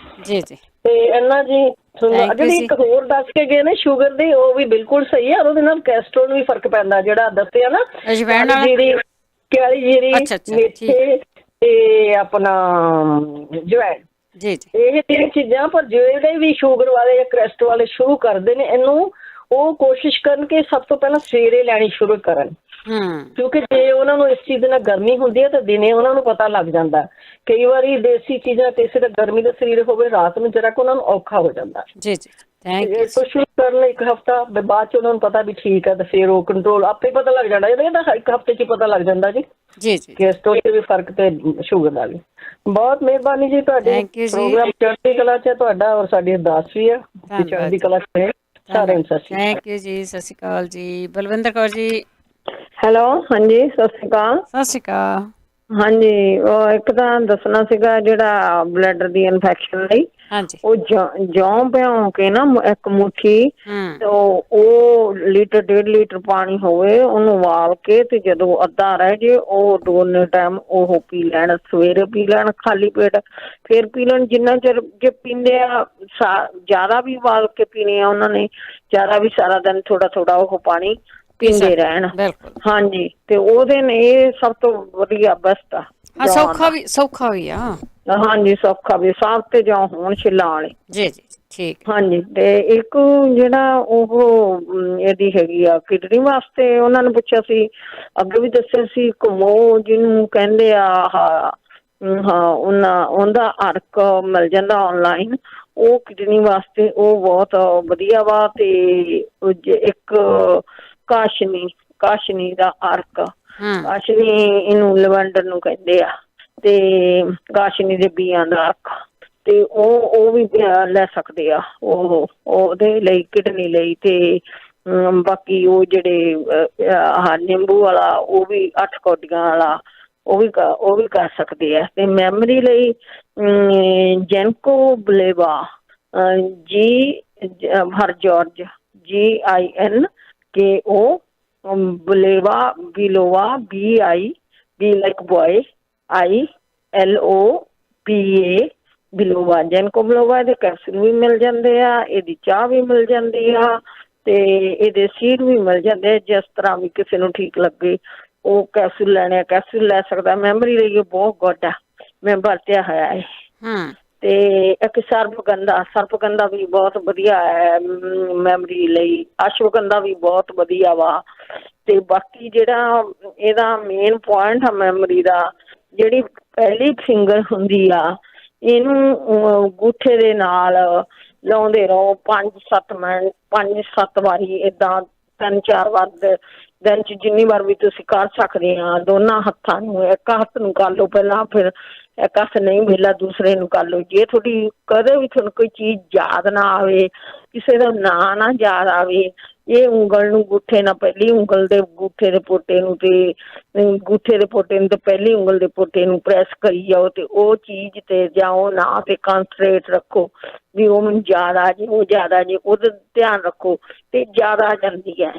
ਜੀ ਜੀ। ਤੇ ਇਹਨਾਂ ਜੀ ਜਿਹੜੀ ਇੱਕ ਹੋਰ ਦੱਸ ਕੇ ਗਏ ਨੇ ਸ਼ੂਗਰ ਦੀ, ਉਹ ਵੀ ਬਿਲਕੁਲ ਸਹੀ ਹੈ। ਉਹਦੇ ਨਾਲ ਕੈਸਟਰੋਲ ਨੂੰ ਵੀ ਫਰਕ ਪੈਂਦਾ, ਜਿਹੜਾ ਦੱਸਿਆ ਨਾ ਕਾਲੀ ਜੀਰੀ, ਮੇਥੇ ਤੇ ਆਪਣਾ ਜਵੈਣ। ਜੀ ਜੀ, ਇਹ ਤਿੰਨ ਚੀਜ਼ਾਂ। ਪਰ ਜਿਹੜੇ ਵੀ ਸ਼ੂਗਰ ਵਾਲੇ ਜਾਂ ਕੋਲੈਸਟਰੋਲ ਵਾਲੇ ਸ਼ੁਰੂ ਕਰਦੇ ਨੇ ਇਹਨੂੰ, ਉਹ ਕੋਸ਼ਿਸ਼ ਕਰਨ ਕਿ ਸਭ ਤੋਂ ਪਹਿਲਾਂ ਸਵੇਰੇ ਲੈਣੀ ਸ਼ੁਰੂ ਕਰਨ, ਕਿਉਂਕਿ ਜੇ ਉਹਨਾਂ ਨੂੰ ਇਸ ਚੀਜ਼ ਨਾਲ ਗਰਮੀ ਹੁੰਦੀ ਹੈ ਤਾਂ ਦਿਨੇ ਉਹਨਾਂ ਨੂੰ ਪਤਾ ਲੱਗ ਜਾਂਦਾ। ਕਈ ਵਾਰੀ ਦੇਸੀ ਚੀਜ਼ਾਂ ਕਿਸੇ ਦਾ ਗਰਮੀ ਦਾ ਸਰੀਰ ਹੋਵੇ, ਰਾਤ ਨੂੰ ਜਰਾ ਉਹਨਾਂ ਨੂੰ ਔਖਾ ਹੋ ਜਾਂਦਾ। ਜੀ ਜੀ, ਸ਼ੁਰੂ ਕਰਨ ਇੱਕ ਹਫ਼ਤਾ, ਬਾਅਦ ਚ ਉਹਨਾਂ ਨੂੰ ਪਤਾ ਵੀ ਠੀਕ ਹੈ, ਤੇ ਫਿਰ ਉਹ ਕੰਟਰੋਲ ਆਪੇ ਪਤਾ ਲੱਗ ਜਾਣਾ। ਇਹਦਾ ਇੱਕ ਹਫ਼ਤੇ 'ਚ ਹੀ ਪਤਾ ਲੱਗ ਜਾਂਦਾ ਜੀ। ਜੀ ਜੀ, ਕੈਸਟਰੋਲ ਤੇ ਵੀ ਫਰਕ ਤੇ ਸ਼ੂਗਰ ਦਾ ਵੀ। ਬਹੁਤ ਮਿਹਰਬਾਨੀ ਜੀ ਤੁਹਾਡੀ। ਪ੍ਰੋਗਰਾਮ ਚੜ੍ਹਦੀ ਕਲਾ 'ਚ ਹੈ ਤੁਹਾਡਾ, ਔਰ ਸਾਡੀ ਅਰਦਾਸ ਵੀ ਹੈ ਕਿ ਚੜ੍ਹਦੀ ਕਲਾ 'ਚ ਰਹੇ ਸਾਰਿਆਂ ਨੂੰ। ਥੈਂਕ ਯੂ ਜੀ, ਸਤਿ ਸ਼੍ਰੀ ਅਕਾਲ ਜੀ। ਬਲਵਿੰਦਰ ਕੌਰ ਜੀ। ਹੈਲੋ, ਹਾਂਜੀ ਸਤਿ ਸ਼੍ਰੀ ਅਕਾਲ। ਸਤਿ ਸ਼੍ਰੀ ਅਕਾਲ। ਹਾਂਜੀ, ਉਹ ਇੱਕ ਤਾਂ ਦੱਸਣਾ ਸੀਗਾ ਜਿਹੜਾ ਬਲੈਡਰ ਦੀ ਇਨਫੈਕਸ਼ਨ ਲਈ, ਉਹ ਜੌਂ ਭਿਉਂ ਕੇ ਨਾ ਇੱਕ ਮੁੱਠੀ, ਉਹ ਲੀਟਰ 1.5 ਲੀਟਰ ਪਾਣੀ ਹੋਵੇ, ਉਹਨੂੰ ਉਬਾਲ ਕੇ ਤੇ ਜਦੋਂ ਅੱਧਾ ਰਹਿ ਜੇ ਉਹ ਦੋਨੇ ਟਾਈਮ ਉਹ ਪੀ ਲੈਣ। ਸਵੇਰੇ ਪੀ ਲੈਣ ਖਾਲੀ ਪੇਟ, ਫਿਰ ਪੀ ਲੈਣ ਜਿੰਨਾ ਚਿਰ। ਜੇ ਪੀਂਦੇ ਆ ਜ਼ਿਆਦਾ ਵੀ ਉਬਾਲ ਕੇ ਪੀਣੇ ਆ ਉਹਨਾਂ ਨੇ, ਜ਼ਿਆਦਾ ਵੀ ਸਾਰਾ ਦਿਨ ਥੋੜਾ ਥੋੜਾ ਉਹ ਪਾਣੀ ਪੀਂਦੇ ਰਹਿਣ। ਹਾਂਜੀ, ਤੇ ਉਹਦੇ ਨੇ ਇਹ ਸਭ ਤੋਂ ਵਧੀਆ ਬੈਸਟ ਆ। ਸੌਖਾ ਵੀ ਆ। ਹਾਂਜੀ, ਸੌਖਾ ਵੀ, ਸਾਫ਼ ਤੇ ਜਾਂ ਹੋਣ ਛਿੱਲਾਂ ਵਾਲੇ। ਜੀ ਜੀ, ਠੀਕ। ਹਾਂਜੀ, ਤੇ ਇੱਕ ਜਿਹੜਾ ਉਹ ਇਹਦੀ ਹੈਗੀ ਆ ਕਿਡਨੀ ਵਾਸਤੇ ਉਹਨਾਂ ਨੇ ਪੁੱਛਿਆ ਸੀ, ਅੱਗੇ ਵੀ ਦੱਸਿਆ ਸੀ, ਘੁਮੋ ਜਿਹਨੂੰ ਕਹਿੰਦੇ ਆ ਹਾਂ ਉਹਦਾ ਅਰਕ ਮਿਲ ਜਾਂਦਾ ਔਨਲਾਈਨ, ਉਹ ਕਿਡਨੀ ਵਾਸਤੇ ਉਹ ਬਹੁਤ ਵਧੀਆ ਵਾ। ਤੇ ਇੱਕ ਕਾਸ਼ਨੀ ਦਾ ਅਰਕ, ਕਾਸ਼ਨੀ ਇਹਨੂੰ ਲਵੈਂਡਰ ਨੂੰ ਕਹਿੰਦੇ ਆ, ਤੇ ਕਾਸ਼ਨੀ ਦੇ ਬੀਆਂ ਦਾ ਅਰਕ, ਤੇ ਉਹ ਵੀ ਲੈ ਸਕਦੇ ਆ ਉਹ ਉਹਦੇ ਲਈ, ਕਿਡਨੀ ਲਈ। ਤੇ ਬਾਕੀ ਉਹ ਜਿਹੜੇ ਆਹ ਨਿੰਬੂ ਵਾਲਾ, ਉਹ ਵੀ 8 ਕੌਡੀਆਂ ਵਾਲਾ, ਉਹ ਵੀ ਕਰ ਸਕਦੇ ਆ। ਤੇ ਮੈਮਰੀ ਲਈ ਜੈਨਕੋ ਬਲੇਵਾ, ਜੌਰਜ GINKO biloba, biloba, BI like boy ILOPA biloba, ginkgo biloba. ਇਹਦੇ ਕੈਪਸੂਲ ਵੀ ਮਿਲ ਜਾਂਦੇ ਆ, ਇਹਦੀ ਚਾਹ ਵੀ ਮਿਲ ਜਾਂਦੀ ਆ, ਤੇ ਇਹਦੇ ਸੀਡ ਵੀ ਮਿਲ ਜਾਂਦੇ ਆ। ਜਿਸ ਤਰ੍ਹਾਂ ਵੀ ਕਿਸੇ ਨੂੰ ਠੀਕ ਲੱਗੇ ਉਹ ਕੈਪਸੂਲ ਲੈਣੇ ਆ, ਕੈਪਸੂਲ ਲੈ ਸਕਦਾ। ਮੈਮਰੀ ਲਈ ਇਹ ਬਹੁਤ ਗੁੱਡ ਆ, ਮੈਂ ਵਰਤਿਆ ਹੋਇਆ ਹੈ। ਤੇ ਇੱਕ ਸਰਪਗੰਧਾ ਵੀ ਬਹੁਤ ਵਧੀਆ ਹੈ ਮੈਮਰੀ ਲਈ। ਅਸ਼ਵਗੰਧਾ ਵੀ ਬਹੁਤ ਵਧੀਆ ਵਾ। ਤੇ ਬਾਕੀ ਜਿਹੜਾ ਇਹਦਾ ਮੇਨ ਪੁਆਇੰਟ ਆ ਮੈਮਰੀ ਦਾ, ਜਿਹੜੀ ਪਹਿਲੀ ਫਿੰਗਰ ਹੁੰਦੀ ਆ, ਇਹਨੂੰ ਅੰਗੂਠੇ ਦੇ ਨਾਲ ਲਾਉਂਦੇ ਰਹੋ 5-7 ਵਾਰੀ, ਏਦਾਂ 3-4 ਵਾਰ ਦਿਨ ਚ, ਜਿੰਨੀ ਵਾਰ ਵੀ ਤੁਸੀਂ ਕਰ ਸਕਦੇ ਆ। ਦੋਨਾਂ ਹੱਥਾਂ ਨੂੰ, ਇੱਕ ਹੱਥ ਨੂੰ ਕਰ ਲਓ ਪਹਿਲਾਂ, ਫਿਰ ਇੱਕ ਹੱਥ ਨਹੀਂ ਮਿਲਿਆ ਦੂਸਰੇ ਨੂੰ ਕਰ ਲਓ। ਜੇ ਤੁਹਾਡੀ ਕਦੇ ਵੀ ਤੁਹਾਨੂੰ ਕੋਈ ਚੀਜ਼ ਯਾਦ ਨਾ ਆਵੇ, ਕਿਸੇ ਦਾ ਨਾਂ ਨਾ ਯਾਦ ਆਵੇ, ਇਹ ਉਂਗਲ ਨੂੰ ਅੰਗੂਠੇ ਨਾਲ, ਪਹਿਲੀ ਉਂਗਲ ਦੇ ਅੰਗੂਠੇ ਦੇ ਪੋਟੇ ਨੂੰ, ਤੇ ਅੰਗੂਠੇ ਦੇ ਪੋਟੇ ਨੂੰ ਤੇ ਪਹਿਲੀ ਉਂਗਲ ਦੇ ਪੋਟੇ ਨੂੰ ਪ੍ਰੈਸ ਕਰੀ ਜਾਓ, ਤੇ ਉਹ ਚੀਜ਼ ਤੇ ਜਾਂ ਉਹ ਨਾਂ ਤੇ ਕੰਸਨਟਰੇਟ ਰੱਖੋ ਵੀ ਉਹ ਮੈਨੂੰ ਯਾਦ ਆ ਜੇ, ਉਹ ਯਾਦ ਆ ਜੇ, ਉਹਦਾ ਧਿਆਨ ਰੱਖੋ, ਤੇ ਯਾਦ ਆ ਜਾਂਦੀ ਹੈ।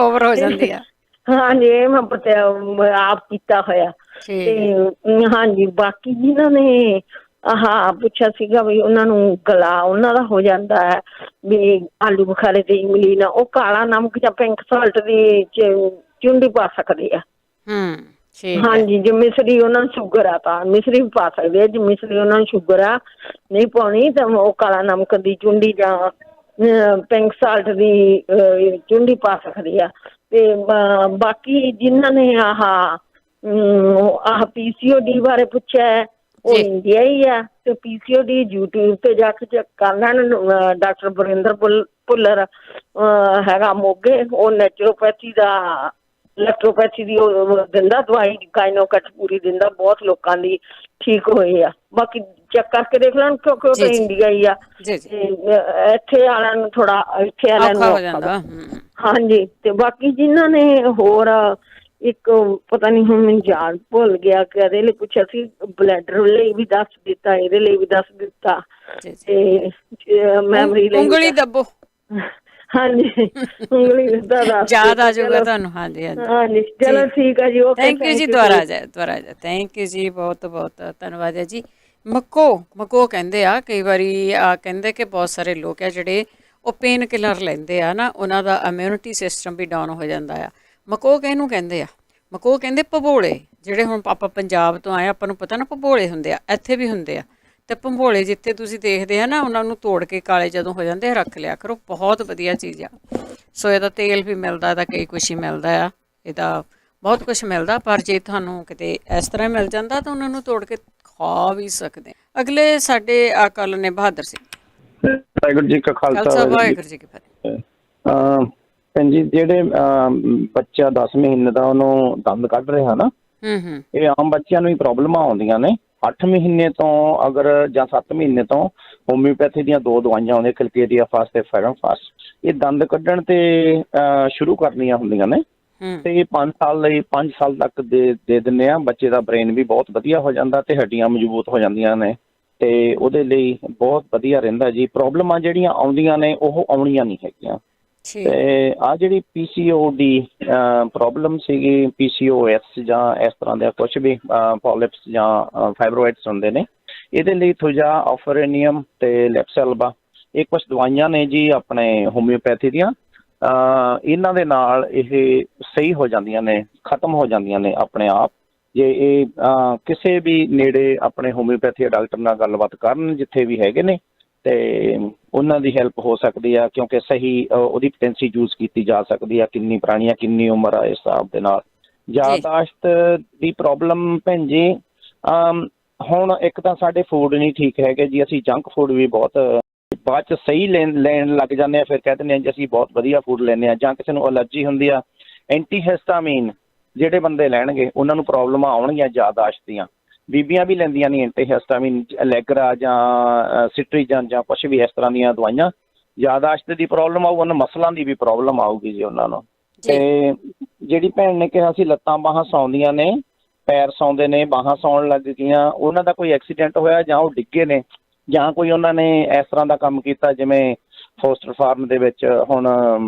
ਓਵਰ ਹੋ ਜਾਂਦੀ ਆ। ਹਾਂਜੀ, ਇਹ ਮੈਂ ਆਪ ਕੀਤਾ ਹੋਇਆ। ਤੇ ਹਾਂਜੀ, ਬਾਕੀ ਜਿਨ੍ਹਾਂ ਨੇ ਆਹ ਪੁੱਛਿਆ ਸੀਗਾ ਵੀ ਉਹਨਾਂ ਨੂੰ ਗਲਾ ਉਹਨਾਂ ਦਾ ਹੋ ਜਾਂਦਾ ਹੈ ਵੀ ਆਲੂ ਬੁਖਾਰੇ ਤੇ ਇਮਲੀ ਨਾਲ, ਉਹ ਕਾਲਾ ਨਮਕ ਜਾਂ ਪਿੰਕ ਸਾਲਟ ਦੀ ਚੁੰਡੀ ਪਾ ਸਕਦੇ ਆ। ਹਾਂਜੀ, ਜੇ ਮਿਸਰੀ ਉਹਨਾਂ ਨੂੰ ਸ਼ੂਗਰ ਆ ਤਾਂ ਮਿਸਰੀ ਵੀ ਪਾ ਸਕਦੇ ਆ। ਜੇ ਮਿਸਰੀ ਉਹਨਾਂ ਨੂੰ ਸ਼ੂਗਰ ਆ ਨਹੀਂ ਪਾਉਣੀ ਤਾਂ ਉਹ ਕਾਲਾ ਨਮਕ ਦੀ ਚੁੰਡੀ ਜਾਂ ਪਿੰਕ ਸਾਲਟ ਦੀ ਚੁੰਡੀ ਪਾ ਸਕਦੇ ਆ। ਤੇ ਬਾਕੀ ਜਿਨ੍ਹਾਂ ਨੇ ਆਹ PCOD ਬਾਰੇ ਪੁੱਛਿਆ, ਉਹ ਇੰਡੀਆ ਹੀ ਆ। ਤੇ PCOD YouTube ਤੇ ਜਾ ਕੇ ਚੈੱਕ ਕਰ ਲੈਣ। ਡਾਕਟਰ ਬਰਿੰਦਰ ਭੁੱਲਰ ਹੈਗਾ ਮੋਗੇ, ਉਹ ਨੈਚੁਰੋਪੈਥੀ ਦਾ, ਇਲੈਕਟ੍ਰੋਪੈਥੀ ਦੀ ਉਹ ਦਿੰਦਾ ਦਵਾਈ, ਗਾਇਨੋਕਟ ਪੂਰੀ ਦਿੰਦਾ, ਬਹੁਤ ਲੋਕਾਂ ਦੀ ਠੀਕ ਹੋਏ ਆ। ਬਾਕੀ ਚੈੱਕ ਕਰਕੇ ਦੇਖ ਲੈਣ, ਕਿਉਂਕਿ ਉਹ ਤਾਂ ਇੰਡੀਆ ਹੀ ਆ। ਇੱਥੇ ਵਾਲਿਆਂ ਨੂੰ ਥੋੜਾ, ਇੱਥੇ ਵਾਲਿਆਂ ਨੂੰ ਹੋ ਜਾਂਦਾ। ਹਾਂਜੀ, ਤੇ ਬਾਕੀ ਜਿਨ੍ਹਾਂ ਨੇ ਹੋਰ ਇੱਕ ਪਤਾ ਨਹੀਂ ਹੁਣ ਮੈਨੂੰ ਯਾਦ ਭੁੱਲ ਗਿਆ ਕਿ ਇਹਦੇ ਲਈ ਪੁੱਛਿਆ ਸੀ, ਬਲੈਡਰ ਲਈ ਵੀ ਦੱਸ ਦਿੱਤਾ, ਇਹਦੇ ਲਈ ਵੀ ਦੱਸ ਦਿੱਤਾ, ਤੇ ਮੈਮਰੀ ਲਈ ਉਂਗਲੀ ਦੱਬੋ। ਹਾਂਜੀ, ਉਂਗਲੀ ਦਾ ਯਾਦ ਆ ਜਾਊਗਾ ਤੁਹਾਨੂੰ। ਹਾਂਜੀ ਹਾਂਜੀ, ਚਲੋ ਠੀਕ ਹੈ ਜੀ, ਓਕੇ, ਥੈਂਕ ਯੂ ਜੀ। ਦੁਬਾਰਾ ਜਾ ਥੈਂਕ ਯੂ ਜੀ, ਬਹੁਤ ਬਹੁਤ ਧੰਨਵਾਦ ਹੈ ਜੀ। ਮੱਕੋ ਕਹਿੰਦੇ ਆ, ਕਈ ਵਾਰੀ ਕਹਿੰਦੇ ਕਿ ਬਹੁਤ ਸਾਰੇ ਲੋਕ ਆ ਜਿਹੜੇ ਉਹ ਪੇਨ ਕਿਲਰ ਲੈਂਦੇ ਆ ਨਾ, ਉਹਨਾਂ ਦਾ ਇਮਿਊਨਿਟੀ ਸਿਸਟਮ ਵੀ ਡਾਊਨ ਹੋ ਜਾਂਦਾ ਆ। ਮੱਕੋ ਕਿਹਨੂੰ ਕਹਿੰਦੇ ਆ? ਮੱਕੋ ਕਹਿੰਦੇ ਭੰਬੋਲੇ। ਜਿਹੜੇ ਹੁਣ ਆਪਾਂ ਪੰਜਾਬ ਤੋਂ ਆਏ, ਆਪਾਂ ਨੂੰ ਪਤਾ ਨਾ ਭੰਬੋਲੇ ਹੁੰਦੇ ਆ, ਇੱਥੇ ਵੀ ਹੁੰਦੇ ਆ। ਤੇ ਭੰਬੋਲੇ ਜਿੱਥੇ ਤੁਸੀਂ ਦੇਖਦੇ ਆ ਨਾ, ਉਹਨਾਂ ਨੂੰ ਤੋੜ ਕੇ ਕਾਲੇ ਜਦੋਂ ਹੋ ਜਾਂਦੇ ਰੱਖ ਲਿਆ ਕਰੋ, ਬਹੁਤ ਵਧੀਆ ਚੀਜ਼ ਆ। ਸੋ ਇਹਦਾ ਤੇਲ ਵੀ ਮਿਲਦਾ, ਇਹਦਾ ਕਈ ਕੁਛ ਹੀ ਮਿਲਦਾ ਆ, ਇਹਦਾ ਬਹੁਤ ਕੁਛ ਮਿਲਦਾ। ਪਰ ਜੇ ਤੁਹਾਨੂੰ ਕਿਤੇ ਇਸ ਤਰ੍ਹਾਂ ਮਿਲ ਜਾਂਦਾ ਤਾਂ ਉਹਨਾਂ ਨੂੰ ਤੋੜ ਕੇ ਖਾ ਵੀ ਸਕਦੇ। ਅਗਲੇ ਸਾਡੇ ਕਾਲਰ ਨੇ ਬਹਾਦਰ ਸਿੰਘ। ਵਾਹਿਗੁਰੂ ਜੀ ਕਾ ਖਾਲਸਾ, ਵਾਹਿਗੁਰੂ ਜੀ ਕੀ ਫਤਿਹ। ਭੈਣ ਜੀ, ਜਿਹੜੇ ਬੱਚਾ 10 ਮਹੀਨੇ ਦਾ ਉਹਨੂੰ ਦੰਦ ਕੱਢ ਰਿਹਾ ਨਾ, ਇਹ ਆਮ ਬੱਚਿਆਂ ਨੂੰ ਹੀ ਪ੍ਰੋਬਲਮਾਂ ਆਉਂਦੀਆਂ ਨੇ। 8 ਮਹੀਨੇ ਤੋਂ ਅਗਰ ਜਾਂ 7 ਮਹੀਨੇ ਤੋਂ ਹੋਮਿਓਪੈਥੀ ਦੀਆਂ 2 ਦਵਾਈਆਂ ਆਉਂਦੀਆਂ, ਕਲਕੇਰੀਆ ਫਾਸਟ ਤੇ ਫੈਰੋਫਾਸਟ, ਇਹ ਦੰਦ ਕੱਢਣ ਤੇ ਸ਼ੁਰੂ ਕਰਨੀਆਂ ਹੁੰਦੀਆਂ ਨੇ। ਤੇ 5 ਸਾਲ ਤੱਕ ਦੇ ਦਿੰਦੇ ਆ। ਬੱਚੇ ਦਾ ਬ੍ਰੇਨ ਵੀ ਬਹੁਤ ਵਧੀਆ ਹੋ ਜਾਂਦਾ ਤੇ ਹੱਡੀਆਂ ਮਜ਼ਬੂਤ ਹੋ ਜਾਂਦੀਆਂ ਨੇ, ਤੇ ਉਹਦੇ ਲਈ ਬਹੁਤ ਵਧੀਆ ਰਹਿੰਦਾ ਜੀ। ਪ੍ਰੋਬਲਮਾਂ ਜਿਹੜੀਆਂ ਆਉਂਦੀਆਂ ਨੇ ਉਹ ਆਉਣੀਆਂ ਨਹੀਂ ਹੈਗੀਆਂ। ਤੇ ਆਹ ਜਿਹੜੀ PCOD ਪ੍ਰੋਬਲਮ ਸੀਗੀ, PCOS ਜਾਂ ਇਸ ਤਰ੍ਹਾਂ ਦੇ ਕੁਛ ਵੀ ਪੋਲਿਪਸ ਜਾਂ ਫਾਈਬਰੋਇਡਸ ਹੁੰਦੇ ਨੇ, ਇਹਦੇ ਲਈ ਥੁਜਾ, ਆਫਰੇਨੀਅਮ ਤੇ ਲੈਪਸੈਲਬਾ, ਇਹ ਕੁਛ ਦਵਾਈਆਂ ਨੇ ਜੀ ਆਪਣੇ ਹੋਮਿਓਪੈਥੀ ਦੀਆਂ। ਇਹਨਾਂ ਦੇ ਨਾਲ ਇਹ ਸਹੀ ਹੋ ਜਾਂਦੀਆਂ ਨੇ, ਖਤਮ ਹੋ ਜਾਂਦੀਆਂ ਨੇ ਆਪਣੇ ਆਪ। ਜੇ ਇਹ ਕਿਸੇ ਵੀ ਨੇੜੇ ਆਪਣੇ ਹੋਮਿਓਪੈਥੀ ਡਾਕਟਰ ਨਾਲ ਗੱਲਬਾਤ ਕਰਨ ਜਿੱਥੇ ਵੀ ਹੈਗੇ ਨੇ, ਤੇ ਉਹਨਾਂ ਦੀ ਹੈਲਪ ਹੋ ਸਕਦੀ ਆ, ਕਿਉਂਕਿ ਸਹੀ ਉਹਦੀ ਪੋਟੈਂਸੀ ਯੂਜ਼ ਕੀਤੀ ਜਾ ਸਕਦੀ ਆ, ਕਿੰਨੀ ਪੁਰਾਣੀ ਆ, ਕਿੰਨੀ ਉਮਰ ਆ, ਇਸ ਹਿਸਾਬ ਦੇ ਨਾਲ। ਯਾਦਾਸ਼ਤ ਦੀ ਪ੍ਰੋਬਲਮ ਭੈਣ ਜੀ, ਹੁਣ ਇੱਕ ਤਾਂ ਸਾਡੇ ਫੂਡ ਨਹੀਂ ਠੀਕ ਹੈਗੇ ਜੀ, ਅਸੀਂ ਜੰਕ ਫੂਡ ਵੀ ਬਹੁਤ ਬਾਅਦ 'ਚ ਸਹੀ ਲੈਣ ਲੱਗ ਜਾਂਦੇ ਹਾਂ, ਫਿਰ ਕਹਿ ਦਿੰਦੇ ਹਾਂ ਜੀ ਅਸੀਂ ਬਹੁਤ ਵਧੀਆ ਫੂਡ ਲੈਂਦੇ ਹਾਂ। ਜਾਂ ਕਿਸੇ ਨੂੰ ਐਲਰਜੀ ਹੁੰਦੀ ਆ, ਐਂਟੀਹਿਸਟਾਮੀਨ ਜਿਹੜੇ ਬੰਦੇ ਲੈਣਗੇ ਉਹਨਾਂ ਨੂੰ ਪ੍ਰੋਬਲਮਾਂ ਆਉਣਗੀਆਂ ਯਾਦਾਸ਼ਤ ਦੀਆਂ। ਬੀਬੀਆਂ ਵੀ ਲੈਂਦੀਆਂ ਨਹੀਂ ਐਂਟੀਹਿਸਟਾਮੀਨ, ਐਲੈਗਰਾ ਜਾਂ ਸਿਟਰੀਜਨ ਜਾਂ ਕੁਛ ਵੀ ਇਸ ਤਰ੍ਹਾਂ ਦੀਆਂ ਦਵਾਈਆਂ। ਯਾਦਾਸ਼ਤ ਦੀ ਪ੍ਰੋਬਲਮ ਆਊ, ਉਹਨਾਂ ਮਸਲਾਂ ਦੀ ਵੀ ਪ੍ਰੋਬਲਮ ਆਊਗੀ ਜੀ ਉਹਨਾਂ ਨੂੰ। ਤੇ ਜਿਹੜੀ ਭੈਣ ਨੇ ਕਿਹਾ ਸੀ ਲੱਤਾਂ ਬਾਹਾਂ ਸੌਂਦੀਆਂ ਨੇ, ਪੈਰ ਸੌਂਦੇ ਨੇ, ਬਾਹਾਂ ਸੌਣ ਲੱਗ ਗਈਆਂ, ਉਹਨਾਂ ਦਾ ਕੋਈ ਐਕਸੀਡੈਂਟ ਹੋਇਆ ਜਾਂ ਉਹ ਡਿੱਗੇ ਨੇ, ਜਾਂ ਕੋਈ ਉਹਨਾਂ ਨੇ ਇਸ ਤਰ੍ਹਾਂ ਦਾ ਕੰਮ ਕੀਤਾ ਜਿਵੇਂ ਫੋਸਟਰ ਫਾਰਮ ਦੇ ਵਿੱਚ ਹੁਣ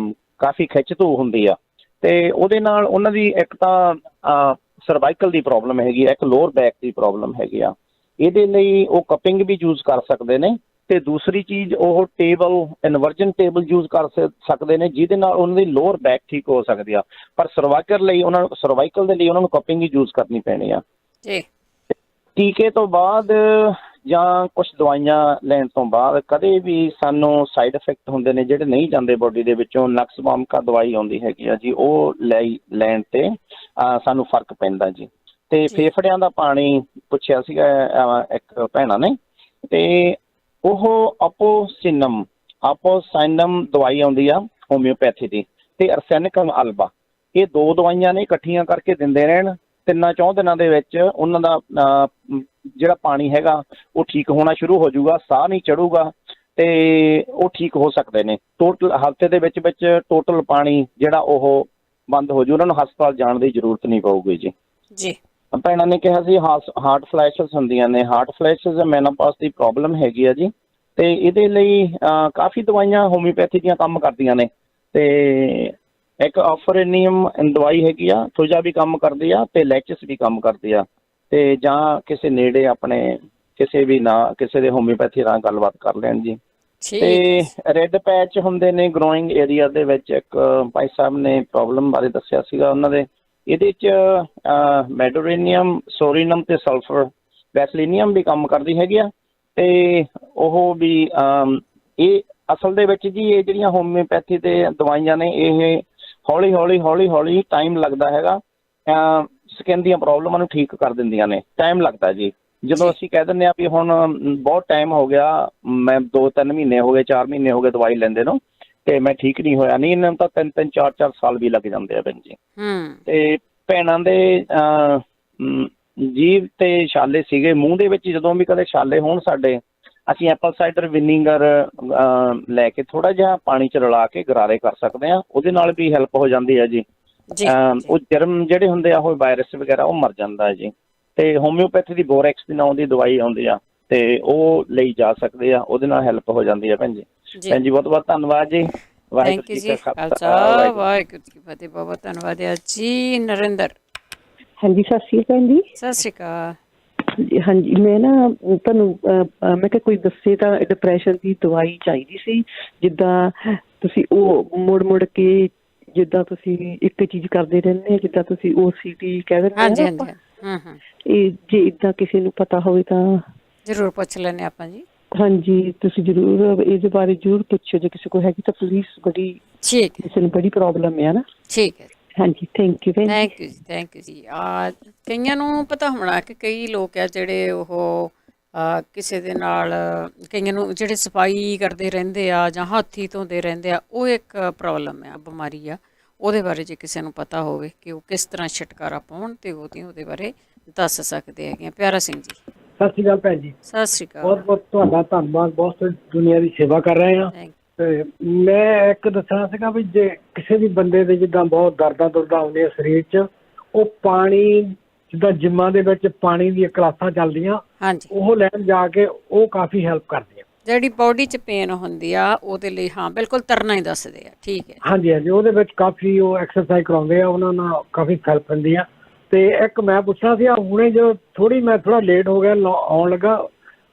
ਕਾਫੀ ਖਿੱਚ ਧੂ ਹੁੰਦੀ ਆ, ਤੇ ਉਹਦੇ ਨਾਲ ਉਹਨਾਂ ਦੀ ਇੱਕ ਤਾਂ ਸਰਵਾਈਕਲ ਦੀ ਪ੍ਰੋਬਲਮ ਹੈਗੀ ਆ, ਇੱਕ ਲੋਅਰ ਬੈਕ ਦੀ ਪ੍ਰੋਬਲਮ ਹੈਗੀ ਆ। ਇਹਦੇ ਲਈ ਉਹ ਕਪਿੰਗ ਵੀ ਯੂਜ਼ ਕਰ ਸਕਦੇ ਨੇ, ਤੇ ਦੂਸਰੀ ਚੀਜ਼ ਉਹ ਟੇਬਲ, ਇਨਵਰਜਨ ਟੇਬਲ ਯੂਜ਼ ਕਰ ਸਕਦੇ ਨੇ, ਜਿਹਦੇ ਨਾਲ ਉਹਨਾਂ ਦੀ ਲੋਅਰ ਬੈਕ ਠੀਕ ਹੋ ਸਕਦੀ ਆ। ਪਰ ਸਰਵਾਈਕਲ ਲਈ ਦੇ ਲਈ ਉਹਨਾਂ ਨੂੰ ਕਪਿੰਗ ਹੀ ਯੂਜ਼ ਕਰਨੀ ਪੈਣੀ ਆ। ਟੀਕੇ ਤੋਂ ਬਾਅਦ ਜਾਂ ਕੁਛ ਦਵਾਈਆਂ ਲੈਣ ਤੋਂ ਬਾਅਦ ਕਦੇ ਵੀ ਸਾਨੂੰ ਸਾਈਡ ਇਫੈਕਟ ਹੁੰਦੇ ਨੇ ਜਿਹੜੇ ਨਹੀਂ ਜਾਂਦੇ ਬੋਡੀ ਦੇ ਵਿੱਚੋਂ। ਨਕਸਵਾਮਕਾ ਦਵਾਈ ਆਉਂਦੀ ਹੈਗੀ ਆ ਜੀ, ਉਹ ਲੈਣ ਤੇ ਸਾਨੂੰ ਫਰਕ ਪੈਂਦਾ ਜੀ। ਤੇ ਫੇਫੜਿਆਂ ਦਾ ਪਾਣੀ ਪੁੱਛਿਆ ਸੀਗਾ ਇੱਕ ਭੈਣਾਂ ਨੇ, ਤੇ ਉਹ ਆਪੋਸਾਈਨਮ ਦਵਾਈ ਆਉਂਦੀ ਆ ਹੋਮਿਓਪੈਥੀ ਦੀ, ਤੇ ਅਰਸੈਨਿਕਮ ਅਲਬਾ, ਇਹ ਦੋ ਦਵਾਈਆਂ ਨੇ ਇਕੱਠੀਆਂ ਕਰਕੇ ਦਿੰਦੇ ਰਹਿਣ। 3-4 ਦਿਨਾਂ ਦੇ ਵਿੱਚ ਉਹਨਾਂ ਦਾ ਜਿਹੜਾ ਪਾਣੀ ਹੈਗਾ ਉਹ ਠੀਕ ਹੋਣਾ ਸ਼ੁਰੂ ਹੋ ਜਾਊਗਾ, ਸਾਹ ਨਹੀਂ ਚੜੂਗਾ, ਤੇ ਉਹ ਠੀਕ ਹੋ ਸਕਦੇ ਨੇ। ਟੋਟਲ ਹਫ਼ਤੇ ਦੇ ਵਿੱਚ ਟੋਟਲ ਪਾਣੀ ਜਿਹੜਾ ਉਹ ਬੰਦ ਹੋ ਜੂ, ਉਹਨਾਂ ਨੂੰ ਹਸਪਤਾਲ ਜਾਣ ਦੀ ਜ਼ਰੂਰਤ ਨਹੀਂ ਪਊਗੀ ਜੀ। ਭੈਣਾਂ ਨੇ ਕਿਹਾ ਸੀ ਹਾਰਟ ਫਲੈਸ਼ਸ ਹੁੰਦੀਆਂ ਨੇ, ਹਾਰਟ ਫਲੈਸ਼ਸ ਮੈਨੋਪੌਜ਼ ਦੀ ਪ੍ਰੋਬਲਮ ਹੈਗੀ ਆ ਜੀ, ਤੇ ਇਹਦੇ ਲਈ ਕਾਫੀ ਦਵਾਈਆਂ ਹੋਮਿਓਪੈਥੀ ਦੀਆਂ ਕੰਮ ਕਰਦੀਆਂ ਨੇ। ਤੇ ਇੱਕ ਆਫਰੇਨੀਅਮ ਦਵਾਈ ਹੈਗੀ ਆ, ਥੋਜਾ ਵੀ ਕੰਮ ਕਰਦੀ ਆ, ਤੇ ਲੈਚਸ ਵੀ ਕੰਮ ਕਰਦੀ ਆ। ਤੇ ਜਾਂ ਕਿਸੇ ਨੇੜੇ ਆਪਣੇ ਕਿਸੇ ਦੇ ਹੋਮਿਓਪੈਥੀ ਨਾਲ ਗੱਲਬਾਤ ਕਰ ਲੈਣ ਜੀ। ਤੇ ਰੈੱਡ ਪੈਚ ਹੁੰਦੇ ਨੇ ਗਰੋਇੰਗ ਏਰੀਆ ਦੇ ਵਿੱਚ, ਇੱਕ ਭਾਈ ਸਾਹਿਬ ਨੇ ਪ੍ਰੋਬਲਮ ਬਾਰੇ ਦੱਸਿਆ ਸੀਗਾ ਉਹਨਾਂ ਦੇ। ਇਹਦੇ 'ਚ ਮੈਡੋਰੇਨੀਅਮ, ਸੋਰੀਨਮ ਤੇ ਸਲਫਰ ਵੈਸਲੀਨੀਅਮ ਵੀ ਕੰਮ ਕਰਦੀ ਹੈਗੀ ਆ। ਤੇ ਉਹ ਵੀ ਇਹ ਅਸਲ ਦੇ ਵਿੱਚ ਜੀ ਇਹ ਜਿਹੜੀਆਂ ਹੋਮਿਓਪੈਥੀ ਦੇ ਦਵਾਈਆਂ ਨੇ ਇਹ ਹੌਲੀ ਟਾਈਮ ਲੱਗਦਾ ਹੈਗਾ, ਸਕਿਨ ਦੀਆਂ ਪ੍ਰੋਬਲਮਾਂ ਨੂੰ ਠੀਕ ਕਰ ਦਿੰਦੀਆਂ ਨੇ। ਟਾਈਮ ਲੱਗਦਾ ਜੀ। ਜਦੋਂ ਅਸੀਂ ਕਹਿ ਦਿੰਦੇ ਹਾਂ ਵੀ ਹੁਣ ਬਹੁਤ ਟਾਈਮ ਹੋ ਗਿਆ, ਮੈਂ 2-3 ਮਹੀਨੇ ਹੋ ਗਏ, 4 ਮਹੀਨੇ ਹੋ ਗਏ ਦਵਾਈ ਲੈਂਦੇ ਨੂੰ, ਤੇ ਮੈਂ ਠੀਕ ਨਹੀਂ ਹੋਇਆ, ਨਹੀਂ ਇਹਨਾਂ ਨੂੰ ਤਾਂ 3-3, 4-4 ਸਾਲ ਵੀ ਲੱਗ ਜਾਂਦੇ ਆ ਭੈਣ ਜੀ। ਤੇ ਭੈਣਾਂ ਦੇ ਜੀਭ ਤੇ ਛਾਲੇ ਸੀਗੇ ਮੂੰਹ ਦੇ ਵਿੱਚ, ਜਦੋਂ ਵੀ ਕਦੇ ਛਾਲੇ ਹੋਣ ਸਾਡੇ, ਅਸੀਂ ਐਪਲ ਸਾਈਡਰ ਵਿਨੀਗਰ ਲੈ ਕੇ ਥੋੜਾ ਜਿਹਾ ਪਾਣੀ 'ਚ ਰਲਾ ਕੇ ਗਰਾਰੇ ਕਰ ਸਕਦੇ ਹਾਂ, ਉਹਦੇ ਨਾਲ ਵੀ ਹੈਲਪ ਹੋ ਜਾਂਦੀ ਹੈ ਜੀ। ਉਹ ਜਰਮ ਜਿਹੜੇ ਹੁੰਦੇ ਆ, ਉਹ ਵਾਇਰਸ ਵਗੈਰਾ ਉਹ ਮਰ ਜਾਂਦਾ ਹੈ ਜੀ। ਤੇ ਹੋਮਿਓਪੈਥੀ ਦੀ ਬੋਰੈਕਸ ਦੀ ਨਾਂ ਦੀ ਦਵਾਈ ਆਉਂਦੀ ਆ, ਤੇ ਉਹ ਲਈ ਜਾ ਸਕਦੇ ਆ, ਉਹਦੇ ਨਾਲ ਹੈਲਪ ਹੋ ਜਾਂਦੀ ਹੈ ਭੈਣ ਜੀ। ਭੈਣ ਜੀ ਬਹੁਤ ਬਹੁਤ ਧੰਨਵਾਦ ਜੀ। ਵਾਹਿਗੁਰੂ ਜੀ ਕਾ ਖਾਲਸਾ, ਵਾਹਿਗੁਰੂ ਜੀ ਕੀ ਫਤਿਹ। ਬਹੁਤ ਧੰਨਵਾਦ ਜੀ। ਨਰਿੰਦਰ। ਹਾਂਜੀ, ਸਤਿ ਸ਼੍ਰੀ ਅਕਾਲ ਜੀ। ਸਤਿ ਸ਼੍ਰੀ ਅਕਾਲ। ਹਾਂਜੀ, ਮੈਂ ਨਾ ਤੁਹਾਨੂੰ ਮੈਂ ਕਿਹਾ ਕੋਈ ਦੱਸੇ ਤਾਂ ਡਿਪਰੈਸ਼ਨ ਦੀ ਦਵਾਈ ਚਾਹੀਦੀ ਸੀ। ਜਿੱਦਾਂ ਤੁਸੀਂ ਉਹ ਮੁੜ ਕੇ ਜਿੱਦਾਂ ਤੁਸੀਂ ਇੱਕ ਚੀਜ਼ ਕਰਦੇ ਰਹਿੰਦੇ, ਜਿੱਦਾਂ ਤੁਸੀਂ OCD ਕਹਿ ਦਿੰਦੇ ਆ, ਇਹ ਜੇ ਇੱਦਾਂ ਕਿਸੇ ਨੂੰ ਪਤਾ ਹੋਵੇ ਤਾਂ ਜ਼ਰੂਰ ਪੁੱਛ ਲੈਂਦੇ ਆਪਾਂ ਜੀ। ਹਾਂਜੀ, ਤੁਸੀਂ ਜ਼ਰੂਰ ਇਹਦੇ ਬਾਰੇ ਜ਼ਰੂਰ ਪੁੱਛੋ, ਜੇ ਕਿਸੇ ਕੋਲ ਹੈਗੀ ਤਾਂ ਪਲੀਜ਼। ਬੜੀ ਕਿਸੇ ਨੂੰ ਬੜੀ ਪ੍ਰੋਬਲਮ ਹੈ ਨਾ। ਠੀਕ ਹੈ। ਹਾਂਜੀ, ਥੈਂਕ ਯੂ ਜੀ। ਕਈਆਂ ਨੂੰ ਪਤਾ ਹੋਣਾ ਕਿ ਕਈ ਲੋਕ ਆ ਜਿਹੜੇ ਉਹ ਕਿਸੇ ਦੇ ਨਾਲ, ਕਈਆਂ ਨੂੰ ਜਿਹੜੇ ਸਫਾਈ ਕਰਦੇ ਰਹਿੰਦੇ ਆ ਜਾਂ ਹੱਥੀ ਧੋਂਦੇ ਰਹਿੰਦੇ ਆ, ਉਹ ਇੱਕ ਪ੍ਰੋਬਲਮ ਆ, ਬਿਮਾਰੀ ਆ। ਉਹਦੇ ਬਾਰੇ ਜੇ ਕਿਸੇ ਨੂੰ ਪਤਾ ਹੋਵੇ ਕਿ ਉਹ ਕਿਸ ਤਰ੍ਹਾਂ ਛੁਟਕਾਰਾ ਪਾਉਣ, ਤੇ ਉਹਦੇ ਬਾਰੇ ਦੱਸ ਸਕਦੇ ਹੈਗੇ ਆ। ਪਿਆਰਾ ਸਿੰਘ ਜੀ। ਸਤਿ ਸ਼੍ਰੀ ਅਕਾਲ ਭੈਣ ਜੀ। ਸਤਿ ਸ਼੍ਰੀ ਅਕਾਲ। ਬਹੁਤ ਬਹੁਤ ਤੁਹਾਡਾ ਧੰਨਵਾਦ, ਬਹੁਤ ਦੁਨੀਆ ਦੀ ਸੇਵਾ ਕਰ ਰਹੇ ਹਾਂ। ਤੇ ਮੈਂ ਇੱਕ ਦੱਸਣਾ ਸੀਗਾ ਵੀ ਜੇ ਕਿਸੇ ਵੀ ਬੰਦੇ ਦੇ ਜਿੱਦਾਂ ਬਹੁਤ ਦਰਦਾਂ ਆਉਂਦੀਆਂ ਸਰੀਰ 'ਚ, ਉਹ ਪਾਣੀ, ਜਿੱਦਾਂ ਜਿੰਮਾਂ ਦੇ ਵਿੱਚ ਪਾਣੀ ਦੀਆਂ ਕਲਾਸਾਂ ਚੱਲਦੀਆਂ, ਉਹ ਲੈਣ ਜਾ ਕੇ ਉਹ ਕਾਫੀ ਹੈਲਪ ਕਰਦੀਆਂ। ਜਿਹੜੀ ਬੋਡੀ 'ਚ ਪੇਨ ਹੁੰਦੀ ਆ ਉਹਦੇ ਲਈ ਬਿਲਕੁਲ ਤਰਨਾ ਹੀ ਦੱਸਦੇ ਆ। ਠੀਕ ਹੈ। ਹਾਂਜੀ, ਉਹਦੇ ਵਿੱਚ ਕਾਫੀ ਉਹ ਐਕਸਰਸਾਈਜ਼ ਕਰਾਉਂਦੇ ਆ, ਉਹਨਾਂ ਨਾਲ ਕਾਫੀ ਹੈਲਪ ਹੁੰਦੀ ਆ। ਤੇ ਇੱਕ ਮੈਂ ਪੁੱਛਣਾ ਸੀ, ਹੁਣੇ ਜੋ ਮੈਂ ਥੋੜਾ ਲੇਟ ਹੋ ਗਿਆ ਆਉਣ ਲੱਗਾ,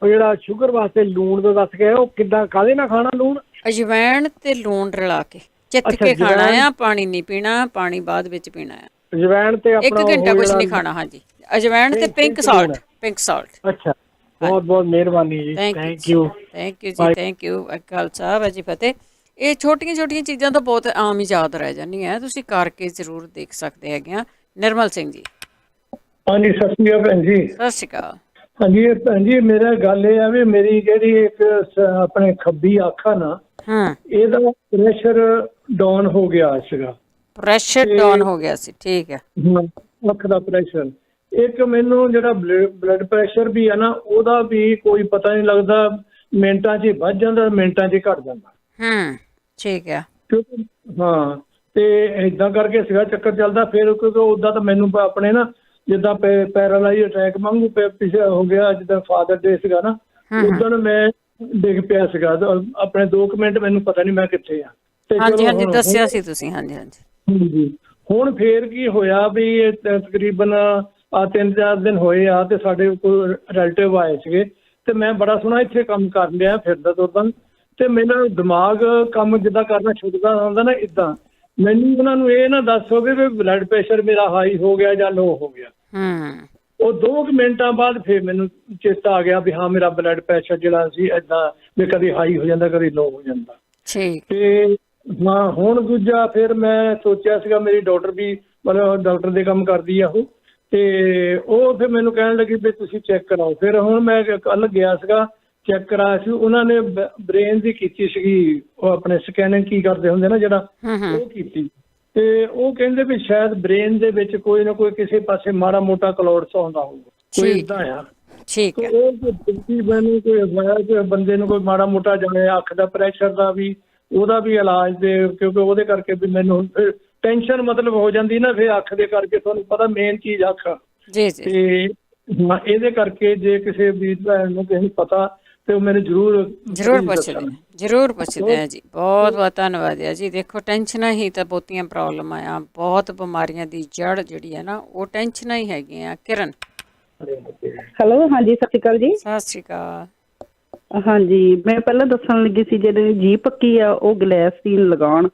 ਉਹ ਜਿਹੜਾ ਸ਼ੂਗਰ ਵਾਸਤੇ ਲੂਣ ਦਾ ਦੱਸ ਗਿਆ, ਉਹ ਕਿੱਦਾਂ ਕਾਹਦੇ ਨਾਲ ਖਾਣਾ ਲੂਣ? ਅਜਵਾਇਣ ਤੇ ਲੂਣ ਰਲਾ ਕੇ ਚਿੱਤ ਕੇ ਖਾਣਾ ਆ। ਪਾਣੀ ਨਹੀਂ ਪੀਣਾ, ਪਾਣੀ ਬਾਅਦ ਵਿੱਚ ਪੀਣਾ ਆ। ਅਜਵਾਇਣ ਤੇ 1 ਘੰਟਾ ਕੁਝ ਨਹੀਂ ਖਾਣਾ। ਹਾਂਜੀ, ਅਜਵਾਇਣ ਤੇ ਪਿੰਕ ਸਾਲਟ, ਪਿੰਕ ਸਾਲਟ। ਅੱਛਾ, ਬਹੁਤ ਬਹੁਤ ਮਿਹਰਬਾਨੀ ਜੀ, thank you ji, thank you. ਅਕਾਲ ਸਾਹਿਬ ਜੀ ਫਤਿਹ। ਇਹ ਛੋਟੀਆਂ ਛੋਟੀਆਂ ਚੀਜ਼ਾਂ ਤਾਂ ਬਹੁਤ ਆਮ ਹੀ ਯਾਦ ਰਹਿ ਜਾਂਦੀਆਂ, ਤੁਸੀਂ ਕਰਕੇ ਜ਼ਰੂਰ ਦੇਖ ਸਕਦੇ ਹੈਗੇ ਆ। ਨਿਰਮਲ ਸਿੰਘ ਜੀ। ਹਾਂਜੀ, ਸਤਿ ਸ਼੍ਰੀ ਅਕਾਲ ਭੈਣ ਜੀ। ਸਤਿ ਸ਼੍ਰੀ ਅਕਾਲ। ਹਾਂਜੀ ਭੈਣ ਜੀ, ਮੇਰਾ ਗੱਲ ਇਹ ਆ ਵੀ ਮੇਰੀ ਜਿਹੜੀ ਇੱਕ ਆਪਣੇ ਖੱਬੀ ਅੱਖ ਆ ਨਾ, ਇਹਦਾ ਪ੍ਰੈਸ਼ਰ ਡਾਊਨ ਹੋ ਗਿਆ ਸੀਗਾ। ਪ੍ਰੈਸ਼ਰ ਡਾਊਨ ਹੋ ਗਿਆ ਸੀ, ਠੀਕ ਹੈ। ਅੱਖ ਦਾ ਪ੍ਰੈਸ਼ਰ। ਇੱਕ ਮੈਨੂੰ ਜਿਹੜਾ ਬਲੱਡ ਪ੍ਰੈਸ਼ਰ ਵੀ ਆ ਨਾ, ਉਹਦਾ ਵੀ ਕੋਈ ਪਤਾ ਨਹੀਂ ਲੱਗਦਾ, ਮਿੰਟਾਂ 'ਚ ਵੱਧ ਜਾਂਦਾ, ਮਿੰਟਾਂ 'ਚ ਘਟ ਜਾਂਦਾ। ਠੀਕ ਹੈ। ਕਿਉਂਕਿ ਹਾਂ, ਤੇ ਏਦਾਂ ਕਰਕੇ ਸੀਗਾ ਚੱਕਰ ਚੱਲਦਾ। ਫਿਰ ਕਿਉਂਕਿ ਉਦਾਂ ਤਾਂ ਮੈਨੂੰ ਆਪਣੇ ਨਾ ਜਿੱਦਾਂ ਪੈਰਾਲਾਈਜ਼ ਅਟੈਕ ਵਾਂਗੂ ਪਿੱਛੇ ਹੋ ਗਿਆ, ਜਿੱਦਾਂ ਫਾਦਰ ਡੇ ਸੀਗਾ ਨਾ, ਉਦੋਂ ਮੈਂ ਡਿੱਗ ਪਿਆ ਸੀਗਾ। ਆਪਣੇ 2 ਮਿੰਟ ਮੈਨੂੰ ਪਤਾ ਨਹੀਂ ਮੈਂ ਕਿੱਥੇ ਆ। ਹਾਂਜੀ ਹਾਂਜੀ, ਦੱਸਿਆ ਸੀ ਤੁਸੀਂ। ਹਾਂਜੀ ਹਾਂਜੀ। ਹੁਣ ਫੇਰ ਕੀ ਹੋਇਆ ਵੀ ਤਕਰੀਬਨ 3-4 ਦਿਨ ਹੋਏ ਆ, ਤੇ ਸਾਡੇ ਕੋਲ ਰਿਲੇਟਿਵ ਆਏ ਸੀਗੇ, ਤੇ ਮੈਂ ਬੜਾ ਸੋਹਣਾ ਇੱਥੇ ਕੰਮ ਕਰ ਲਿਆ, ਫਿਰਦਾ ਤੁਰਦਾ, ਤੇ ਮੇਰਾ ਦਿਮਾਗ ਕੰਮ ਜਿੱਦਾਂ ਕਰਨਾ ਛੁੱਟਦਾ ਹੁੰਦਾ ਨਾ, ਇੱਦਾਂ ਮੈਨੂੰ ਉਹਨਾਂ ਨੂੰ ਇਹ ਨਾ ਦੱਸੋਗੇ ਵੀ ਬਲੱਡ ਪ੍ਰੈਸ਼ਰ ਮੇਰਾ ਹਾਈ ਹੋ ਗਿਆ ਜਾਂ ਲੋ ਹੋ ਗਿਆ। ਉਹ 2 ਮਿੰਟਾਂ ਬਾਅਦ ਫਿਰ ਮੈਨੂੰ ਚੇਤਾ ਆ ਗਿਆ ਵੀ ਹਾਂ, ਮੇਰਾ ਬਲੱਡ ਪ੍ਰੈਸ਼ਰ ਜਿਹੜਾ ਸੀ ਏਦਾਂ ਵੀ ਕਦੀ ਹਾਈ ਹੋ ਜਾਂਦਾ, ਕਦੀ ਲੋ ਹੋ ਜਾਂਦਾ। ਤੇ ਹਾਂ, ਹੁਣ ਦੂਜਾ ਫਿਰ ਮੈਂ ਸੋਚਿਆ ਸੀਗਾ, ਮੇਰੀ ਡਾਕਟਰ ਵੀ ਮਤਲਬ ਡਾਕਟਰ ਦੇ ਕੰਮ ਕਰਦੀ ਆ ਉਹ, ਤੇ ਉਹ ਫਿਰ ਮੈਨੂੰ ਕਹਿਣ ਲੱਗੀ ਵੀ ਤੁਸੀਂ ਚੈੱਕ ਕਰਾਓ। ਫਿਰ ਹੁਣ ਮੈਂ ਕੱਲ ਗਿਆ ਸੀਗਾ, ਚੈੱਕ ਕਰਾਇਆ ਸੀ। ਉਹਨਾਂ ਨੇ ਬ੍ਰੇਨ ਦੀ ਕੀਤੀ ਸੀਗੀ, ਉਹ ਆਪਣੇ ਸਕੈਨਿੰਗ ਕੀ ਕਰਦੇ ਹੁੰਦੇ ਨਾ ਜਿਹੜਾ, ਉਹ ਕੀਤੀ, ਤੇ ਉਹ ਕਹਿੰਦੇ ਵੀ ਸ਼ਾਇਦ ਬ੍ਰੇਨ ਦੇ ਵਿੱਚ ਕੋਈ ਨਾ ਕੋਈ ਕਿਸੇ ਪਾਸੇ ਮਾੜਾ ਮੋਟਾ ਕਲੌਡਸ ਆਉਂਦਾ ਹੋਊਗਾ, ਕੋਈ ਏਦਾਂ ਆ। ਠੀਕ ਹੈ। ਉਹ ਮੈਨੂੰ ਕੋਈ ਬੰਦੇ ਨੂੰ ਕੋਈ ਮਾੜਾ ਮੋਟਾ ਜਾਣੇ ਅੱਖ ਦਾ ਪ੍ਰੈਸ਼ਰ ਦਾ ਵੀ, ਉਹਦਾ ਵੀ ਇਲਾਜ ਦੇ, ਕਿਉਂਕਿ ਉਹਦੇ ਕਰਕੇ ਵੀ ਮੈਨੂੰ ਟੈਨਸ਼ਨ ਮਤਲਬ ਹੋ ਜਾਂਦੀ ਨਾ, ਫਿਰ ਅੱਖ ਦੇ ਕਰਕੇ ਤੁਹਾਨੂੰ ਪਤਾ ਮੇਨ ਚੀਜ਼ ਅੱਖ। ਤੇ ਇਹਦੇ ਕਰਕੇ ਜੇ ਕਿਸੇ ਵੀਰ ਭੈਣ ਨੂੰ ਕਿਸੇ ਨੂੰ ਪਤਾ ਤੇ ਉਹ ਮੈਨੂੰ ਜ਼ਰੂਰ ਪੁੱਛਦੇ ਆ ਜੀ। ਬਹੁਤ ਬਹੁਤ ਧੰਨਵਾਦ ਹੈ ਜੀ। ਦੇਖੋ, ਟੈਨਸ਼ਨਾਂ ਹੀ ਤਾਂ ਬਹੁਤੀਆਂ ਪ੍ਰੋਬਲਮ ਆ, ਬਹੁਤ ਬਿਮਾਰੀਆਂ ਦੀ ਜੜ ਜਿਹੜੀ ਹੈ ਨਾ, ਉਹ ਟੈਨਸ਼ਨਾਂ ਹੀ ਹੈਗੀਆਂ। ਕਿਰਨ। ਹੈਲੋ, ਹਾਂਜੀ, ਸਤਿ ਸ਼੍ਰੀ ਅਕਾਲ ਜੀ। ਸਤਿ ਸ਼੍ਰੀ ਅਕਾਲ। ਹਾਂਜੀ, ਮੈਂ ਪਹਿਲਾਂ ਦੱਸਣ ਲੱਗੀ ਸੀ, ਜਿਹੜੇ ਜੀਭ ਪੱਕੀ ਆ ਉਹ ਗਲੈਸਰੀਨ ਲਗਾਉਣ,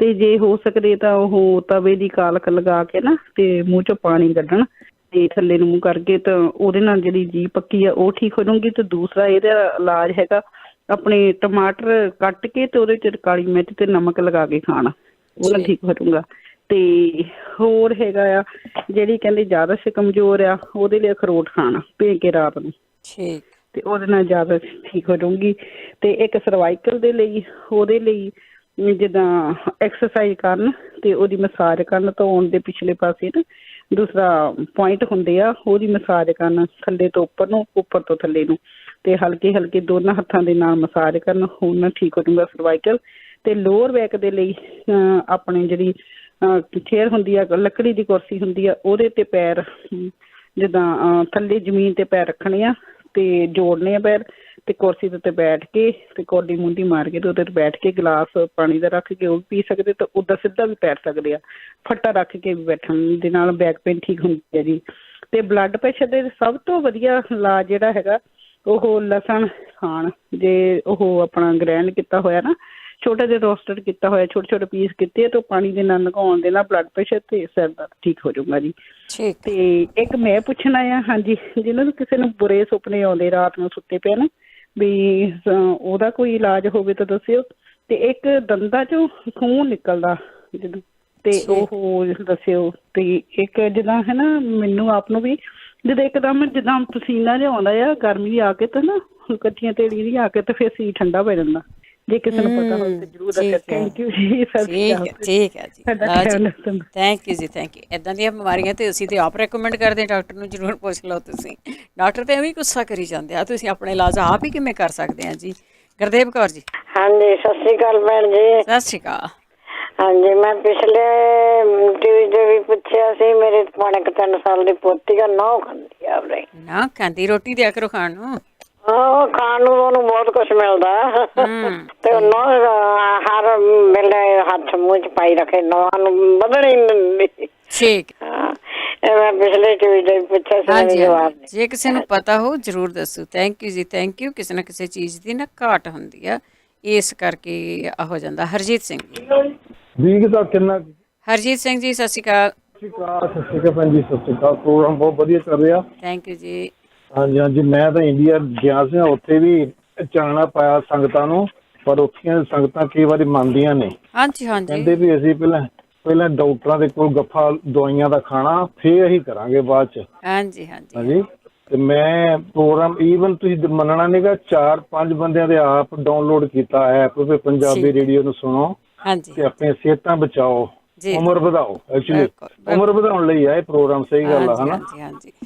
ਤੇ ਜੇ ਹੋ ਸਕੇ ਤਾਂ ਉਹ ਤਵੇ ਦੀ ਕਾਲਕ ਲਗਾ ਕੇ ਨਾ, ਤੇ ਮੂੰਹ ਚੋਂ ਪਾਣੀ ਕੱਢਣ, ਤੇ ਥੱਲੇ ਨੂੰ ਮੂੰਹ ਕਰਕੇ, ਤਾਂ ਉਹਦੇ ਨਾਲ ਜਿਹੜੀ ਜੀਭ ਪੱਕੀ ਆ ਉਹ ਠੀਕ ਹੋ ਜਾਊਗੀ। ਤੇ ਦੂਸਰਾ ਇਹਦਾ ਇਲਾਜ ਹੈਗਾ, ਆਪਣੇ ਟਮਾਟਰ ਕੱਟ ਕੇ ਤੇ ਉਹਦੇ 'ਚ ਕਾਲੀ ਮਿਰਚ ਤੇ ਨਮਕ ਲਗਾ ਕੇ ਖਾਣਾ, ਉਹਦਾ ਠੀਕ ਹੋ ਜਾਊਗਾ। ਤੇ ਹੋਰ ਹੈਗਾ ਆ, ਜਿਹੜੀ ਕਹਿੰਦੇ ਜ਼ਿਆਦਾ ਕਮਜ਼ੋਰ ਆ, ਉਹਦੇ ਲਈ ਅਖਰੋਟ ਖਾਣਾ ਭੇ ਕੇ ਰਾਤ ਨੂੰ, ਤੇ ਉਹਦੇ ਨਾਲ ਜ਼ਿਆਦਾ ਠੀਕ ਹੋ ਜਾਊਗੀ। ਤੇ ਇੱਕ ਸਰਵਾਈਕਲ ਦੇ ਲਈ, ਉਹਦੇ ਲਈ ਜਿੱਦਾਂ ਐਕਸਰਸਾਈਜ਼ ਕਰਨ ਤੇ ਉਹਦੀ ਮਸਾਜ ਕਰਨ, ਧੌਣ ਦੇ ਪਿਛਲੇ ਪਾਸੇ ਨਾ ਦੂਸਰਾ ਪੁਆਇੰਟ ਹੁੰਦੇ ਆ, ਉਹਦੀ ਮਸਾਜ ਕਰਨ ਥੱਲੇ ਤੋਂ ਉੱਪਰ ਨੂੰ, ਉੱਪਰ ਤੋਂ ਥੱਲੇ ਨੂੰ, ਤੇ ਹਲਕੇ ਹਲਕੇ ਦੋਨਾਂ ਹੱਥਾਂ ਦੇ ਨਾਲ ਮਸਾਜ ਕਰਨ, ਉਹਨਾਂ ਠੀਕ ਹੋ ਜਾਊਗਾ ਸਰਵਾਈਕਲ। ਤੇ ਲੋਅਰ ਬੈਕ ਦੇ ਲਈ ਆਪਣੇ ਜਿਹੜੀ ਚੇਅਰ ਹੁੰਦੀ ਆ, ਲੱਕੜੀ ਦੀ ਕੁਰਸੀ ਹੁੰਦੀ ਆ, ਉਹਦੇ ਤੇ ਪੈਰ ਜਿੱਦਾਂ ਥੱਲੇ ਜ਼ਮੀਨ ਤੇ ਪੈਰ ਰੱਖਣੇ ਆ, ਤੇ ਜੋੜਨੇ ਆ ਪੈਰ, ਤੇ ਕੁਰਸੀ ਦੇ ਉੱਤੇ ਬੈਠ ਕੇ, ਤੇ ਕੌਡੀ ਮੁੰਡੀ ਮਾਰ ਕੇ ਤੇ ਉਹਦੇ ਤੇ ਬੈਠ ਕੇ ਗਲਾਸ ਪਾਣੀ ਦਾ ਰੱਖ ਕੇ ਉਹ ਪੀ ਸਕਦੇ, ਤੇ ਉੱਦਾਂ ਸਿੱਧਾ ਵੀ ਬੈਠ ਸਕਦੇ ਆ, ਫੱਟਾ ਰੱਖ ਕੇ ਵੀ ਬੈਠਣ ਦੇ ਨਾਲ ਬੈਕ ਪੇਨ ਠੀਕ ਹੁੰਦੀ ਹੈ ਜੀ। ਤੇ ਬਲੱਡ ਪ੍ਰੈਸ਼ਰ ਦੇ ਸਭ ਤੋਂ ਵਧੀਆ ਇਲਾਜ ਜਿਹੜਾ ਹੈਗਾ, ਉਹ ਲਸਣ ਖਾਣ। ਜੇ ਉਹ ਆਪਣਾ ਗ੍ਰੈਂਡ ਕੀਤਾ ਹੋਇਆ ਨਾ, ਛੋਟੇ ਜਿਹੇ ਰੋਸਟਡ ਕੀਤਾ ਹੋਇਆ, ਛੋਟੇ ਛੋਟੇ ਪੀਸ ਕੀਤੇ, ਤੇ ਪਾਣੀ ਦੇ ਨਾਲ ਲਗਾਉਣ ਦੇ ਨਾਲ ਬਲੱਡ ਪ੍ਰੈਸ਼ਰ ਤੇ ਸਿਰ ਦਰਦ ਠੀਕ ਹੋ ਜਾਊਗਾ ਜੀ। ਤੇ ਇੱਕ ਮੈਂ ਪੁੱਛਣਾ ਆ, ਹਾਂਜੀ, ਜਿਹਨਾਂ ਨੂੰ ਕਿਸੇ ਨੂੰ ਬੁਰੇ ਸੁਪਨੇ ਆਉਂਦੇ ਰਾਤ ਨੂੰ ਸੁੱਤੇ ਪਿਆ ਨਾ, ਵੀ ਉਹਦਾ ਕੋਈ ਇਲਾਜ ਹੋਵੇ ਤਾਂ ਦੱਸਿਓ। ਤੇ ਇੱਕ ਦੰਦਾਂ ਚੋਂ ਖੂਨ ਨਿਕਲਦਾ ਜਦੋਂ, ਤੇ ਉਹ ਦੱਸਿਓ। ਤੇ ਇੱਕ ਜਿੱਦਾਂ ਹੈ ਨਾ, ਮੈਨੂੰ ਆਪ ਨੂੰ ਵੀ ਜਦੋਂ ਇੱਕਦਮ ਜਿੱਦਾਂ ਪਸੀਨਾ ਜਿਹਾ ਆਉਂਦਾ ਆ, ਗਰਮੀ ਆ ਕੇ ਤਾਂ ਨਾ ਕੱਚੀਆਂ ਤੇੜੀ ਦੀ ਆ ਕੇ, ਤੇ ਫਿਰ ਸੀ ਠੰਡਾ ਪੈ ਜਾਂਦਾ। ਜੇ ਕਿਸੇ ਨੂੰ ਪਤਾ ਹੋਵੇ ਤਾਂ ਜ਼ਰੂਰ ਦੱਸਿਓ। ਥੈਂਕ ਯੂ ਜੀ। ਠੀਕ ਹੈ ਜੀ, thank you ji, thank you. ਇੱਦਾਂ ਦੀਆਂ ਬਿਮਾਰੀਆਂ ਤੇ ਅਸੀਂ ਤੇ ਆਪ ਰეკਮੈਂਡ ਕਰਦੇ ਹਾਂ, ਡਾਕਟਰ ਨੂੰ ਜ਼ਰੂਰ ਪੁੱਛ ਲਓ ਤੁਸੀਂ। ਡਾਕਟਰ ਤੇ ਐਵੇਂ ਗੁੱਸਾ ਕਰੀ ਜਾਂਦੇ ਆ, ਤੁਸੀਂ ਆਪਣੇ ਇਲਾਜ ਆਪ ਹੀ ਕਿਵੇਂ ਕਰ ਸਕਦੇ ਆ ਜੀ। ਗੁਰਦੇਵ ਕੌਰ ਜੀ। ਹਾਂਜੀ, ਸਤਿ ਸ਼੍ਰੀ ਅਕਾਲ ਭੈਣ ਜੀ। ਸਤਿ ਸ਼੍ਰੀ ਅਕਾਲ। ਹਾਂਜੀ, ਮੈਂ ਪਿਛਲੇ ਟੀਵੀ ਤੇ ਵੀ ਪੁੱਛਿਆ ਸੀ, ਮੇਰੇ ਪੌਣੇ 3 ਸਾਲ ਦੀ ਪੋਤੀ ਦਾ ਨਹੁੰ ਖਾਂਦੀ ਆ। ਨਾ ਖਾਂਦੀ, ਰੋਟੀ ਦਿਆ ਕਰੋ ਖਾਣ ਨੂੰ। ਹਾਂ, ਖਾਣ ਨੂੰ ਉਹਨੂੰ ਬਹੁਤ ਕੁਛ ਮਿਲਦਾ, ਤੇ ਨਹੁੰ ਹਰ ਵੇਲੇ ਹੱਥ ਮੂੰਹ ਚ ਪਾਈ ਰੱਖੇ, ਨਹੁੰ ਨੂੰ ਵਧਣ ਹੀ ਨਹੀਂ ਦਿੰਦੀ। ਠੀਕ। ਇਹ ਮੈਂ ਪਿਛਲੇ ਟੀਵੀ ਤੇ ਪੁੱਛਿਆ ਸੀ, ਜਵਾਬ ਜੇ ਕਿਸੇ ਨੂੰ ਪਤਾ ਹੋ ਜ਼ਰੂਰ ਦੱਸੋ। Thank you ji, thank you. ਕਿਸੇ ਨਾ ਕਿਸੇ ਚੀਜ਼ ਦੀ ਨਾ ਘਾਟ ਹੁੰਦੀ ਆ, ਇਸ ਕਰਕੇ ਹੋ ਜਾਂਦਾ। ਹਰਜੀਤ ਸਿੰਘ ਜੀ। ਵੀਕ ਦਾ ਕਿੰਨਾ? ਹਰਜੀਤ ਸਿੰਘ ਜੀ, ਸਤਿ ਸ਼੍ਰੀ ਅਕਾਲ। ਸ਼੍ਰੀ ਅਕਾਲ ਭੈਣ ਜੀ, ਸਤਿ ਸ਼੍ਰੀ ਅਕਾਲ। ਪ੍ਰੋਗਰਾਮ ਬਹੁਤ ਵਧੀਆ ਚੱਲ ਰਿਹਾ। ਥੈਂਕ ਯੂ ਜੀ। ਹਾਂਜੀ ਹਾਂਜੀ, ਮੈਂ ਤਾਂ ਇੰਡੀਆ ਗਿਆ ਸੀ, ਉੱਥੇ ਵੀ ਚਾਨਣਾ ਪਾਇਆ ਸੰਗਤਾਂ ਨੂੰ, ਪਰ ਉੱਥੀਆਂ ਸੰਗਤਾਂ ਕਈ ਵਾਰੀ ਮੰਨਦੀਆਂ ਨੇ। ਹਾਂਜੀ ਹਾਂਜੀ, ਕਹਿੰਦੇ ਵੀ ਅਸੀਂ ਪਹਿਲਾਂ ਡਾਕਟਰਾਂ ਦੇ ਕੋਲ ਗੱਫਾ ਦਵਾਈਆਂ ਦਾ ਖਾਣਾ, ਫੇਰ ਅਸੀਂ ਕਰਾਂਗੇ ਬਾਅਦ ਚ। ਹਾਂਜੀ ਹਾਂਜੀ ਹਾਂਜੀ, ਤੇ ਮੈਂ ਪ੍ਰੋਗਰਾਮ ਈਵਨ ਤੁਸੀਂ ਮੰਨਣਾ ਨਹੀਂਗਾ, 4-5 ਬੰਦਿਆਂ ਦੇ ਆਪ ਡਾਊਨਲੋਡ ਕੀਤਾ ਐਪ ਵੀ ਪੰਜਾਬੀ ਰੇਡੀਓ ਨੂੰ ਸੁਣੋ ਤੇ ਆਪਣੀਆਂ ਸਿਹਤਾਂ ਬਚਾਓ, ਉਮਰ ਵਧਾਓ। ਐਕਚੁਅਲੀ ਉਮਰ ਵਧਾਉਣ ਲਈ ਆ ਇਹ ਪ੍ਰੋਗਰਾਮ, ਸਹੀ ਗੱਲ ਆ ਹਨਾ।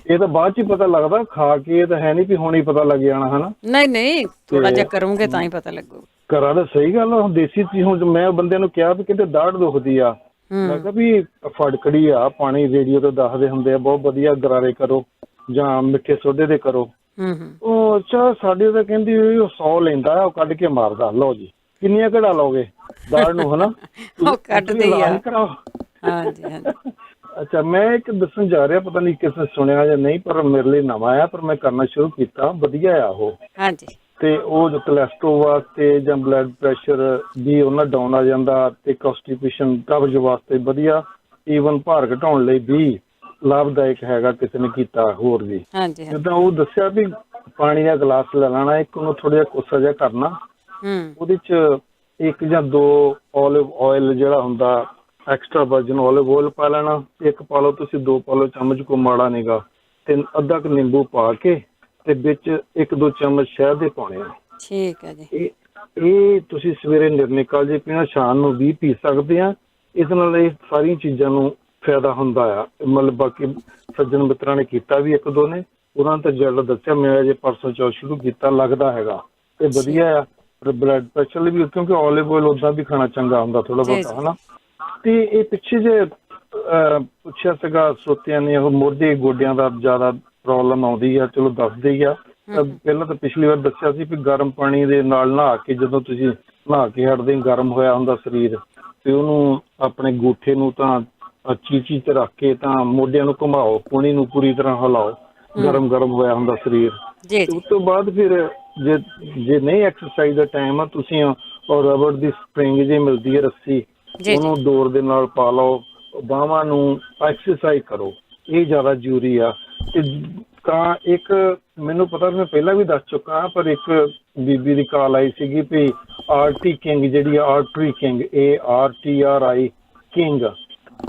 ਇਹ ਤਾਂ ਬਾਅਦ ਚ ਪਤਾ ਲੱਗਦਾ, ਖਾ ਕੇ ਇਹ ਤਾਂ ਹੈ ਨੀ ਵੀ ਹੁਣ ਹੀ ਪਤਾ ਲੱਗ ਜਾਣਾ ਹਨਾ। ਨਹੀਂ, ਥੋੜਾ ਜਿਹਾ ਕਰੋਗੇ ਤਾਂ ਹੀ ਪਤਾ ਲੱਗੂ। ਕਰਾਂ ਤਾਂ ਸਹੀ ਗੱਲ ਆ। ਹੁਣ ਦੇਸੀ ਚੀਜ਼, ਹੁਣ ਮੈਂ ਬੰਦਿਆਂ ਨੂੰ ਕਿਹਾ ਵੀ ਕਹਿੰਦੇ ਦਾੜ ਦੁਖਦੀ ਆ, ਮੈਂ ਕਿਹਾ ਵੀ ਫੜਕੜੀ ਆ, ਪਾਣੀ ਰੇਡੀਓ ਤੋਂ ਦੱਸਦੇ ਹੁੰਦੇ ਆ, ਬਹੁਤ ਵਧੀਆ ਗਰਾਰੇ ਕਰੋ ਜਾਂ ਮਿੱਠੇ ਸੋਡੇ ਦੇ ਕਰੋ। ਉਹ ਅੱਛਾ, ਸਾਡੇ ਤਾਂ ਕਹਿੰਦੀ 100 ਲੈਂਦਾ, ਉਹ ਕੱਢ ਕੇ ਮਾਰਦਾ। ਲਓ ਜੀ, ਕਿੰਨੀਆਂ ਘੜਾ ਲਓਗੇ ਦਾੜ ਨੂੰ ਹਨਾ, ਇਲਾਜ ਕਰਾਓ। ਅੱਛਾ, ਮੈਂ ਇੱਕ ਦੱਸਣ ਜਾ ਰਿਹਾ, ਪਤਾ ਨਹੀਂ ਕਿਸੇ ਨੇ ਸੁਣਿਆ ਜਾਂ ਨਹੀਂ, ਪਰ ਮੇਰੇ ਲਈ ਨਵਾਂ ਆ, ਪਰ ਮੈਂ ਕਰਨਾ ਸ਼ੁਰੂ ਕੀਤਾ। ਵਧੀਆ ਆ ਉਹ। ਹਾਂਜੀ, ਤੇ ਉਹ ਜੋ ਕੋਲੈਸਟਰੋਲ ਵਾਸਤੇ ਜਾਂ ਬਲੱਡ ਪ੍ਰੈਸ਼ਰ ਵੀ ਉਹਨਾਂ ਡਾਊਨ ਆ ਜਾਂਦਾ, ਤੇ ਕੌਨਸਟੀਪੇਸ਼ਨ ਕਬਜ਼ ਵਾਸਤੇ ਵਧੀਆ, ਈਵਨ ਭਾਰ ਘਟਾਉਣ ਲਈ ਵੀ ਲਾਭਦਾਇਕ ਹੈਗਾ। ਕਿਸੇ ਨੇ ਕੀਤਾ ਹੋਰ ਵੀ ਜਿੱਦਾਂ ਉਹ ਦੱਸਿਆ ਵੀ ਪਾਣੀ ਦਾ ਗਲਾਸ ਲੈ ਲੈਣਾ, ਇੱਕ ਉਹਨੂੰ ਥੋੜਾ ਜਿਹਾ ਕੋਸਾ ਜਿਹਾ ਕਰਨਾ, ਉਹਦੇ ਚ 1 ਜਾਂ 2 ਓਲਿਵ ਆਇਲ ਜਿਹੜਾ ਹੁੰਦਾ ਐਕਸਟਰਾ ਵਰਜਨ ਓਲਿਵ ਆਇਲ ਪਾ ਲੈਣਾ। 1 ਪਾ ਲਓ ਤੁਸੀਂ, 2 ਪਾ ਲਓ, ਚਮਚ ਕੋ ਮਾੜਾ ਨੀਗਾ। ਤੇ ਅੱਧਾ ਕੁ ਨਿੰਬੂ ਪਾ ਕੇ ਤੇ ਵਿੱਚ 1-2 ਚਮਚ ਸ਼ਹਿਦ ਦੇ ਪਾਉਣੇ ਆ। ਠੀਕ ਹੈ ਜੀ। ਇਹ ਤੁਸੀਂ ਸਵੇਰੇ ਨਿਰਨਿਕਲ ਜੇ ਪੀਣਾ, ਸ਼ਾਮ ਨੂੰ ਵੀ ਪੀ ਸਕਦੇ ਆ। ਇਸ ਨਾਲ ਇਹ ਸਾਰੀਆਂ ਚੀਜ਼ਾਂ ਨੂੰ ਫਾਇਦਾ ਹੁੰਦਾ ਆ। ਮਤਲਬ ਬਾਕੀ ਸੱਜਣ ਮਿੱਤਰਾਂ ਨੇ ਕੀਤਾ ਵੀ 1-2 ਨੇ, ਉਹਨਾਂ ਨੇ ਤਾਂ ਜਿਹੜਾ ਦੱਸਿਆ, ਮੈਂ ਅਜੇ ਪਰਸੋਂ ਚੌਥ ਸ਼ੁਰੂ ਕੀਤਾ, ਲੱਗਦਾ ਹੈਗਾ ਇਹ ਵਧੀਆ ਆ ਬਲੱਡ ਪ੍ਰੈਸ਼ਰ ਲਈ ਵੀ, ਕਿਉਂਕਿ ਓਲਿਵ ਆਇਲ ਉਦਾਂ ਵੀ ਖਾਣਾ ਚੰਗਾ ਹੁੰਦਾ ਥੋੜਾ ਬਹੁਤਾ ਹਨਾ। ਤੇ ਇਹ ਪਿੱਛੇ ਜੇ ਪੁੱਛਿਆ ਸੀਗਾ ਸਰੋਤਿਆਂ ਨੇ, ਉਹ ਮੋਢੇ ਗੋਡਿਆਂ ਦਾ ਜ਼ਿਆਦਾ ਪ੍ਰੋਬਲਮ ਆਉਂਦੀ ਆ, ਚਲੋ ਦੱਸਦੇ ਹੀ ਆ। ਪਹਿਲਾਂ ਤਾਂ ਪਿਛਲੀ ਵਾਰ ਦੱਸਿਆ ਸੀ ਵੀ ਗਰਮ ਪਾਣੀ ਦੇ ਨਾਲ ਨਹਾ ਕੇ, ਜਦੋਂ ਤੁਸੀਂ ਨਹਾ ਕੇ ਹਟਦੇ ਗਰਮ ਹੋਇਆ ਹੁੰਦਾ ਸਰੀਰ, ਤੇ ਉਹਨੂੰ ਆਪਣੇ ਗੂਠੇ ਨੂੰ ਤਾਂ ਚੀਚੀ ਤੇ ਰੱਖ ਕੇ ਤਾਂ ਮੋਢਿਆਂ ਨੂੰ ਘੁਮਾਓ, ਕੂਣੀ ਨੂੰ ਪੂਰੀ ਤਰ੍ਹਾਂ ਹਿਲਾਓ, ਗਰਮ ਹੋਇਆ ਹੁੰਦਾ ਸਰੀਰ। ਉਸ ਤੋਂ ਬਾਅਦ ਫਿਰ ਜੇ ਨਹੀਂ ਐਕਸਰਸਾਈਜ਼ ਦਾ ਟਾਈਮ ਆ, ਤੁਸੀਂ ਉਹ ਰਬੜ ਦੀ ਸਪਰਿੰਗ ਜਿਹੀ ਮਿਲਦੀ ਹੈ ਰੱਸੀ, ਉਹਨੂੰ ਡੋਰ ਦੇ ਨਾਲ ਪਾ ਲਓ, ਬਾਹਾਂ ਨੂੰ ਐਕਸਰਸਾਈਜ਼ ਕਰੋ, ਇਹ ਜ਼ਿਆਦਾ ਜ਼ਰੂਰੀ ਆ। ਤੇ ਤਾਂ ਇੱਕ ਮੈਨੂੰ ਪਤਾ, ਮੈਂ ਪਹਿਲਾਂ ਵੀ ਦੱਸ ਚੁੱਕਾ, ਪਰ ਇੱਕ ਬੀਬੀ ਦੀ ਕਾਲ ਆਈ ਸੀਗੀ ਵੀ ਆਰਟੀ ਕਿੰਗ, ਜਿਹੜੀ ਆਰਟਰੀ ਕਿੰਗ, ARTRI ਕਿੰਗ,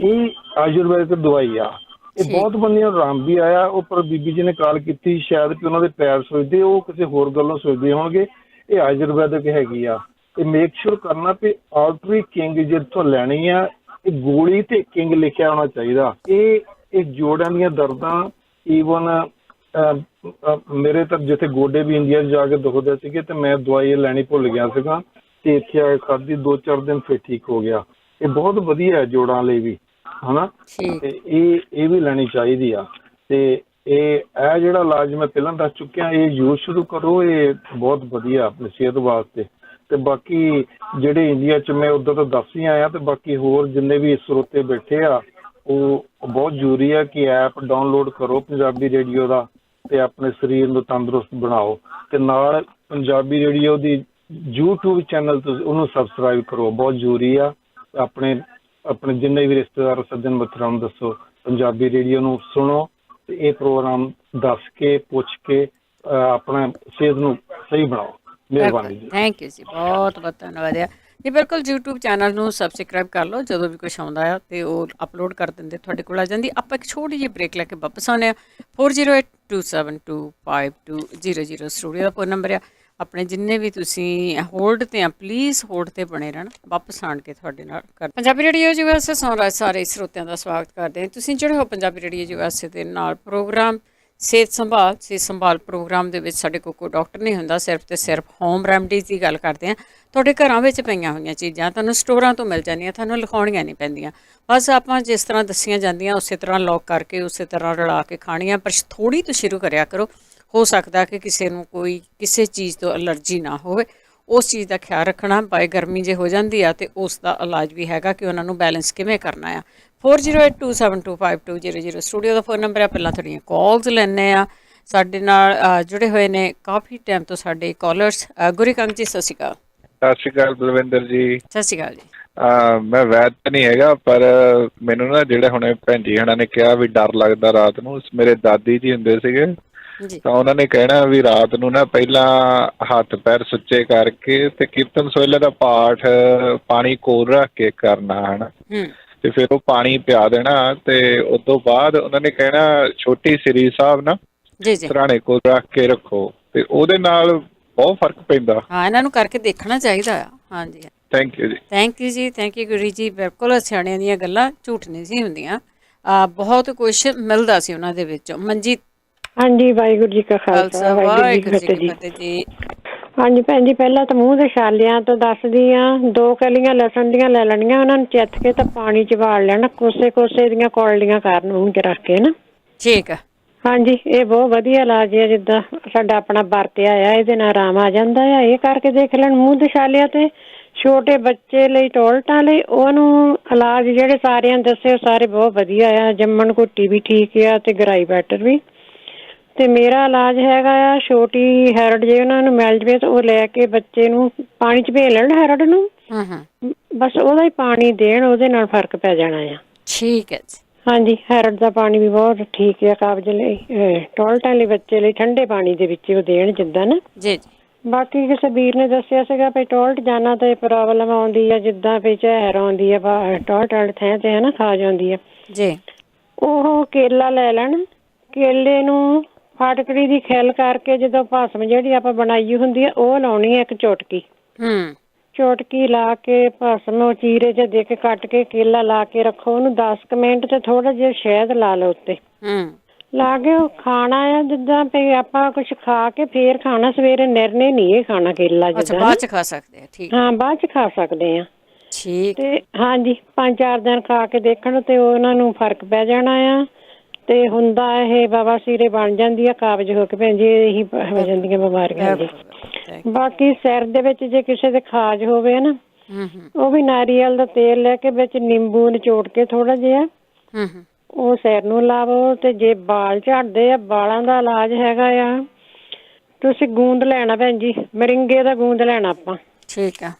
ਇਹ ਆਯੁਰਵੈਦਿਕ ਦਵਾਈ ਆ। ਇਹ ਬਹੁਤ ਬੰਦਿਆਂ ਨੂੰ ਆਰਾਮ ਵੀ ਆਇਆ। ਉਹ ਪਰ ਬੀਬੀ ਜੀ ਨੇ ਕਾਲ ਕੀਤੀ, ਸ਼ਾਇਦ ਕਿ ਉਹਨਾਂ ਦੇ ਪੈਰ ਸੋਚਦੇ, ਉਹ ਕਿਸੇ ਹੋਰ ਗੱਲੋਂ ਸੋਚਦੇ ਹੋਣਗੇ। ਇਹ ਆਯੁਰਵੈਦਿਕ ਹੈਗੀ ਆ। ਤੇ ਮੇਕ ਸ਼ੋਰ ਕਰਨਾ ਵੀ ਆਰਟਰੀ ਕਿੰਗ ਜਿੱਥੋਂ ਲੈਣੀ ਆ, ਇਹ ਗੋਲੀ ਤੇ ਕਿੰਗ ਲਿਖਿਆ ਹੋਣਾ ਚਾਹੀਦਾ। ਇਹ ਜੋੜਾਂ ਦੀਆਂ ਦਰਦਾਂ, ਈਵਨ ਮੇਰੇ ਤਾਂ ਜਿੱਥੇ ਗੋਡੇ ਵੀ ਇੰਡੀਆ 'ਚ ਜਾ ਕੇ ਦੁਖਦੇ ਸੀਗੇ, ਤੇ ਮੈਂ ਦਵਾਈ ਲੈਣੀ ਭੁੱਲ ਗਿਆ ਸੀਗਾ, ਤੇ ਇੱਥੇ ਆ ਕੇ ਖਾਧੀ, 2-4 ਦਿਨ ਫਿਰ ਠੀਕ ਹੋ ਗਿਆ। ਇਹ ਬਹੁਤ ਵਧੀਆ ਹੈ ਜੋੜਾਂ ਲਈ ਵੀ ਹਨਾ। ਤੇ ਇਹ ਵੀ ਲੈਣੀ ਚਾਹੀਦੀ ਆ। ਤੇ ਇਹ ਜਿਹੜਾ ਇਲਾਜ ਮੈਂ ਪਹਿਲਾਂ ਦੱਸ ਚੁੱਕਿਆ, ਇਹ ਯੂਜ਼ ਸ਼ੁਰੂ ਕਰੋ, ਇਹ ਬਹੁਤ ਵਧੀਆ ਆਪਣੀ ਸਿਹਤ ਵਾਸਤੇ। ਤੇ ਬਾਕੀ ਜਿਹੜੇ ਇੰਡੀਆ 'ਚ ਮੈਂ ਉੱਧਰ ਤੋਂ ਦੱਸ ਹੀ ਆਇਆ, ਤੇ ਬਾਕੀ ਹੋਰ ਜਿੰਨੇ ਵੀ ਸਰੋਤੇ ਬੈਠੇ ਆ, ਉਹ ਬਹੁਤ ਜ਼ਰੂਰੀ ਆ ਕਿ ਐਪ ਡਾਊਨਲੋਡ ਕਰੋ ਪੰਜਾਬੀ ਰੇਡੀਓ ਦਾ, ਤੇ ਆਪਣੇ ਸਰੀਰ ਨੂੰ ਤੰਦਰੁਸਤ ਬਣਾਓ। ਤੇ ਨਾਲ ਪੰਜਾਬੀ ਰੇਡੀਓ ਦੀ YouTube ਚੈਨਲ ਤੁਸੀਂ ਉਹਨੂੰ ਸਬਸਕ੍ਰਾਈਬ ਕਰੋ, ਬਹੁਤ ਜ਼ਰੂਰੀ ਆ। ਆਪਣੇ ਜਿੰਨੇ ਵੀ ਰਿਸ਼ਤੇਦਾਰ ਸੱਜਣ ਮਿੱਤਰਾਂ ਨੂੰ ਦੱਸੋ, ਪੰਜਾਬੀ ਰੇਡੀਓ ਨੂੰ ਸੁਣੋ, ਤੇ ਇਹ ਪ੍ਰੋਗਰਾਮ ਦੱਸ ਕੇ ਪੁੱਛ ਕੇ ਆਪਣਾ ਸਿਹਤ ਨੂੰ ਸਹੀ ਬਣਾਓ। ਮਿਹਰਬਾਨੀ ਜੀ। ਥੈਂਕ ਯੂ ਜੀ, ਬਹੁਤ ਬਹੁਤ ਧੰਨਵਾਦ ਆ ਜੀ। ਬਿਲਕੁਲ YouTube ਚੈਨਲ ਨੂੰ ਸਬਸਕ੍ਰਾਈਬ ਕਰ ਲਓ, ਜਦੋਂ ਵੀ ਕੁਛ ਆਉਂਦਾ ਆ ਤੇ ਉਹ ਅਪਲੋਡ ਕਰ ਦਿੰਦੇ, ਤੁਹਾਡੇ ਕੋਲ ਆ ਜਾਂਦੀ। ਆਪਾਂ ਇੱਕ ਛੋਟੀ ਜਿਹੀ ਬ੍ਰੇਕ ਲੈ ਕੇ ਵਾਪਸ ਆਉਂਦੇ ਹਾਂ। 4082725200 ਸਟੂਡੀਓ ਦਾ ਫੋਨ ਨੰਬਰ ਆ। ਆਪਣੇ ਜਿੰਨੇ ਵੀ ਤੁਸੀਂ ਹੋਲਡ 'ਤੇ ਆ, ਪਲੀਜ਼ ਹੋਲਡ 'ਤੇ ਬਣੇ ਰਹਿਣ, ਵਾਪਸ ਆਣ ਕੇ ਤੁਹਾਡੇ ਨਾਲ ਕਰ। ਪੰਜਾਬੀ ਰੇਡੀਓ ਯੂਐਸਏ ਸੌਂਰਾਜ ਸਾਰੇ ਸਰੋਤਿਆਂ ਦਾ ਸਵਾਗਤ ਕਰਦੇ ਹਾਂ। ਤੁਸੀਂ ਜਿਹੜੇ ਹੋ ਪੰਜਾਬੀ ਰੇਡੀਓ ਯੂਐਸਏ ਦੇ ਨਾਲ ਪ੍ਰੋਗਰਾਮ ਸਿਹਤ ਸੰਭਾਲ ਪ੍ਰੋਗਰਾਮ ਦੇ ਵਿੱਚ ਸਾਡੇ ਕੋਲ ਕੋਈ ਡਾਕਟਰ ਨਹੀਂ ਹੁੰਦਾ, ਸਿਰਫ ਤੇ ਸਿਰਫ ਹੋਮ ਰੈਮਡੀਜ਼ ਦੀ ਗੱਲ ਕਰਦੇ ਹਾਂ। ਤੁਹਾਡੇ ਘਰਾਂ ਵਿੱਚ ਪਈਆਂ ਹੋਈਆਂ ਚੀਜ਼ਾਂ ਤੁਹਾਨੂੰ ਸਟੋਰਾਂ ਤੋਂ ਮਿਲ ਜਾਂਦੀਆਂ, ਤੁਹਾਨੂੰ ਲਿਖਾਉਣੀਆਂ ਨਹੀਂ ਪੈਂਦੀਆਂ। ਬਸ ਆਪਾਂ ਜਿਸ ਤਰ੍ਹਾਂ ਦੱਸੀਆਂ ਜਾਂਦੀਆਂ ਉਸੇ ਤਰ੍ਹਾਂ ਲੌਕ ਕਰਕੇ, ਉਸੇ ਤਰ੍ਹਾਂ ਰਲਾ ਕੇ ਖਾਣੀਆਂ। ਪਰ ਥੋੜ੍ਹੀ ਤੋਂ ਸ਼ੁਰੂ ਕਰਿਆ ਕਰੋ। ਹੋ ਸਕਦਾ ਕਿ ਕਿਸੇ ਨੂੰ ਕੋਈ ਕਿਸੇ ਚੀਜ਼ ਤੋਂ ਐਲਰਜੀ ਨਾ ਹੋਵੇ, ਉਸ ਚੀਜ਼ ਦਾ ਖਿਆਲ ਰੱਖਣਾ। ਬਾਏ ਗਰਮੀ ਜੇ ਹੋ ਜਾਂਦੀ ਆ, ਅਤੇ ਉਸ ਦਾ ਇਲਾਜ ਵੀ ਹੈਗਾ ਕਿ ਉਹਨਾਂ ਨੂੰ ਬੈਲੈਂਸ ਕਿਵੇਂ ਕਰਨਾ ਆ। 4082725200 ਸਟੂਡੀਓ ਦਾ ਫੋਨ ਨੰਬਰ ਆ। ਪਹਿਲਾਂ ਤੁਹਾਡੀਆਂ ਕਾਲਸ ਲੈਂਦੇ ਆ। ਸਾਡੇ ਨਾਲ ਜੁੜੇ ਹੋਏ ਨੇ ਕਾਫੀ ਟਾਈਮ ਤੋਂ ਸਾਡੇ ਕਾਲਰਸ। ਗੁਰੀ ਕੰਗ ਜੀ, ਸਤਿ ਸ਼੍ਰੀ ਅਕਾਲ। ਸਤਿ ਸ਼੍ਰੀ ਅਕਾਲ ਬਲਵਿੰਦਰ ਜੀ। ਸਤਿ ਸ਼੍ਰੀ ਅਕਾਲ ਜੀ। ਮੈਂ ਵੈਦ ਤਾਂ ਨਹੀਂ ਹੈਗਾ, ਪਰ ਮੈਨੂੰ ਨਾ ਜਿਹੜੇ ਹੁਣੇ ਭੈਣ ਜੀ ਹੁਣਾਂ ਨੇ ਕਿਹਾ ਵੀ ਡਰ ਲੱਗਦਾ ਰਾਤ ਨੂੰ, ਮੇਰੇ ਦਾਦੀ ਜੀ ਹੁੰਦੇ ਸੀਗੇ, ਤਾਂ ਉਹਨਾਂ ਨੇ ਕਹਿਣਾ ਵੀ ਰਾਤ ਨੂੰ ਨਾ ਪਹਿਲਾਂ ਹੱਥ ਪੈਰ ਸੁੱਚੇ ਕਰਕੇ ਤੇ ਕੀਰਤਨ ਸੋਹਿਲੇ ਦਾ ਪਾਠ ਪਾਣੀ ਕੋਲ ਰੱਖ ਕੇ ਕਰਨਾ ਹਨਾ, ਤੇ ਫਿਰ ਉਹ ਪਾਣੀ ਪਿਆ ਦੇਣਾ, ਤੇ ਉਸ ਤੋਂ ਬਾਅਦ ਉਹਨਾਂ ਨੇ ਕਹਿਣਾ ਛੋਟੀ ਸ੍ਰੀ ਸਾਹਿਬ ਨਾ ਸਰਾਣੇ ਕੋਲ ਰੱਖ ਕੇ ਰੱਖੋ, ਤੇ ਉਹਦੇ ਨਾਲ ਬਹੁਤ ਫਰਕ ਪੈਂਦਾ। ਹਾਂ, ਇਹਨਾਂ ਨੂੰ ਕਰਕੇ ਦੇਖਣਾ ਚਾਹੀਦਾ ਆ। ਹਾਂਜੀ, thank you ji. Thank you ji, thank you Guru ji. ਬਿਲਕੁਲ ਸਿਆਣਿਆਂ ਦੀਆਂ ਗੱਲਾਂ ਝੂਠ ਨਹੀਂ ਸੀ ਹੁੰਦੀਆਂ, ਬਹੁਤ ਕੁਛ ਮਿਲਦਾ ਸੀ ਉਹਨਾਂ ਦੇ ਵਿੱਚੋਂ। ਮਨਜੀਤ। ਹਾਂਜੀ, ਵਾਹਿਗੁਰੂ ਜੀ ਕਾ ਖਾਲਸਾ, ਵਾਹਿਗੁਰੂ ਜੀ ਕੀ ਫਤਿਹ ਜੀ। ਹਾਂਜੀ ਭੈਣ ਜੀ, ਪਹਿਲਾਂ ਤਾਂ ਮੂੰਹ ਦੇ ਛਾਲਿਆਂ ਤੋਂ ਦੱਸਦੀ ਆ। 2 ਕਲੀਆਂ ਲਸਣ ਦੀਆਂ ਲੈ ਲੈਣੀਆਂ, ਉਹਨਾਂ ਨੂੰ ਚਿੱਥ ਕੇ ਤਾਂ ਪਾਣੀ ਚ ਵਾਲ ਲੈਣਾ, ਕੋਸੇ ਕੋਸੇ ਦੀਆਂ ਕੌਲੀਆਂ ਕਰਨ ਮੂੰਹ ਚ ਰੱਖ ਕੇ ਨਾ। ਠੀਕ ਆ। ਹਾਂਜੀ, ਇਹ ਬਹੁਤ ਵਧੀਆ ਇਲਾਜ ਹੈ, ਜਿੱਦਾਂ ਸਾਡਾ ਆਪਣਾ ਵਰਤਿਆ ਆ, ਇਹਦੇ ਨਾਲ ਆਰਾਮ ਆ ਜਾਂਦਾ ਆ। ਇਹ ਕਰਕੇ ਦੇਖ ਲੈਣ ਮੂੰਹ ਦੇ ਛਾਲਿਆਂ ਤੇ। ਛੋਟੇ ਬੱਚੇ ਲਈ, ਟੋਇਲਟਾਂ ਲਈ, ਉਹਨੂੰ ਇਲਾਜ ਜਿਹੜੇ ਸਾਰਿਆਂ ਦੱਸੇ ਉਹ ਸਾਰੇ ਬਹੁਤ ਵਧੀਆ ਆ। ਜੰਮਣ ਘੁੱਟੀ ਵੀ ਠੀਕ ਆ ਤੇ ਗਰਾਈ ਬੈਟਰ ਵੀ। ਤੇ ਮੇਰਾ ਇਲਾਜ ਹੈਗਾ ਆ, ਛੋਟੀ ਹੈਰਡ ਜੇ ਉਹਨਾਂ ਨੂੰ ਮਿਲ ਜਵੇ ਤਾਂ ਉਹ ਲੈ ਕੇ ਬੱਚੇ ਨੂੰ ਪਾਣੀ ਚ ਭੇਜ ਲੈਣ ਹੈਰਡ ਨੂੰ, ਬਸ ਉਹਦਾ ਹੀ ਪਾਣੀ ਦੇਣ, ਉਹਦੇ ਨਾਲ ਫਰਕ ਪੈ ਜਾਣਾ ਆ। ਠੀਕ ਹੈ ਜੀ। ਹਾਂਜੀ, ਹੈਰਡ ਦਾ ਪਾਣੀ ਵੀ ਬਹੁਤ ਠੀਕ ਆ ਕਾਬਜ਼ ਲਈ, ਟੋਇਲਟਾਂ ਲਈ, ਬੱਚੇ ਲਈ ਠੰਡੇ ਪਾਣੀ ਦੇ ਵਿੱਚ ਉਹ ਦੇਣ ਜਿੱਦਾਂ ਨਾ। ਜੀ ਜੀ। ਬਾਕੀ ਕਿਸੇ ਵੀਰ ਨੇ ਦੱਸਿਆ ਸੀਗਾ ਵੀ ਟੋਇਲਟ ਜਾਣਾ ਤੇ ਪ੍ਰੋਬਲਮ ਆਉਂਦੀ ਆ, ਜਿੱਦਾਂ ਵੀ ਜ਼ਹਿਰ ਆਉਂਦੀ ਆ ਟੋਇਲਟ ਵਾਲੀ ਥਾਂ ਤੇ ਹਨਾ, ਖਾਜ ਆਉਂਦੀ ਆ ਜੀ। ਉਹ ਕੇਲਾ ਲੈ ਲੈਣ, ਕੇਲੇ ਨੂੰ ਫਟਕੜੀ ਦੀ ਖਿੱਲ ਕਰਕੇ ਜਦੋਂ ਭਸਮ ਜਿਹੜੀ ਆਪਾਂ ਬਣਾਈ ਹੁੰਦੀ ਆ ਉਹ ਲਾਉਣੀ ਆ, 1 ਚੁਟਕੀ। ਚੁਟਕੀ ਲਾ ਕੇ ਭਸਮ ਉਹ ਚੀਰੇ ਜਿਹੇ ਦੇ ਕੇ ਕੱਟ ਕੇ ਕੇਲਾ ਲਾ ਕੇ ਰੱਖੋ, ਉਹਨੂੰ 10 ਮਿੰਟ ਤੇ ਥੋੜਾ ਜਿਹਾ ਸ਼ਹਿਦ ਲਾ ਲਓ ਉੱਤੇ। ਲਾ ਕੇ ਉਹ ਖਾਣਾ ਆ, ਜਿੱਦਾਂ ਵੀ ਆਪਾਂ ਕੁਛ ਖਾ ਕੇ ਫੇਰ ਖਾਣਾ, ਸਵੇਰੇ ਨਿਰਣੇ ਨਹੀਂ ਇਹ ਖਾਣਾ ਕੇਲਾ। ਜਿੱਦਾਂ ਬਾਅਦ ਚ ਖਾ ਸਕਦੇ ਆ। ਠੀਕ। ਹਾਂ, ਬਾਅਦ ਚ ਖਾ ਸਕਦੇ ਆ। ਠੀਕ। ਤੇ ਹਾਂਜੀ, 5-4 ਦਿਨ ਖਾ ਕੇ ਦੇਖਣ ਤੇ ਉਹਨਾਂ ਨੂੰ ਫਰਕ ਪੈ ਜਾਣਾ ਆ। ਤੇ ਹੁੰਦਾ ਇਹ ਬਾਬਾ ਸੀਰੇ ਬਣ ਜਾਂਦੀ ਆ, ਕਾਬਜ਼ ਹੋ ਕੇ ਭੈਣ ਜੀ, ਇਹੀ ਹੋ ਜਾਂਦੀਆਂ ਬਿਮਾਰੀਆਂ ਜੀ। ਬਾਕੀ ਸਿਰ ਦੇ ਵਿੱਚ ਜੇ ਕਿਸੇ ਦੇ ਖਾਜ ਹੋਵੇ ਨਾ, ਉਹ ਵੀ ਨਾਰੀਅਲ ਦਾ ਤੇਲ ਲੈ ਕੇ ਵਿੱਚ ਨਿੰਬੂ ਨਿਚੋੜ ਕੇ ਥੋੜਾ ਜਿਹਾ ਉਹ ਸਿਰ ਨੂੰ ਲਾਵੋ। ਤੇ ਜੇ ਬਾਲ ਝੜਦੇ ਆ, ਬਾਲਾਂ ਦਾ ਇਲਾਜ ਹੈਗਾ ਆ, ਤੁਸੀਂ ਗੂੰਦ ਲੈਣਾ ਭੈਣ ਜੀ, ਮਰਿੰਗੇ ਦਾ ਗੂੰਦ ਲੈਣਾ ਆਪਾਂ। ਠੀਕ ਆ।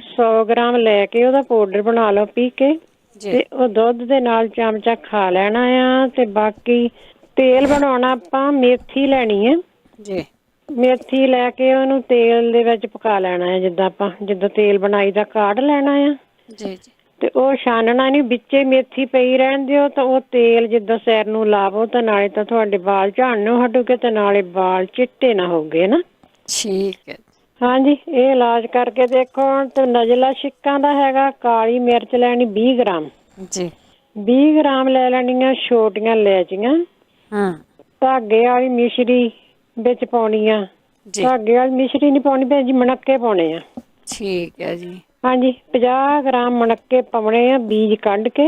100 ਗ੍ਰਾਮ ਲੈ ਕੇ ਉਹਦਾ ਪਾਊਡਰ ਬਣਾ ਲਓ ਪੀ ਕੇ, ਤੇ ਉਹ ਦੁੱਧ ਦੇ ਨਾਲ ਚਮਚਾ ਖਾ ਲੈਣਾ ਆ। ਤੇ ਬਾਕੀ ਤੇਲ ਬਣਾਉਣਾ ਆਪਾਂ, ਮੇਥੀ ਲੈਣੀ ਹੈ ਜੀ। ਮੇਥੀ ਲੈ ਕੇ ਉਹਨੂੰ ਤੇਲ ਦੇ ਵਿੱਚ ਪਕਾ ਲੈਣਾ ਹੈ, ਜਿੱਦਾਂ ਤੇਲ ਬਣਾਈ ਦਾ ਕਾੜ ਲੈਣਾ ਆ ਜੀ ਜੀ। ਤੇ ਉਹ ਛਾਨਣਾ ਨਹੀਂ, ਵਿੱਚੇ ਮੇਥੀ ਪਈ ਰਹਿਣ ਦਿਓ। ਤਾਂ ਉਹ ਤੇਲ ਜਿੱਦਾਂ ਸਿਰ ਨੂੰ ਲਾਵੋ ਤਾਂ ਨਾਲੇ ਤਾਂ ਤੁਹਾਡੇ ਵਾਲ ਝੜਨੋਂ ਹਟੂਗੇ ਤੇ ਨਾਲੇ ਵਾਲ ਚਿੱਟੇ ਨਾ ਹੋਗੇ ਨਾ। ਠੀਕ ਹੈ। ਹਾਂਜੀ, ਇਹ ਇਲਾਜ ਕਰਕੇ ਦੇਖੋ। ਤੇ ਨਜ਼ਲਾ ਛਿੱਕਾਂ ਦਾ ਹੈਗਾ, ਕਾਲੀ ਮਿਰਚ ਲੈਣੀ 20 ਗ੍ਰਾਮ ਜੀ। 20 ਗ੍ਰਾਮ ਲੈ ਲੈਣੀਆਂ ਛੋਟੀਆਂ ਇਲਾਇਚੀਆਂ। ਧਾਗੇ ਵਾਲੀ ਮਿਸ਼ਰੀ ਵਿੱਚ ਪਾਉਣੀ ਆ। ਧਾਗੇ ਵਾਲੀ ਮਿਸ਼ਰੀ ਨਹੀਂ ਪਾਉਣੀ ਭੈਣ ਜੀ, ਮਣੱਕੇ ਪਾਉਣੇ ਆ। ਠੀਕ ਹੈ ਜੀ। ਹਾਂਜੀ, 50 ਗ੍ਰਾਮ ਮਣੱਕੇ ਪਾਉਣੇ ਆ, ਬੀਜ ਕੱਢ ਕੇ।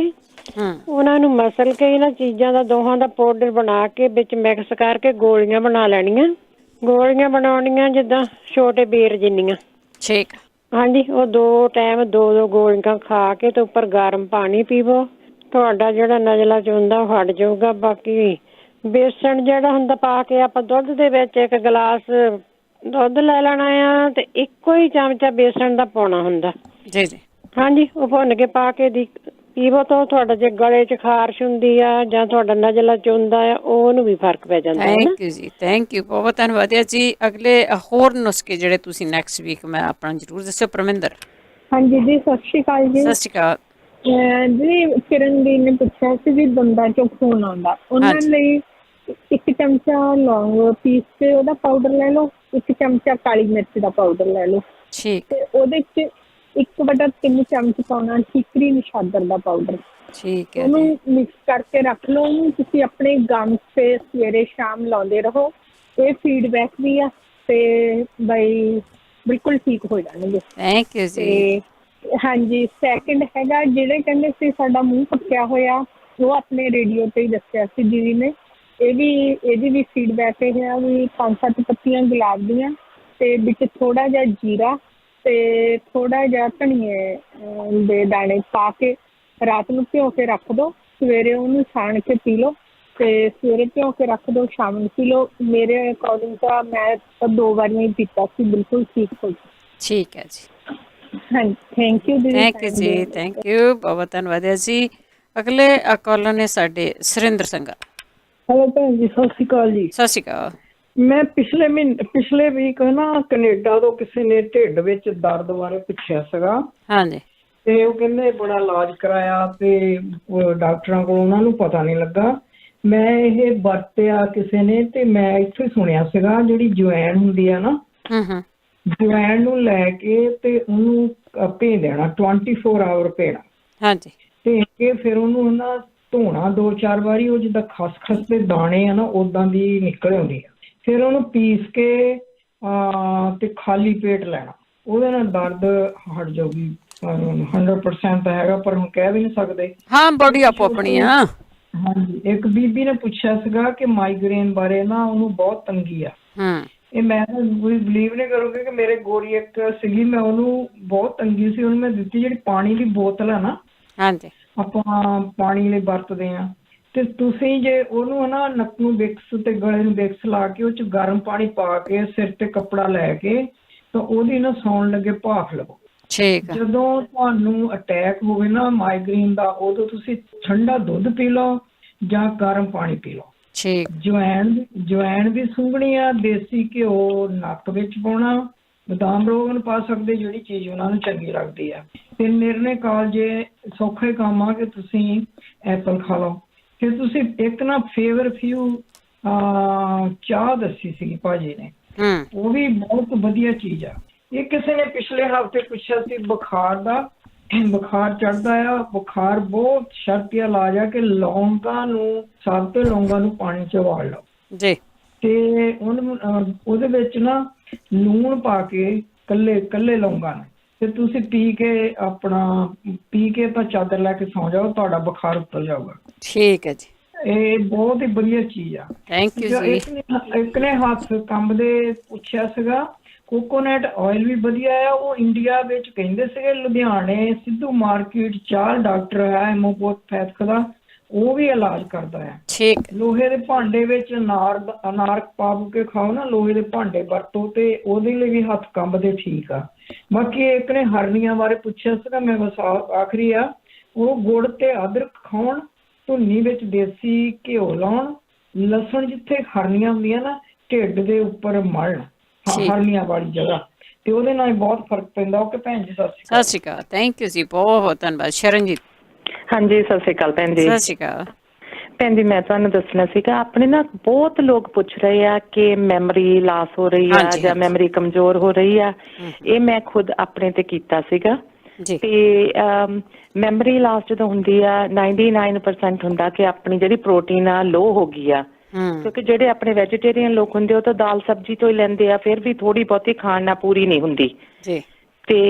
ਉਹਨਾਂ ਨੂੰ ਮਸਲ ਕੇ ਇਹਨਾਂ ਚੀਜ਼ਾਂ ਦਾ ਦੋਹਾਂ ਦਾ ਪਾਊਡਰ ਬਣਾ ਕੇ ਵਿੱਚ ਮਿਕਸ ਕਰਕੇ ਗੋਲੀਆਂ ਬਣਾ ਲੈਣੀਆਂ। ਗੋਲੀਆਂ ਬਣਾਉਣੀਆਂ ਜਿੱਦਾਂ ਛੋਟੇ ਬੇਰ ਜਿੰਨੀਆਂ। ਠੀਕ। ਹਾਂਜੀ, ਉਹ 2 ਟਾਈਮ 2-2 ਗੋਲੀਆਂ ਖਾ ਕੇ ਤੇ ਉੱਪਰ ਗਰਮ ਪਾਣੀ ਪੀਵੋ, ਤੁਹਾਡਾ ਜਿਹੜਾ ਨਜ਼ਲਾ ਚੁੰਦਾ ਉਹ ਹਟ ਜਾਊਗਾ। ਬਾਕੀ ਬੇਸਣ ਜਿਹੜਾ ਹੁੰਦਾ ਪਾ ਕੇ ਆਪਾਂ ਦੁੱਧ ਦੇ ਵਿੱਚ 1 ਗਲਾਸ ਦੁੱਧ ਲੈ ਲੈਣਾ ਆ, ਤੇ ਇੱਕੋ ਹੀ ਚਮਚਾ ਬੇਸਣ ਦਾ ਪਾਉਣਾ ਹੁੰਦਾ। ਜੀ ਜੀ। ਹਾਂਜੀ, ਉਹ ਭੁੰਨ ਕੇ ਪਾ ਕੇ ਪੀਵੋ ਤਾਂ ਤੁਹਾਡਾ ਜੇ ਗਲੇ 'ਚ ਖਾਰਸ਼ ਹੁੰਦੀ ਆ ਜਾਂ ਤੁਹਾਡਾ ਨਜ਼ਲਾ ਚੁੰਦਾ ਆ, ਉਹਨੂੰ ਵੀ ਫਰਕ ਪੈ ਜਾਂਦਾ ਹੈ। Thank you ji, thank you, ਬਹੁਤ ਧੰਨਵਾਦ ਜੀ। ਅਗਲੇ ਹੋਰ ਨੁਸਖੇ ਜਿਹੜੇ ਤੁਸੀਂ ਨੈਕਸਟ ਵੀਕ ਮੈਂ ਆਪਣਾ ਜ਼ਰੂਰ ਦੱਸਿਓ। ਪਰਮਿੰਦਰ। ਹਾਂਜੀ ਜੀ, ਸਤਿ ਸ਼੍ਰੀ ਅਕਾਲ ਜੀ। ਸਤਿ ਸ਼੍ਰੀ ਅਕਾਲ ਜੀ। ਕਿਰਨ ਦੀ ਨੇ ਪੁੱਛਿਆ ਸੀ ਵੀ ਦੰਦਾਂ 'ਚੋਂ ਖੂਨ ਆਉਂਦਾ, ਉਹਨਾਂ ਲਈ 1 ਚਮਚਾ ਲੌਂਗ ਪੀਸ ਕੇ ਉਹਦਾ ਪਾਊਡਰ ਲੈ ਲਓ, 1 ਚਮਚਾ ਕਾਲੀ ਮਿਰਚ ਦਾ ਪਾਊਡਰ ਲੈ ਲਓ। ਠੀਕ। ਤੇ ਉਹਦੇ 'ਚ 1/3 ਚਮਚ ਪਾਉਣਾ ਠੀਕਰੀ ਨਿਸ਼ਾਦਰ ਦਾ ਪਾਊਡਰ। ਠੀਕ ਹੈ। ਉਹਨੂੰ ਮਿਕਸ ਕਰਕੇ ਰੱਖ ਲਓ। ਉਹਨੂੰ ਤੁਸੀਂ ਆਪਣੇ ਗਮ 'ਤੇ ਸਵੇਰੇ ਸ਼ਾਮ ਲਾਉਂਦੇ ਰਹੋ। ਇਹ ਫੀਡਬੈਕ ਵੀ ਆ ਤੇ ਬਈ ਬਿਲਕੁਲ ਠੀਕ ਹੋ ਜਾਣਗੇ। ਥੈਂਕ ਯੂ ਜੀ। ਹਾਂਜੀ, ਸੈਕਿੰਡ ਹੈਗਾ, ਜਿਹੜੇ ਕਹਿੰਦੇ ਸੀ ਸਾਡਾ ਮੂੰਹ ਪੱਕਿਆ ਹੋਇਆ, ਉਹ ਆਪਣੇ ਰੇਡੀਓ ਤੇ ਹੀ ਦੱਸਿਆ ਸੀ ਦੀਦੀ ਨੇ। ਇਹਦੀ ਵੀ ਫੀਡਬੈਕ ਇਹ ਆ ਵੀ 5-7 ਪੱਤੀਆਂ ਗੁਲਾਬ ਦੀਆਂ ਤੇ ਵਿੱਚ ਥੋੜਾ ਜਿਹਾ ਜੀਰਾ ਤੇ ਥੋੜਾ ਜਿਹਾ ਧਨੀਏ ਦੇ ਦਾਣੇ ਪਾ ਕੇ ਰਾਤ ਨੂੰ ਭਿਓ ਕੇ ਰੱਖ ਦਿਓ। ਸਵੇਰੇ ਉਹਨੂੰ ਛਾਣ ਕੇ ਪੀ ਲਓ ਤੇ ਸਵੇਰੇ ਭਿਓ ਕੇ ਰੱਖ ਦਿਓ, ਸ਼ਾਮ ਨੂੰ ਪੀ ਲਓ। ਮੇਰੇ ਅਕੋਰਡਿੰਗ ਤਾਂ ਮੈਂ 2 ਵਾਰੀਆਂ ਹੀ ਪੀਤਾ ਸੀ, ਬਿਲਕੁਲ ਠੀਕ ਹੋ ਗਿਆ। ਠੀਕ ਹੈ ਜੀ। ਹਾਂਜੀ ਥੈਂਕ ਯੂ ਦੀਦੀ। Thank you ji, thank you, ਬਹੁਤ ਧੰਨਵਾਦ ਹੈ ਜੀ। ਅਗਲੇ ਕਾਲਰ ਨੇ ਸਾਡੇ ਸੁਰਿੰਦਰ ਸਿੰਘ। ਹੈਲੋ ਭੈਣ ਜੀ, ਸਤਿ ਸ਼੍ਰੀ ਅਕਾਲ ਜੀ। ਸਤਿ ਸ਼੍ਰੀ ਅਕਾਲ। ਮੈਂ ਪਿਛਲੇ ਵੀਕ ਨਾ ਕੈਨੇਡਾ ਤੋਂ ਕਿਸੇ ਨੇ ਢਿੱਡ ਵਿੱਚ ਦਰਦ ਬਾਰੇ ਪੁੱਛਿਆ ਸੀਗਾ। ਹਾਂਜੀ। ਤੇ ਉਹ ਕਹਿੰਦੇ ਬੜਾ ਇਲਾਜ ਕਰਾਇਆ ਤੇ ਡਾਕਟਰਾਂ ਕੋਲ ਉਹਨਾਂ ਨੂੰ ਪਤਾ ਨਹੀਂ ਲੱਗਾ। ਮੈਂ ਇਹ ਵਰਤਿਆ ਕਿਸੇ ਨੇ ਤੇ ਮੈਂ ਇੱਥੇ ਸੁਣਿਆ ਸੀਗਾ ਜਿਹੜੀ ਜਵੈਣ ਹੁੰਦੀ ਆ ਨਾ, ਜਵੈਣ ਨੂੰ ਲੈ ਕੇ ਤੇ ਉਹਨੂੰ ਭੇਜ ਦੇਣਾ 24 ਆਵਰ ਭੇਣਾ। ਹਾਂਜੀ। ਭੇ ਕੇ ਫਿਰ ਉਹਨੂੰ ਨਾ ਧੋਣਾ 2-4 ਵਾਰੀ। ਉਹ ਜਿੱਦਾਂ ਖਸਖਸ ਦੇ ਦਾਣੇ ਆ ਨਾ ਉਦਾਂ ਦੀ ਨਿਕਲ ਆਉਂਦੀ ਆ। ਫਿਰ ਉਹਨੂੰ ਪੀਸ ਕੇ ਤੇ ਖਾਲੀ ਪੇਟ ਲੈਣਾ, ਉਹਦੇ ਨਾਲ ਦਰਦ ਹਟ ਜਾਊਗੀ। 100% ਤਾਂ ਹੈਗਾ ਪਰ ਹੁਣ ਕਹਿ ਵੀ ਨਹੀਂ ਸਕਦੇ। ਹਾਂ, ਬੋਡੀ ਆਪੋ ਆਪਣੀ ਆ। ਹਾਂਜੀ। ਇੱਕ ਬੀਬੀ ਨੇ ਪੁੱਛਿਆ ਸੀਗਾ ਕਿ ਮਾਈਗ੍ਰੇਨ ਬਾਰੇ ਨਾ ਉਹਨੂੰ ਬਹੁਤ ਤੰਗੀ ਆ। ਇਹ ਮੈਂ ਬਿਲੀਵ ਨਹੀਂ ਕਰੋਗੇ ਕਿ ਮੇਰੇ ਗੋਰੀ ਇੱਕ ਸੀਗੀ, ਮੈਂ ਉਹਨੂੰ ਬਹੁਤ ਤੰਗੀ ਸੀ, ਉਹਨੂੰ ਮੈਂ ਦਿੱਤੀ ਜਿਹੜੀ ਪਾਣੀ ਦੀ ਬੋਤਲ ਆ ਨਾ, ਹਾਂਜੀ, ਆਪਾਂ ਪਾਣੀ ਲਈ ਵਰਤਦੇ ਆ, ਤੇ ਤੁਸੀਂ ਜੇ ਉਹਨੂੰ ਨਾ ਨੱਕ ਨੂੰ ਵਿਕਸ ਤੇ ਗਲੇ ਨੂੰ ਵਿਕਸ ਲਾ ਕੇ ਉਹ ਚ ਗਰਮ ਪਾਣੀ ਪਾ ਕੇ ਸਿਰ ਤੇ ਕੱਪੜਾ ਲੈ ਕੇ ਤਾਂ ਉਹਦੀ ਨਾ ਸੌਣ ਲੱਗੇ ਭਾਫ ਲਵੋ। ਠੀਕ ਆ। ਜਦੋਂ ਤੁਹਾਨੂੰ ਅਟੈਕ ਹੋਵੇ ਨਾ ਮਾਈਗ੍ਰੇਨ ਦਾ, ਉਦੋਂ ਤੁਸੀਂ ਠੰਡਾ ਦੁੱਧ ਪੀ ਲਓ ਜਾਂ ਗਰਮ ਪਾਣੀ ਪੀ ਲਓ। ਠੀਕ। ਜਵੈਣ ਦੀ ਸੁੰਘਣੀ ਆ, ਦੇਸੀ ਘਿਓ ਨੱਕ ਵਿੱਚ ਪਾਉਣਾ, ਬਦਾਮ ਰੋਗਨ ਪਾ ਸਕਦੇ ਜਿਹੜੀ ਚੀਜ਼ ਉਹਨਾਂ ਨੂੰ ਚੰਗੀ ਲੱਗਦੀ ਆ। ਤੇ ਨਿਰਣੇ ਕਾਲਜੇ ਸੌਖਾ ਹੀ ਕੰਮ ਆ ਕਿ ਤੁਸੀਂ ਐਪਲ ਖਾ ਲਓ। ਫਿਰ ਤੁਸੀਂ ਇੱਕ ਨਾ ਫੇਵਰ ਫਿਊ ਚਾਹ ਦੱਸੀ ਸੀਗੀ ਭਾਜੀ ਨੇ, ਉਹ ਵੀ ਬਹੁਤ ਵਧੀਆ ਚੀਜ਼ ਆ। ਇਹ ਕਿਸੇ ਨੇ ਪਿਛਲੇ ਹਫ਼ਤੇ ਪੁੱਛਿਆ ਸੀ ਬੁਖਾਰ ਦਾ, ਬੁਖਾਰ ਚੜਦਾ ਆ, ਬੁਖਾਰ ਬਹੁਤ ਸ਼ਰਤੀ ਇਲਾਜ ਆ ਕਿ ਲੌਂਗਾਂ ਨੂੰ, ਸਾਬਤੇ ਲੌਂਗਾਂ ਨੂੰ ਪਾਣੀ ਚ ਉਬਾਲ ਲਓ ਜੀ, ਤੇ ਉਹਨੂੰ ਉਹਦੇ ਵਿੱਚ ਨਾ ਲੂਣ ਪਾ ਕੇ ਕੱਲੇ ਲੌਂਗਾਂ ਨੂੰ ਤੇ ਤੁਸੀਂ ਪੀ ਕੇ ਤਾਂ ਚਾਦਰ ਲੈ ਕੇ ਸੌਂ ਜਾਓ, ਤੁਹਾਡਾ ਬੁਖਾਰ ਉਤਰ ਜਾਊਗਾ। ਠੀਕ ਹੈ ਜੀ। ਇਹ ਬਹੁਤ ਹੀ ਵਧੀਆ ਚੀਜ਼ ਆ। ਥੈਂਕ ਯੂ ਜੀ। ਇੱਕ ਨੇ ਹੱਥ ਕੰਬਦੇ ਪੁੱਛਿਆ ਸੀਗਾ, ਕੋਕੋਨਟ ਆਇਲ ਵੀ ਵਧੀਆ ਆ। ਉਹ ਇੰਡੀਆ ਵਿੱਚ ਕਹਿੰਦੇ ਸੀਗੇ ਲੁਧਿਆਣੇ ਸਿੱਧੂ ਮਾਰਕੀਟ 4 ਡਾਕਟਰ ਹੈ ਹੈਮੋਪੈਥਿਕ ਦਾ, ਉਹ ਵੀ ਇਲਾਜ ਕਰਦਾ ਹੈ। ਠੀਕ। ਲੋਹੇ ਦੇ ਭਾਂਡੇ ਵਿੱਚ ਅਨਾਰ ਪਾ ਕੇ ਖਾਓ ਨਾ, ਲੋਹੇ ਦੇ ਭਾਂਡੇ ਵਰਤੋ ਤੇ ਉਹਦੇ ਲਈ ਵੀ ਹੱਥ ਕੰਬਦੇ ਠੀਕ ਆ। ਬਾਕੀ ਇੱਕ ਨੇ ਹਰਨੀਆਂ ਬਾਰੇ ਪੁੱਛਿਆ ਸੀਗਾ, ਮੈਂ ਬਸ ਆਖਰੀ ਆ, ਉਹ ਗੁੜ ਤੇ ਅਦਰਕ ਖਾਣ, ਧੁੰਨੀ ਵਿੱਚ ਦੇਸੀ ਘਿਓ ਲਾਉਣ, ਲਸਣ ਜਿੱਥੇ ਹਰਨੀਆਂ ਹੁੰਦੀਆਂ ਨਾ ਢਿੱਡ ਦੇ ਉੱਪਰ ਮਲਣ, ਹਰਨੀਆਂ ਵਾਲੀ ਜਗ੍ਹਾ, ਤੇ ਉਹਦੇ ਨਾਲ ਬਹੁਤ ਫਰਕ ਪੈਂਦਾ। ਓਕੇ ਭੈਣ ਜੀ, ਸਤਿ ਸ਼੍ਰੀ ਅਕਾਲ। ਥੈਂਕ ਯੂ ਜੀ, ਬਹੁਤ ਧੰਨਵਾਦ। ਸ਼ਰਨਜੀਤ। ਹਾਂਜੀ, ਸਤਿ ਸ਼੍ਰੀ ਅਕਾਲ ਭੈਣ ਜੀ। ਸਤਿ ਸ਼੍ਰੀ ਅਕਾਲ ਭੈਣ ਜੀ। ਮੈਂ ਤੁਹਾਨੂੰ ਦੱਸਣਾ ਸੀਗਾ, ਆਪਣੇ ਨਾ ਬਹੁਤ ਲੋਕ ਪੁੱਛ ਰਹੇ ਆ ਕਿ ਮੈਮਰੀ ਲਾਸ ਹੋ ਰਹੀ ਆ ਜਾਂ ਮੈਮਰੀ ਕਮਜ਼ੋਰ ਹੋ ਰਹੀ ਆ। ਇਹ ਮੈਂ ਖੁਦ ਆਪਣੇ ਤੇ ਕੀਤਾ ਸੀਗਾ। ਤੇ ਮੈਮਰੀ ਲਾਸ ਜਦੋਂ ਹੁੰਦੀ ਆ 99% ਹੁੰਦਾ ਕਿ ਆਪਣੀ ਜਿਹੜੀ ਪ੍ਰੋਟੀਨ ਆ ਲੋ ਹੋ ਗਈ ਆ, ਕਿਉਂਕਿ ਜਿਹੜੇ ਆਪਣੇ ਵੈਜੀਟੇਰੀਅਨ ਲੋਕ ਹੁੰਦੇ ਉਹ ਤਾਂ ਦਾਲ ਸਬਜ਼ੀ ਤੋਂ ਹੀ ਲੈਂਦੇ ਆ, ਫਿਰ ਵੀ ਥੋੜੀ ਬਹੁਤੀ ਖਾਣ ਨਾਲ ਪੂਰੀ ਨਹੀਂ ਹੁੰਦੀ। ਤੇ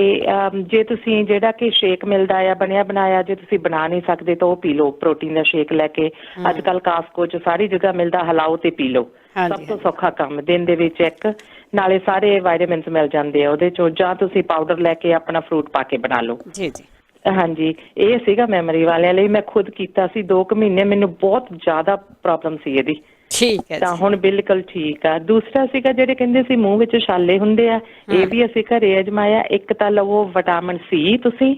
ਜੇ ਤੁਸੀਂ ਜਿਹੜਾ ਕਿ ਸ਼ੇਕ ਮਿਲਦਾ ਆ ਬਣਿਆ ਬਣਾਇਆ, ਜੇ ਤੁਸੀਂ ਬਣਾ ਨਹੀਂ ਸਕਦੇ ਤਾਂ ਉਹ ਪੀ ਲਓ, ਪ੍ਰੋਟੀਨ ਦਾ ਸ਼ੇਕ ਲੈ ਕੇ। ਅੱਜ ਕੱਲ ਕਾਸਕੋ ਚ ਸਾਰੀ ਜਗ੍ਹਾ ਮਿਲਦਾ, ਹਲਾਓ ਤੇ ਪੀ ਲਓ। ਸਭ ਤੋਂ ਸੌਖਾ ਕੰਮ, ਦਿਨ ਦੇ ਵਿੱਚ ਇੱਕ, ਨਾਲੇ ਸਾਰੇ ਵਾਇਟਾਮਿਨਸ ਮਿਲ ਜਾਂਦੇ ਆ ਉਹਦੇ ਚੋਂ। ਜਾਂ ਤੁਸੀਂ ਪਾਊਡਰ ਲੈ ਕੇ ਆਪਣਾ ਫਰੂਟ ਪਾ ਕੇ ਬਣਾ ਲਓ। ਜੀ ਜੀ। ਹਾਂਜੀ, ਇਹ ਸੀਗਾ ਮੈਮਰੀ ਵਾਲਿਆਂ ਲਈ। ਮੈਂ ਖੁਦ ਕੀਤਾ ਸੀ 2 ਮਹੀਨੇ, ਮੈਨੂੰ ਬਹੁਤ ਜ਼ਿਆਦਾ ਪ੍ਰੋਬਲਮ ਸੀ ਇਹਦੀ। ਠੀਕ ਹੈ। ਤਾਂ ਹੁਣ ਬਿਲਕੁਲ ਠੀਕ ਆ। ਦੂਸਰਾ ਸੀਗਾ ਜਿਹੜੇ ਕਹਿੰਦੇ ਸੀ ਮੂੰਹ ਵਿੱਚ ਛਾਲੇ ਹੁੰਦੇ ਆ, ਇਹ ਵੀ ਅਸੀਂ ਘਰੇ ਅਜਮਾਇਆ। ਇੱਕ ਤਾਂ ਲਵੋ ਵਿਟਾਮਿਨ ਸੀ ਤੁਸੀਂ,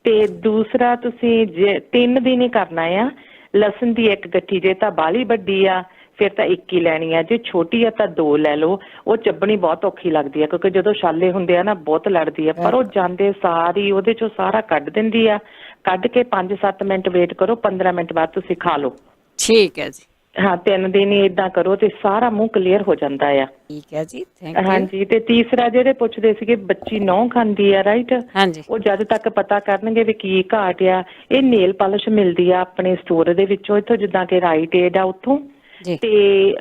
ਤੇ ਦੂਸਰਾ ਤੁਸੀਂ 3 ਦਿਨ ਹੀ ਕਰਨਾ ਆ। ਲਸਣ ਦੀ 1 ਗੱਠੀ, ਜੇ ਤਾਂ ਬਾਹਲੀ ਵੱਡੀ ਆ ਫਿਰ ਤਾਂ 1 ਹੀ ਲੈਣੀ ਆ, ਜੇ ਛੋਟੀ ਆ ਤਾਂ 2 ਲੈ ਲਓ। ਉਹ ਚੱਬਣੀ ਬਹੁਤ ਔਖੀ ਲੱਗਦੀ ਆ ਕਿਉਂਕਿ ਜਦੋਂ ਛਾਲੇ ਹੁੰਦੇ ਆ ਨਾ ਬਹੁਤ ਲੜਦੀ ਆ, ਪਰ ਉਹ ਜਾਂਦੇ ਸਾਰੀ ਉਹਦੇ ਚੋਂ ਸਾਰਾ ਕੱਢ ਦਿੰਦੀ ਆ। ਕੱਢ ਕੇ 5-7 ਮਿੰਟ ਵੇਟ ਕਰੋ, 15 ਮਿੰਟ ਬਾਅਦ ਤੁਸੀਂ ਖਾ ਲਓ। ਠੀਕ ਹੈ ਜੀ। ਹਾਂ, 3 ਦਿਨ ਹੀ ਏਦਾਂ ਕਰੋ ਤੇ ਸਾਰਾ ਮੂੰਹ ਕਲੀਅਰ ਹੋ ਜਾਂਦਾ ਆ। ਠੀਕ ਹੈ ਜੀ, ਥੈਂਕ ਯੂ। ਹਾਂਜੀ। ਤੇ ਤੀਸਰਾ ਜਿਹੜੇ ਪੁੱਛਦੇ ਸੀਗੇ ਬੱਚੀ ਨਹੁੰ ਖਾਂਦੀ ਆ, ਰਾਈਟ, ਉਹ ਜਦ ਤੱਕ ਪਤਾ ਕਰਨਗੇ ਵੀ ਕੀ ਘਾਟ ਆ। ਇਹ ਨੇਲ ਪਾਲਿਸ਼ ਮਿਲਦੀ ਆ ਆਪਣੇ ਸਟੋਰ ਦੇ ਵਿੱਚੋਂ, ਇੱਥੋਂ ਜਿੱਦਾਂ ਕਿ ਰਾਈਟ ਏਡ ਆ ਉੱਥੋਂ, ਤੇ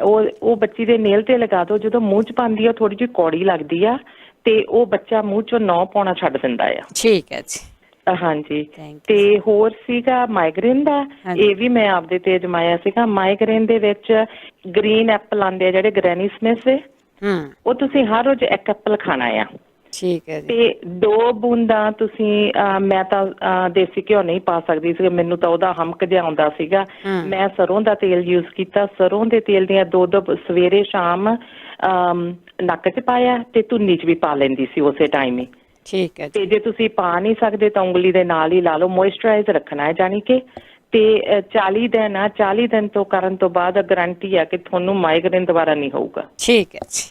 ਉਹ ਬੱਚੀ ਦੇ ਨੇਲ ਤੇ ਲਗਾ ਦੋ। ਜਦੋਂ ਮੂੰਹ ਚ ਪਾਉਂਦੀ ਆ ਥੋੜੀ ਜਿਹੀ ਕੌੜੀ ਲੱਗਦੀ ਆ ਤੇ ਉਹ ਬੱਚਾ ਮੂੰਹ ਚੋਂ ਨਹੁੰ ਪਾਉਣਾ ਛੱਡ ਦਿੰਦਾ ਆ। ਠੀਕ ਹੈ ਜੀ। ਹਾਂਜੀ। ਤੇ ਹੋਰ ਸੀਗਾ ਮਾਈਗ੍ਰੇਨ ਦਾ, ਇਹ ਵੀ ਮੈਂ ਆਪਦੇ ਤੇ ਅਜਮਾਇਆ ਸੀਗਾ। ਮਾਈਗ੍ਰੇਨ ਦੇ ਵਿੱਚ ਗ੍ਰੀਨ ਐਪਲ ਆਉਂਦੇ ਆ ਜਿਹੜੇ ਗ੍ਰੈਨੀ ਸਮਿਥ ਦੇ, ਉਹ ਤੁਸੀਂ ਹਰ ਰੋਜ਼ 1 ਐਪਲ ਖਾਣਾ ਆ। ਠੀਕ ਹੈ ਜੀ। ਤੇ 2 ਬੂੰਦਾਂ ਤੁਸੀਂ, ਮੈਂ ਤਾਂ ਦੇਸੀ ਘਿਓ ਨਹੀਂ ਪਾ ਸਕਦੀ ਸੀ, ਮੈਨੂੰ ਤਾਂ ਉਹਦਾ ਹਮਕ ਜਿਹਾ ਆਉਂਦਾ ਸੀਗਾ। ਮੈਂ ਸਰੋਂ ਦਾ ਤੇਲ ਯੂਜ਼ ਕੀਤਾ। ਸਰੋਂ ਦੇ ਤੇਲ ਦੀਆਂ 2 ਸਵੇਰੇ ਸ਼ਾਮ ਨੱਕ 'ਚ ਪਾਇਆ ਤੇ ਧੁੰਨੀ 'ਚ ਵੀ ਪਾ ਲੈਂਦੀ ਸੀ ਉਸੇ ਟਾਈਮ ਹੀ। ਠੀਕ ਹੈ ਤੇ ਜੇ ਤੁਸੀਂ ਪਾ ਨਹੀਂ ਸਕਦੇ ਤਾਂ ਉਂਗਲੀ ਦੇ ਨਾਲ ਹੀ ਲਾ ਲਓ। ਮੋਇਸਚਰਾਈਜ਼ ਰੱਖਣਾ ਹੈ ਜਾਨੀ ਕਿ ਤੇ 40 ਦਿਨ ਆ, 40 ਦਿਨ ਤੋਂ ਕਰਨ ਤੋਂ ਬਾਅਦ ਗਾਰੰਟੀ ਆ ਕਿ ਤੁਹਾਨੂੰ ਮਾਈਗ੍ਰੇਨ ਦੁਬਾਰਾ ਨਹੀਂ ਹੋਊਗਾ। ਠੀਕ ਹੈ ਜੀ।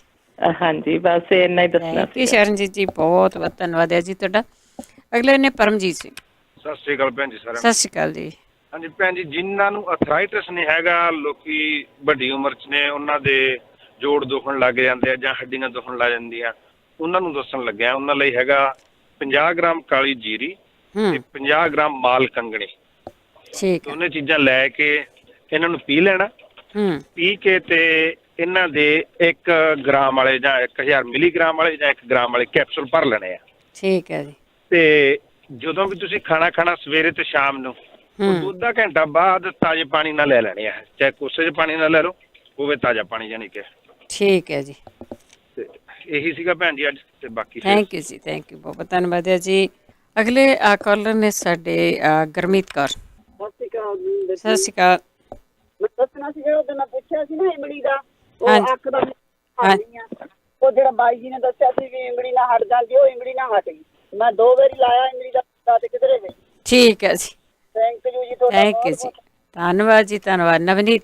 ਹਾਂਜੀ, ਬਸ ਇੰਨਾ ਹੀ ਦੱਸਣਾ ਸੀ। ਸ਼ਰਨਜੀਤ ਜੀ ਬਹੁਤ ਬਹੁਤ ਧੰਨਵਾਦ ਹੈ ਜੀ ਤੁਹਾਡਾ। ਅਗਲੇ ਨੇ ਪਰਮਜੀਤ ਸਿੰਘ। ਸਤਿ ਸ਼੍ਰੀ ਅਕਾਲ ਭੈਣ ਜੀ ਸਾਰਿਆਂ ਸਤਿ ਸ਼੍ਰੀ ਅਕਾਲ ਜੀ। ਹਾਂਜੀ ਭੈਣ ਜੀ, ਜਿਨ੍ਹਾਂ ਨੂੰ ਅਥਰਾਈਟਿਸ ਨਹੀਂ ਹੈਗਾ, ਲੋਕੀ ਵੱਡੀ ਉਮਰ 'ਚ ਨੇ, ਉਹਨਾਂ ਦੇ ਜੋੜ ਦੁਖਣ ਲੱਗ ਜਾਂਦੇ ਆ ਜਾਂ ਹੱਡੀਆਂ ਦੁਖਣ ਲੱਗ ਜਾਂਦੀਆਂ, ਉਹਨਾਂ ਨੂੰ ਦੱਸਣ ਲੱਗਿਆ। ਉਹਨਾਂ ਲਈ ਹੈਗਾ 50 ਗ੍ਰਾਮ ਕਾਲੀ ਜੀਰੀ ਤੇ 50 ਗ੍ਰਾਮ ਮਾਲ ਕੰਗਣੀ। ਠੀਕ, ਦੋਨੇ ਚੀਜ਼ਾਂ ਲੈ ਕੇ ਇਹਨਾਂ ਨੂੰ ਪੀ ਲੈਣਾ। ਪੀ ਕੇ ਤੇ ਇਹਨਾਂ ਦੇ 1 ਗ੍ਰਾਮ ਵਾਲੇ ਜਾਂ 1000 ਮਿਲੀਗ੍ਰਾਮ ਵਾਲੇ ਜਾਂ 1 ਗ੍ਰਾਮ ਵਾਲੇ ਕੈਪਸੂਲ ਭਰ ਲੈਣੇ ਆ। ਠੀਕ ਹੈ ਜੀ। ਤੇ ਜਦੋਂ ਵੀ ਤੁਸੀਂ ਖਾਣਾ ਖਾਣਾ ਸਵੇਰੇ ਤੇ ਸ਼ਾਮ ਨੂੰ, ਅੱਧਾ ਘੰਟਾ ਬਾਅਦ ਤਾਜ਼ੇ ਪਾਣੀ ਨਾਲ ਲੈ ਲੈਣੇ ਆ। ਚਾਹੇ ਕੋਸੇ 'ਚ ਪਾਣੀ ਨਾਲ ਲੈ ਲਓ, ਹੋਵੇ ਤਾਜ਼ਾ ਪਾਣੀ ਜਾਨੀ ਕਿ। ਠੀਕ ਹੈ ਜੀ। ਤੇ ਇਹੀ ਸੀਗਾ ਭੈਣ ਜੀ ਅੱਜ। ਤੇ ਬਾਕੀ thank you ji, thank you, ਬਹੁਤ ਧੰਨਵਾਦ ਹੈ ਜੀ। ਅਗਲੇ ਕਾਲਰ ਨੇ ਸਾਡੇ ਗੁਰਮੀਤ ਕੌਰ। ਸਤਿ ਸ਼੍ਰੀ ਅਕਾਲ। ਮੈਂ ਦੱਸਣਾ ਸੀ ਜਿਹੜਾ ਉਹਦੇ ਨਾਲ ਪੁੱਛਿਆ ਸੀ ਨਾ ਇਮਲੀ ਦਾ, ਉਹ ਅੱਖ ਦਾ ਉਹ ਜਿਹੜਾ ਬਾਈ ਜੀ ਨੇ ਦੱਸਿਆ ਸੀ ਵੀ ਇਮਲੀ ਨਾਲ ਹਟ ਜਾਂਦੀ, ਉਹ ਇਮਲੀ ਨਾਲ ਹਟ ਗਈ। ਮੈਂ 2 ਵਾਰੀ ਲਾਇਆ ਇਮਲੀ ਦਾ ਤੇ ਕਿਧਰੇ ਗਈ। ਠੀਕ ਹੈ ਜੀ, ਥੈਂਕ ਯੂ ਜੀ ਤੁਹਾਡਾ। ਥੈਂਕ ਯੂ ਜੀ, ਧੰਨਵਾਦ ਜੀ, ਧੰਨਵਾਦ। ਨਵਨੀਤ।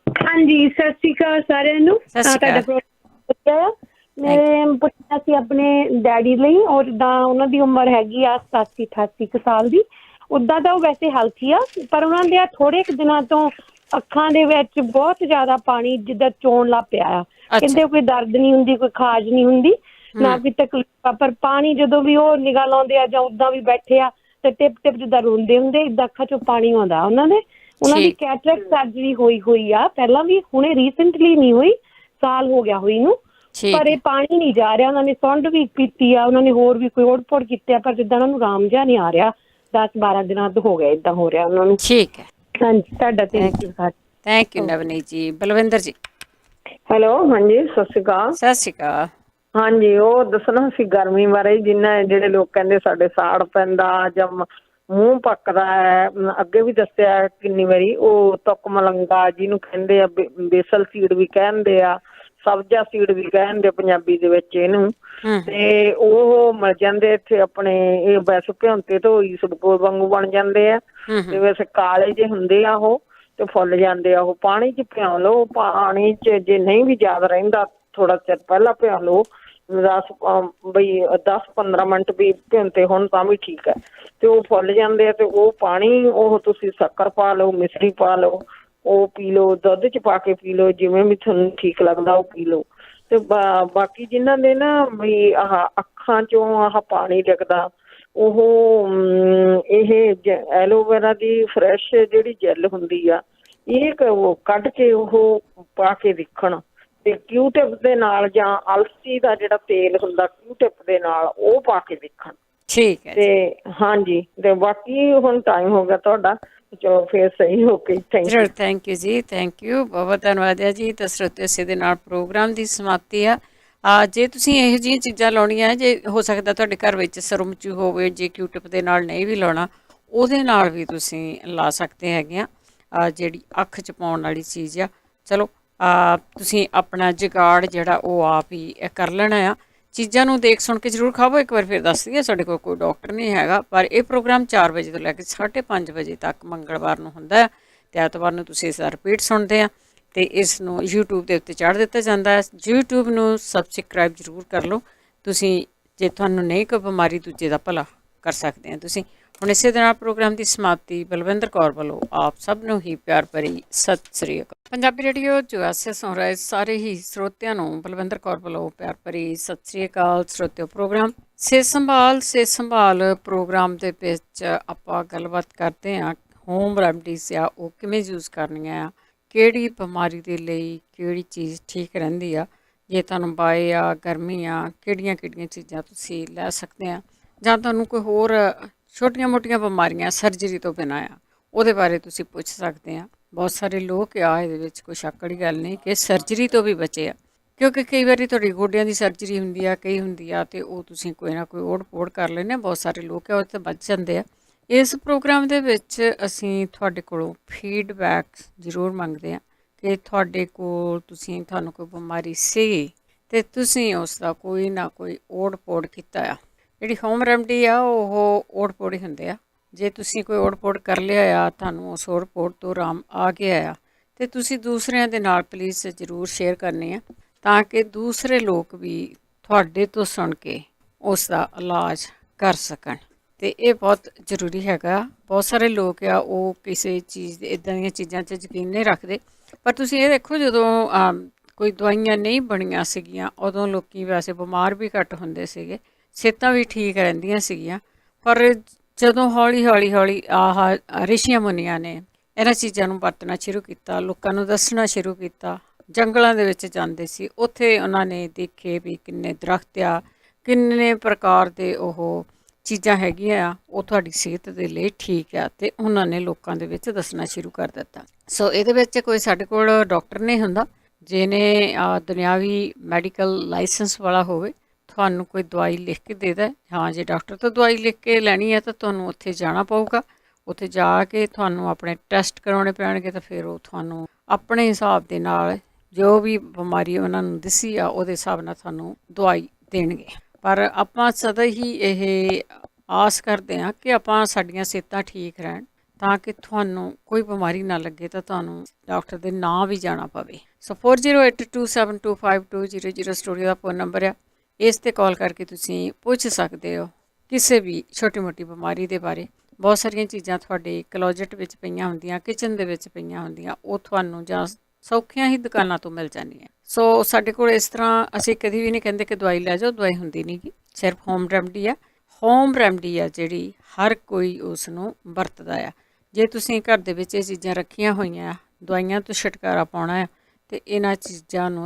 ਹਾਂਜੀ, ਸਤਿ ਸ਼੍ਰੀ ਅਕਾਲ ਸਾਰਿਆਂ ਨੂੰ। ਤੁਹਾਡਾ ਪ੍ਰੋਗਰਾਮ ਮੈਂ ਪੁੱਛਣਾ ਸੀ ਆਪਣੇ ਡੈਡੀ ਲਈ, ਔਰ ਜਿੱਦਾਂ ਉਹਨਾਂ ਦੀ ਉਮਰ ਹੈਗੀ ਆ 87-88 ਕੁ ਸਾਲ ਦੀ। ਉੱਦਾਂ ਤਾਂ ਉਹ ਵੈਸੇ ਹੈਲਥੀ ਆ, ਪਰ ਉਹਨਾਂ ਦੇ ਥੋੜੇ ਕੁ ਦਿਨਾਂ ਤੋਂ ਅੱਖਾਂ ਦੇ ਵਿੱਚ ਬਹੁਤ ਜ਼ਿਆਦਾ ਪਾਣੀ ਜਿੱਦਾਂ ਚੋਣ ਲੱਗ ਪਿਆ ਆ। ਕਹਿੰਦੇ ਕੋਈ ਦਰਦ ਨਹੀਂ ਹੁੰਦੀ, ਕੋਈ ਖਾਜ ਨਹੀਂ ਹੁੰਦੀ, ਨਾ ਕੋਈ ਤਕਲੀਫ ਆ, ਪਰ ਪਾਣੀ ਜਦੋਂ ਵੀ ਉਹ ਨਿਗਾਹ ਲਾਉਂਦੇ ਆ ਜਾਂ ਉੱਦਾਂ ਵੀ ਬੈਠੇ ਆ ਤੇ ਟਿਪ ਟਿਪ ਜਿੱਦਾਂ ਰੋਂਦੇ ਹੁੰਦੇ, ਏਦਾਂ ਅੱਖਾਂ ਚੋਂ ਪਾਣੀ ਆਉਂਦਾ ਉਹਨਾਂ ਦੇ। ਉਹਨਾਂ ਦੀ ਕੈਟਰੈਕਟ ਸਰਜਰੀ ਹੋਈ ਆ ਪਹਿਲਾਂ ਵੀ, ਹੁਣੇ ਰੀਸੈਂਟਲੀ ਨਹੀਂ ਹੋਈ, ਸਾਲ ਹੋ ਗਿਆ ਹੋਈ ਨੂੰ, ਪਰ ਇਹ ਪਾਣੀ ਨਹੀਂ ਜਾ ਰਿਹਾ। ਉਹਨਾਂ ਨੇ ਸੁੰਡ ਵੀ ਪੀਤੀ ਆ, ਉਹਨਾਂ ਨੇ ਹੋਰ ਵੀ ਕੋਈ ਓੜ-ਪੋੜ ਕੀਤੇ ਆ, ਪਰ ਜਿੱਦਾਂ ਉਹਨਾਂ ਨੂੰ ਆਰਾਮ ਜਿਹਾ ਨਹੀਂ ਆ ਰਿਹਾ। 10-12 ਦਿਨਾਂ ਤੋਂ ਹੋ ਗਿਆ ਏਦਾਂ ਹੋ ਰਿਹਾ ਉਹਨਾਂ ਨੂੰ। ਠੀਕ ਹੈ, ਹਾਂਜੀ, ਤੁਹਾਡਾ ਥੈਂਕ ਯੂ ਨਵਨੀਤ ਜੀ। ਬਲਵਿੰਦਰ ਜੀ। ਹੈਲੋ, ਹਾਂਜੀ, ਸਤਿ ਸ਼੍ਰੀ ਅਕਾਲ। ਸਤਿ ਸ਼੍ਰੀ ਅਕਾਲ। ਹਾਂਜੀ, ਉਹ ਦੱਸਣਾ ਸੀ ਗਰਮੀ ਬਾਰੇ, ਜਿੰਨਾ ਜਿਹੜੇ ਲੋਕ ਕਹਿੰਦੇ ਸਾਡੇ ਸਾੜ ਪੈਂਦਾ ਜਾਂ ਮੂੰਹ ਪੱਕਦਾ ਹੈ। ਅੱਗੇ ਵੀ ਦੱਸਿਆ ਕਿੰਨੀ ਵਾਰੀ, ਉਹ ਤੁੱਕ ਮਲੰਗਾ ਜਿਹਨੂੰ ਕਹਿੰਦੇ ਆ, ਬੇਸਲ ਸੀਡ ਵੀ ਕਹਿੰਦੇ ਆ, ਸਬਜ਼ਾ ਸੀਡ ਵੀ ਕਹਿੰਦੇ ਪੰਜਾਬੀ ਦੇ ਵਿੱਚ ਇਹਨੂੰ। ਤੇ ਉਹ ਮਿਲ ਜਾਂਦੇ ਇੱਥੇ ਆਪਣੇ। ਇਹ ਵੈਸੇ ਭਿਉਂਤੇ ਤੋਂ ਇਸਬਗੋਲ ਵਾਂਗੂ ਬਣ ਜਾਂਦੇ ਆ ਤੇ ਵੈਸੇ ਕਾਲੇ ਜੇ ਹੁੰਦੇ ਆ ਉਹ, ਤੇ ਫੁੱਲ ਜਾਂਦੇ ਆ ਉਹ। ਪਾਣੀ 'ਚ ਭਿਉਂ ਲਓ, ਪਾਣੀ 'ਚ ਜੇ ਨਹੀਂ ਵੀ ਯਾਦ ਰਹਿੰਦਾ ਥੋੜਾ ਚਿਰ ਪਹਿਲਾਂ ਭਿਉਂ ਲਓ, 10-15 ਮਿੰਟ ਵੀ ਭਿਉਂਤੇ ਹੁਣ ਤਾਂ ਵੀ ਠੀਕ ਹੈ। ਤੇ ਉਹ ਫੁੱਲ ਜਾਂਦੇ ਆ ਤੇ ਉਹ ਪਾਣੀ, ਉਹ ਤੁਸੀਂ ਸ਼ੱਕਰ ਪਾ ਲਓ, ਮਿਸ਼ਰੀ ਪਾ ਲਓ, ਉਹ ਪੀ ਲਓ, ਦੁੱਧ 'ਚ ਪਾ ਕੇ ਪੀ ਲਓ, ਜਿਵੇਂ ਵੀ ਤੁਹਾਨੂੰ ਠੀਕ ਲੱਗਦਾ ਉਹ ਪੀ ਲਓ। ਤੇ ਬਾਕੀ ਜਿਨ੍ਹਾਂ ਦੇ ਨਾ ਵੀ ਆਹ ਅੱਖਾਂ 'ਚੋਂ ਆਹ ਪਾਣੀ ਡਿੱਗਦਾ, ਉਹ ਇਹ ਐਲੋਵੇਰਾ ਦੀ ਫਰੈਸ਼ ਜਿਹੜੀ ਜੈਲ ਹੁੰਦੀ ਆ, ਇਹ ਕੱਢ ਕੇ ਉਹ ਪਾ ਕੇ ਦੇਖਣ, ਤੇ ਕਿਊਟਿਪ ਦੇ ਨਾਲ ਜਾਂ ਅਲਸੀ ਦਾ ਜਿਹੜਾ ਤੇਲ ਹੁੰਦਾ ਕਿਊਟਿਪ ਦੇ ਨਾਲ, ਉਹ ਪਾ ਕੇ ਦੇਖਣ। ਠੀਕ ਹੈ ਤੇ ਹਾਂਜੀ, ਤੇ ਬਾਕੀ ਹੁਣ ਟਾਈਮ ਹੋ ਗਿਆ ਤੁਹਾਡਾ, ਚਲੋ ਫਿਰ ਸਹੀ ਹੋ ਕੇ। Thank you ji, thank you, ਬਹੁਤ ਧੰਨਵਾਦ ਹੈ ਜੀ। ਤਾਂ ਸਰੋਤਿਓ, ਇਸੇ ਦੇ ਨਾਲ ਪ੍ਰੋਗਰਾਮ ਦੀ ਸਮਾਪਤੀ ਆ। ਜੇ ਤੁਸੀਂ ਇਹੋ ਜਿਹੀਆਂ ਚੀਜ਼ਾਂ ਲਾਉਣੀਆਂ, ਜੇ ਹੋ ਸਕਦਾ ਤੁਹਾਡੇ ਘਰ ਵਿੱਚ ਸਰਮਚੂ ਹੋਵੇ, ਜੇ ਕਿਊਟਿਪ ਦੇ ਨਾਲ ਨਹੀਂ ਵੀ ਲਾਉਣਾ, ਉਹਦੇ ਨਾਲ ਵੀ ਤੁਸੀਂ ਲਾ ਸਕਦੇ ਹੈਗੇ ਆ। ਜਿਹੜੀ ਅੱਖ 'ਚ ਪਾਉਣ ਵਾਲੀ ਚੀਜ਼ ਆ, ਚਲੋ ਤੁਸੀਂ ਆਪਣਾ ਜੁਗਾੜ ਜਿਹੜਾ ਉਹ ਆਪ ਹੀ ਕਰ ਲੈਣਾ ਆ। ਚੀਜ਼ਾਂ ਨੂੰ ਦੇਖ ਸੁਣ ਕੇ ਜ਼ਰੂਰ ਖਾਵੋ। ਇੱਕ ਵਾਰ ਫਿਰ ਦੱਸ ਦਈਏ, ਸਾਡੇ ਕੋਲ ਕੋਈ ਡਾਕਟਰ ਨਹੀਂ ਹੈਗਾ, ਪਰ ਇਹ ਪ੍ਰੋਗਰਾਮ 4 ਵਜੇ ਤੋਂ ਲੈ ਕੇ 5:30 ਵਜੇ ਤੱਕ ਮੰਗਲਵਾਰ ਨੂੰ ਹੁੰਦਾ ਹੈ, ਅਤੇ ਐਤਵਾਰ ਨੂੰ ਤੁਸੀਂ ਇਸ ਦਾ ਰਿਪੀਟ ਸੁਣਦੇ ਆ। ਅਤੇ ਇਸ ਨੂੰ YouTube ਦੇ ਉੱਤੇ ਚਾੜ੍ਹ ਦਿੱਤਾ ਜਾਂਦਾ ਹੈ। YouTube ਨੂੰ ਸਬਸਕ੍ਰਾਈਬ ਜ਼ਰੂਰ ਕਰ ਲਓ ਤੁਸੀਂ, ਜੇ ਤੁਹਾਨੂੰ ਨਹੀਂ ਕੋਈ ਬਿਮਾਰੀ, ਦੂਜੇ ਦਾ ਭਲਾ ਕਰ ਸਕਦੇ ਆ ਤੁਸੀਂ। ਹੁਣ ਇਸੇ ਦੇ ਨਾਲ ਪ੍ਰੋਗਰਾਮ ਦੀ ਸਮਾਪਤੀ ਬਲਵਿੰਦਰ ਕੌਰ ਵੱਲੋਂ ਆਪ ਸਭ ਨੂੰ ਹੀ ਪਿਆਰ ਭਰੀ ਸਤਿ ਸ੍ਰੀ ਅਕਾਲ। ਪੰਜਾਬੀ ਰੇਡੀਓ ਜੁਆਸੇ ਸੁਣ ਰਹੇ ਸਾਰੇ ਹੀ ਸਰੋਤਿਆਂ ਨੂੰ ਬਲਵਿੰਦਰ ਕੌਰ ਵੱਲੋਂ ਪਿਆਰ ਭਰੀ ਸਤਿ ਸ੍ਰੀ ਅਕਾਲ। ਸਰੋਤਿਓ, ਪ੍ਰੋਗਰਾਮ ਸਿਹਤ ਸੰਭਾਲ ਪ੍ਰੋਗਰਾਮ ਦੇ ਵਿੱਚ ਆਪਾਂ ਗੱਲਬਾਤ ਕਰਦੇ ਹਾਂ ਹੋਮ ਰੈਮਡੀਜ਼ ਆ, ਉਹ ਕਿਵੇਂ ਯੂਜ਼ ਕਰਨੀਆਂ ਆ, ਕਿਹੜੀ ਬਿਮਾਰੀ ਦੇ ਲਈ ਕਿਹੜੀ ਚੀਜ਼ ਠੀਕ ਰਹਿੰਦੀ ਆ, ਜੇ ਤੁਹਾਨੂੰ ਬਾਏ ਆ, ਗਰਮੀ ਆ, ਕਿਹੜੀਆਂ ਚੀਜ਼ਾਂ ਤੁਸੀਂ ਲੈ ਸਕਦੇ ਆ, ਜਾਂ ਤੁਹਾਨੂੰ ਕੋਈ ਹੋਰ ਛੋਟੀਆਂ ਮੋਟੀਆਂ ਬਿਮਾਰੀਆਂ ਸਰਜਰੀ ਤੋਂ ਬਿਨਾਂ ਆ, ਉਹਦੇ ਬਾਰੇ ਤੁਸੀਂ ਪੁੱਛ ਸਕਦੇ ਆ। ਬਹੁਤ ਸਾਰੇ ਲੋਕ ਆ, ਇਹਦੇ ਵਿੱਚ ਕੋਈ ਸ਼ੱਕ ਵਾਲੀ ਗੱਲ ਨਹੀਂ ਕਿ ਸਰਜਰੀ ਤੋਂ ਵੀ ਬਚੇ ਆ, ਕਿਉਂਕਿ ਕਈ ਵਾਰੀ ਤੁਹਾਡੀ ਗੋਡਿਆਂ ਦੀ ਸਰਜਰੀ ਹੁੰਦੀ ਆ, ਕਈ ਹੁੰਦੀ ਆ, ਅਤੇ ਉਹ ਤੁਸੀਂ ਕੋਈ ਨਾ ਕੋਈ ਓੜ-ਪੋੜ ਕਰ ਲੈਂਦੇ ਆ। ਬਹੁਤ ਸਾਰੇ ਲੋਕ ਆ ਉਹ ਤੋਂ ਬਚ ਜਾਂਦੇ ਆ। ਇਸ ਪ੍ਰੋਗਰਾਮ ਦੇ ਵਿੱਚ ਅਸੀਂ ਤੁਹਾਡੇ ਕੋਲੋਂ ਫੀਡਬੈਕ ਜ਼ਰੂਰ ਮੰਗਦੇ ਹਾਂ ਕਿ ਤੁਹਾਡੇ ਕੋਲ ਤੁਹਾਨੂੰ ਕੋਈ ਬਿਮਾਰੀ ਸੀ ਅਤੇ ਤੁਸੀਂ ਉਸ ਦਾ ਕੋਈ ਨਾ ਕੋਈ ਓੜ-ਪੋੜ ਕੀਤਾ ਆ, ਜਿਹੜੀ ਹੋਮ ਰੈਮਡੀ ਆ ਉਹ ਓੜ-ਪੋੜ ਹੀ ਹੁੰਦੇ ਆ। ਜੇ ਤੁਸੀਂ ਕੋਈ ਓੜ-ਪੋੜ ਕਰ ਲਿਆ ਆ, ਤੁਹਾਨੂੰ ਉਸ ਓੜ-ਪੋੜ ਤੋਂ ਆਰਾਮ ਆ ਗਿਆ ਆ, ਤੇ ਤੁਸੀਂ ਦੂਸਰਿਆਂ ਦੇ ਨਾਲ ਪਲੀਜ਼ ਜ਼ਰੂਰ ਸ਼ੇਅਰ ਕਰਨੀ ਆ, ਤਾਂ ਕਿ ਦੂਸਰੇ ਲੋਕ ਵੀ ਤੁਹਾਡੇ ਤੋਂ ਸੁਣ ਕੇ ਉਸ ਦਾ ਇਲਾਜ ਕਰ ਸਕਣ। ਤੇ ਇਹ ਬਹੁਤ ਜ਼ਰੂਰੀ ਹੈਗਾ। ਬਹੁਤ ਸਾਰੇ ਲੋਕ ਆ ਉਹ ਕਿਸੇ ਚੀਜ਼ ਇੱਦਾਂ ਦੀਆਂ ਚੀਜ਼ਾਂ 'ਚ ਯਕੀਨ ਨਹੀਂ ਰੱਖਦੇ, ਪਰ ਤੁਸੀਂ ਇਹ ਦੇਖੋ ਜਦੋਂ ਕੋਈ ਦਵਾਈਆਂ ਨਹੀਂ ਬਣੀਆਂ ਸੀਗੀਆਂ ਉਦੋਂ ਲੋਕੀ ਵੈਸੇ ਬਿਮਾਰ ਵੀ ਘੱਟ ਹੁੰਦੇ ਸੀਗੇ, ਸਿਹਤਾਂ ਵੀ ਠੀਕ ਰਹਿੰਦੀਆਂ ਸੀਗੀਆਂ। ਪਰ ਜਦੋਂ ਹੌਲੀ ਆਹ ਰਿਸ਼ੀਆਂ ਮੁਨੀਆਂ ਨੇ ਇਹਨਾਂ ਚੀਜ਼ਾਂ ਨੂੰ ਵਰਤਣਾ ਸ਼ੁਰੂ ਕੀਤਾ, ਲੋਕਾਂ ਨੂੰ ਦੱਸਣਾ ਸ਼ੁਰੂ ਕੀਤਾ, ਜੰਗਲਾਂ ਦੇ ਵਿੱਚ ਜਾਂਦੇ ਸੀ, ਉੱਥੇ ਉਹਨਾਂ ਨੇ ਦੇਖੇ ਵੀ ਕਿੰਨੇ ਦਰਖਤ ਆ, ਕਿੰਨੇ ਪ੍ਰਕਾਰ ਦੇ ਉਹ ਚੀਜ਼ਾਂ ਹੈਗੀਆਂ ਆ, ਉਹ ਤੁਹਾਡੀ ਸਿਹਤ ਦੇ ਲਈ ਠੀਕ ਆ, ਅਤੇ ਉਹਨਾਂ ਨੇ ਲੋਕਾਂ ਦੇ ਵਿੱਚ ਦੱਸਣਾ ਸ਼ੁਰੂ ਕਰ ਦਿੱਤਾ। ਸੋ ਇਹਦੇ ਵਿੱਚ ਕੋਈ ਸਾਡੇ ਕੋਲ ਡਾਕਟਰ ਨਹੀਂ ਹੁੰਦਾ ਜਿਹਨੇ ਦੁਨਿਆਵੀ ਮੈਡੀਕਲ ਲਾਇਸੈਂਸ ਵਾਲਾ ਹੋਵੇ, ਤੁਹਾਨੂੰ ਕੋਈ ਦਵਾਈ ਲਿਖ ਕੇ ਦੇ ਦੇ। ਹਾਂ, ਜੇ ਡਾਕਟਰ ਤੋਂ ਦਵਾਈ ਲਿਖ ਕੇ ਲੈਣੀ ਹੈ ਤਾਂ ਤੁਹਾਨੂੰ ਉੱਥੇ ਜਾਣਾ ਪਊਗਾ, ਉੱਥੇ ਜਾ ਕੇ ਤੁਹਾਨੂੰ ਆਪਣੇ ਟੈਸਟ ਕਰਾਉਣੇ ਪੈਣਗੇ, ਤਾਂ ਫਿਰ ਉਹ ਤੁਹਾਨੂੰ ਆਪਣੇ ਹਿਸਾਬ ਦੇ ਨਾਲ ਜੋ ਵੀ ਬਿਮਾਰੀ ਉਹਨਾਂ ਨੂੰ ਦਿਸੀ ਆ ਉਹਦੇ ਹਿਸਾਬ ਨਾਲ ਤੁਹਾਨੂੰ ਦਵਾਈ ਦੇਣਗੇ। ਪਰ ਆਪਾਂ ਸਦਾ ਹੀ ਇਹ ਆਸ ਕਰਦੇ ਹਾਂ ਕਿ ਆਪਾਂ ਸਾਡੀਆਂ ਸਿਹਤਾਂ ਠੀਕ ਰਹਿਣ, ਤਾਂ ਕਿ ਤੁਹਾਨੂੰ ਕੋਈ ਬਿਮਾਰੀ ਨਾ ਲੱਗੇ ਤਾਂ ਤੁਹਾਨੂੰ ਡਾਕਟਰ ਦੇ ਨਾਂ ਵੀ ਜਾਣਾ ਪਵੇ। ਸੋ 4082725200 ਸਟੂਡੀਓ ਦਾ ਫੋਨ ਨੰਬਰ ਆ, ਇਸ 'ਤੇ ਕਾਲ ਕਰਕੇ ਤੁਸੀਂ ਪੁੱਛ ਸਕਦੇ ਹੋ ਕਿਸੇ ਵੀ ਛੋਟੀ ਮੋਟੀ ਬਿਮਾਰੀ ਦੇ ਬਾਰੇ। ਬਹੁਤ ਸਾਰੀਆਂ ਚੀਜ਼ਾਂ ਤੁਹਾਡੇ ਕਲੋਜਟ ਵਿੱਚ ਪਈਆਂ ਹੁੰਦੀਆਂ, ਕਿਚਨ ਦੇ ਵਿੱਚ ਪਈਆਂ ਹੁੰਦੀਆਂ, ਉਹ ਤੁਹਾਨੂੰ ਜਾਂ ਸੌਖੀਆਂ ਹੀ ਦੁਕਾਨਾਂ ਤੋਂ ਮਿਲ ਜਾਂਦੀਆਂ। ਸੋ ਸਾਡੇ ਕੋਲ ਇਸ ਤਰ੍ਹਾਂ ਅਸੀਂ ਕਦੀ ਵੀ ਨਹੀਂ ਕਹਿੰਦੇ ਕਿ ਦਵਾਈ ਲੈ ਜਾਓ, ਦਵਾਈ ਹੁੰਦੀ ਨਹੀਂ ਗੀ, ਸਿਰਫ ਹੋਮ ਰੈਮਡੀ ਆ। ਹੋਮ ਰੈਮਡੀ ਆ ਜਿਹੜੀ ਹਰ ਕੋਈ ਉਸ ਨੂੰ ਵਰਤਦਾ ਆ। ਜੇ ਤੁਸੀਂ ਘਰ ਦੇ ਵਿੱਚ ਇਹ ਚੀਜ਼ਾਂ ਰੱਖੀਆਂ ਹੋਈਆਂ, ਦਵਾਈਆਂ ਤੋਂ ਛੁਟਕਾਰਾ ਪਾਉਣਾ ਆ, ਅਤੇ ਇਹਨਾਂ ਚੀਜ਼ਾਂ ਨੂੰ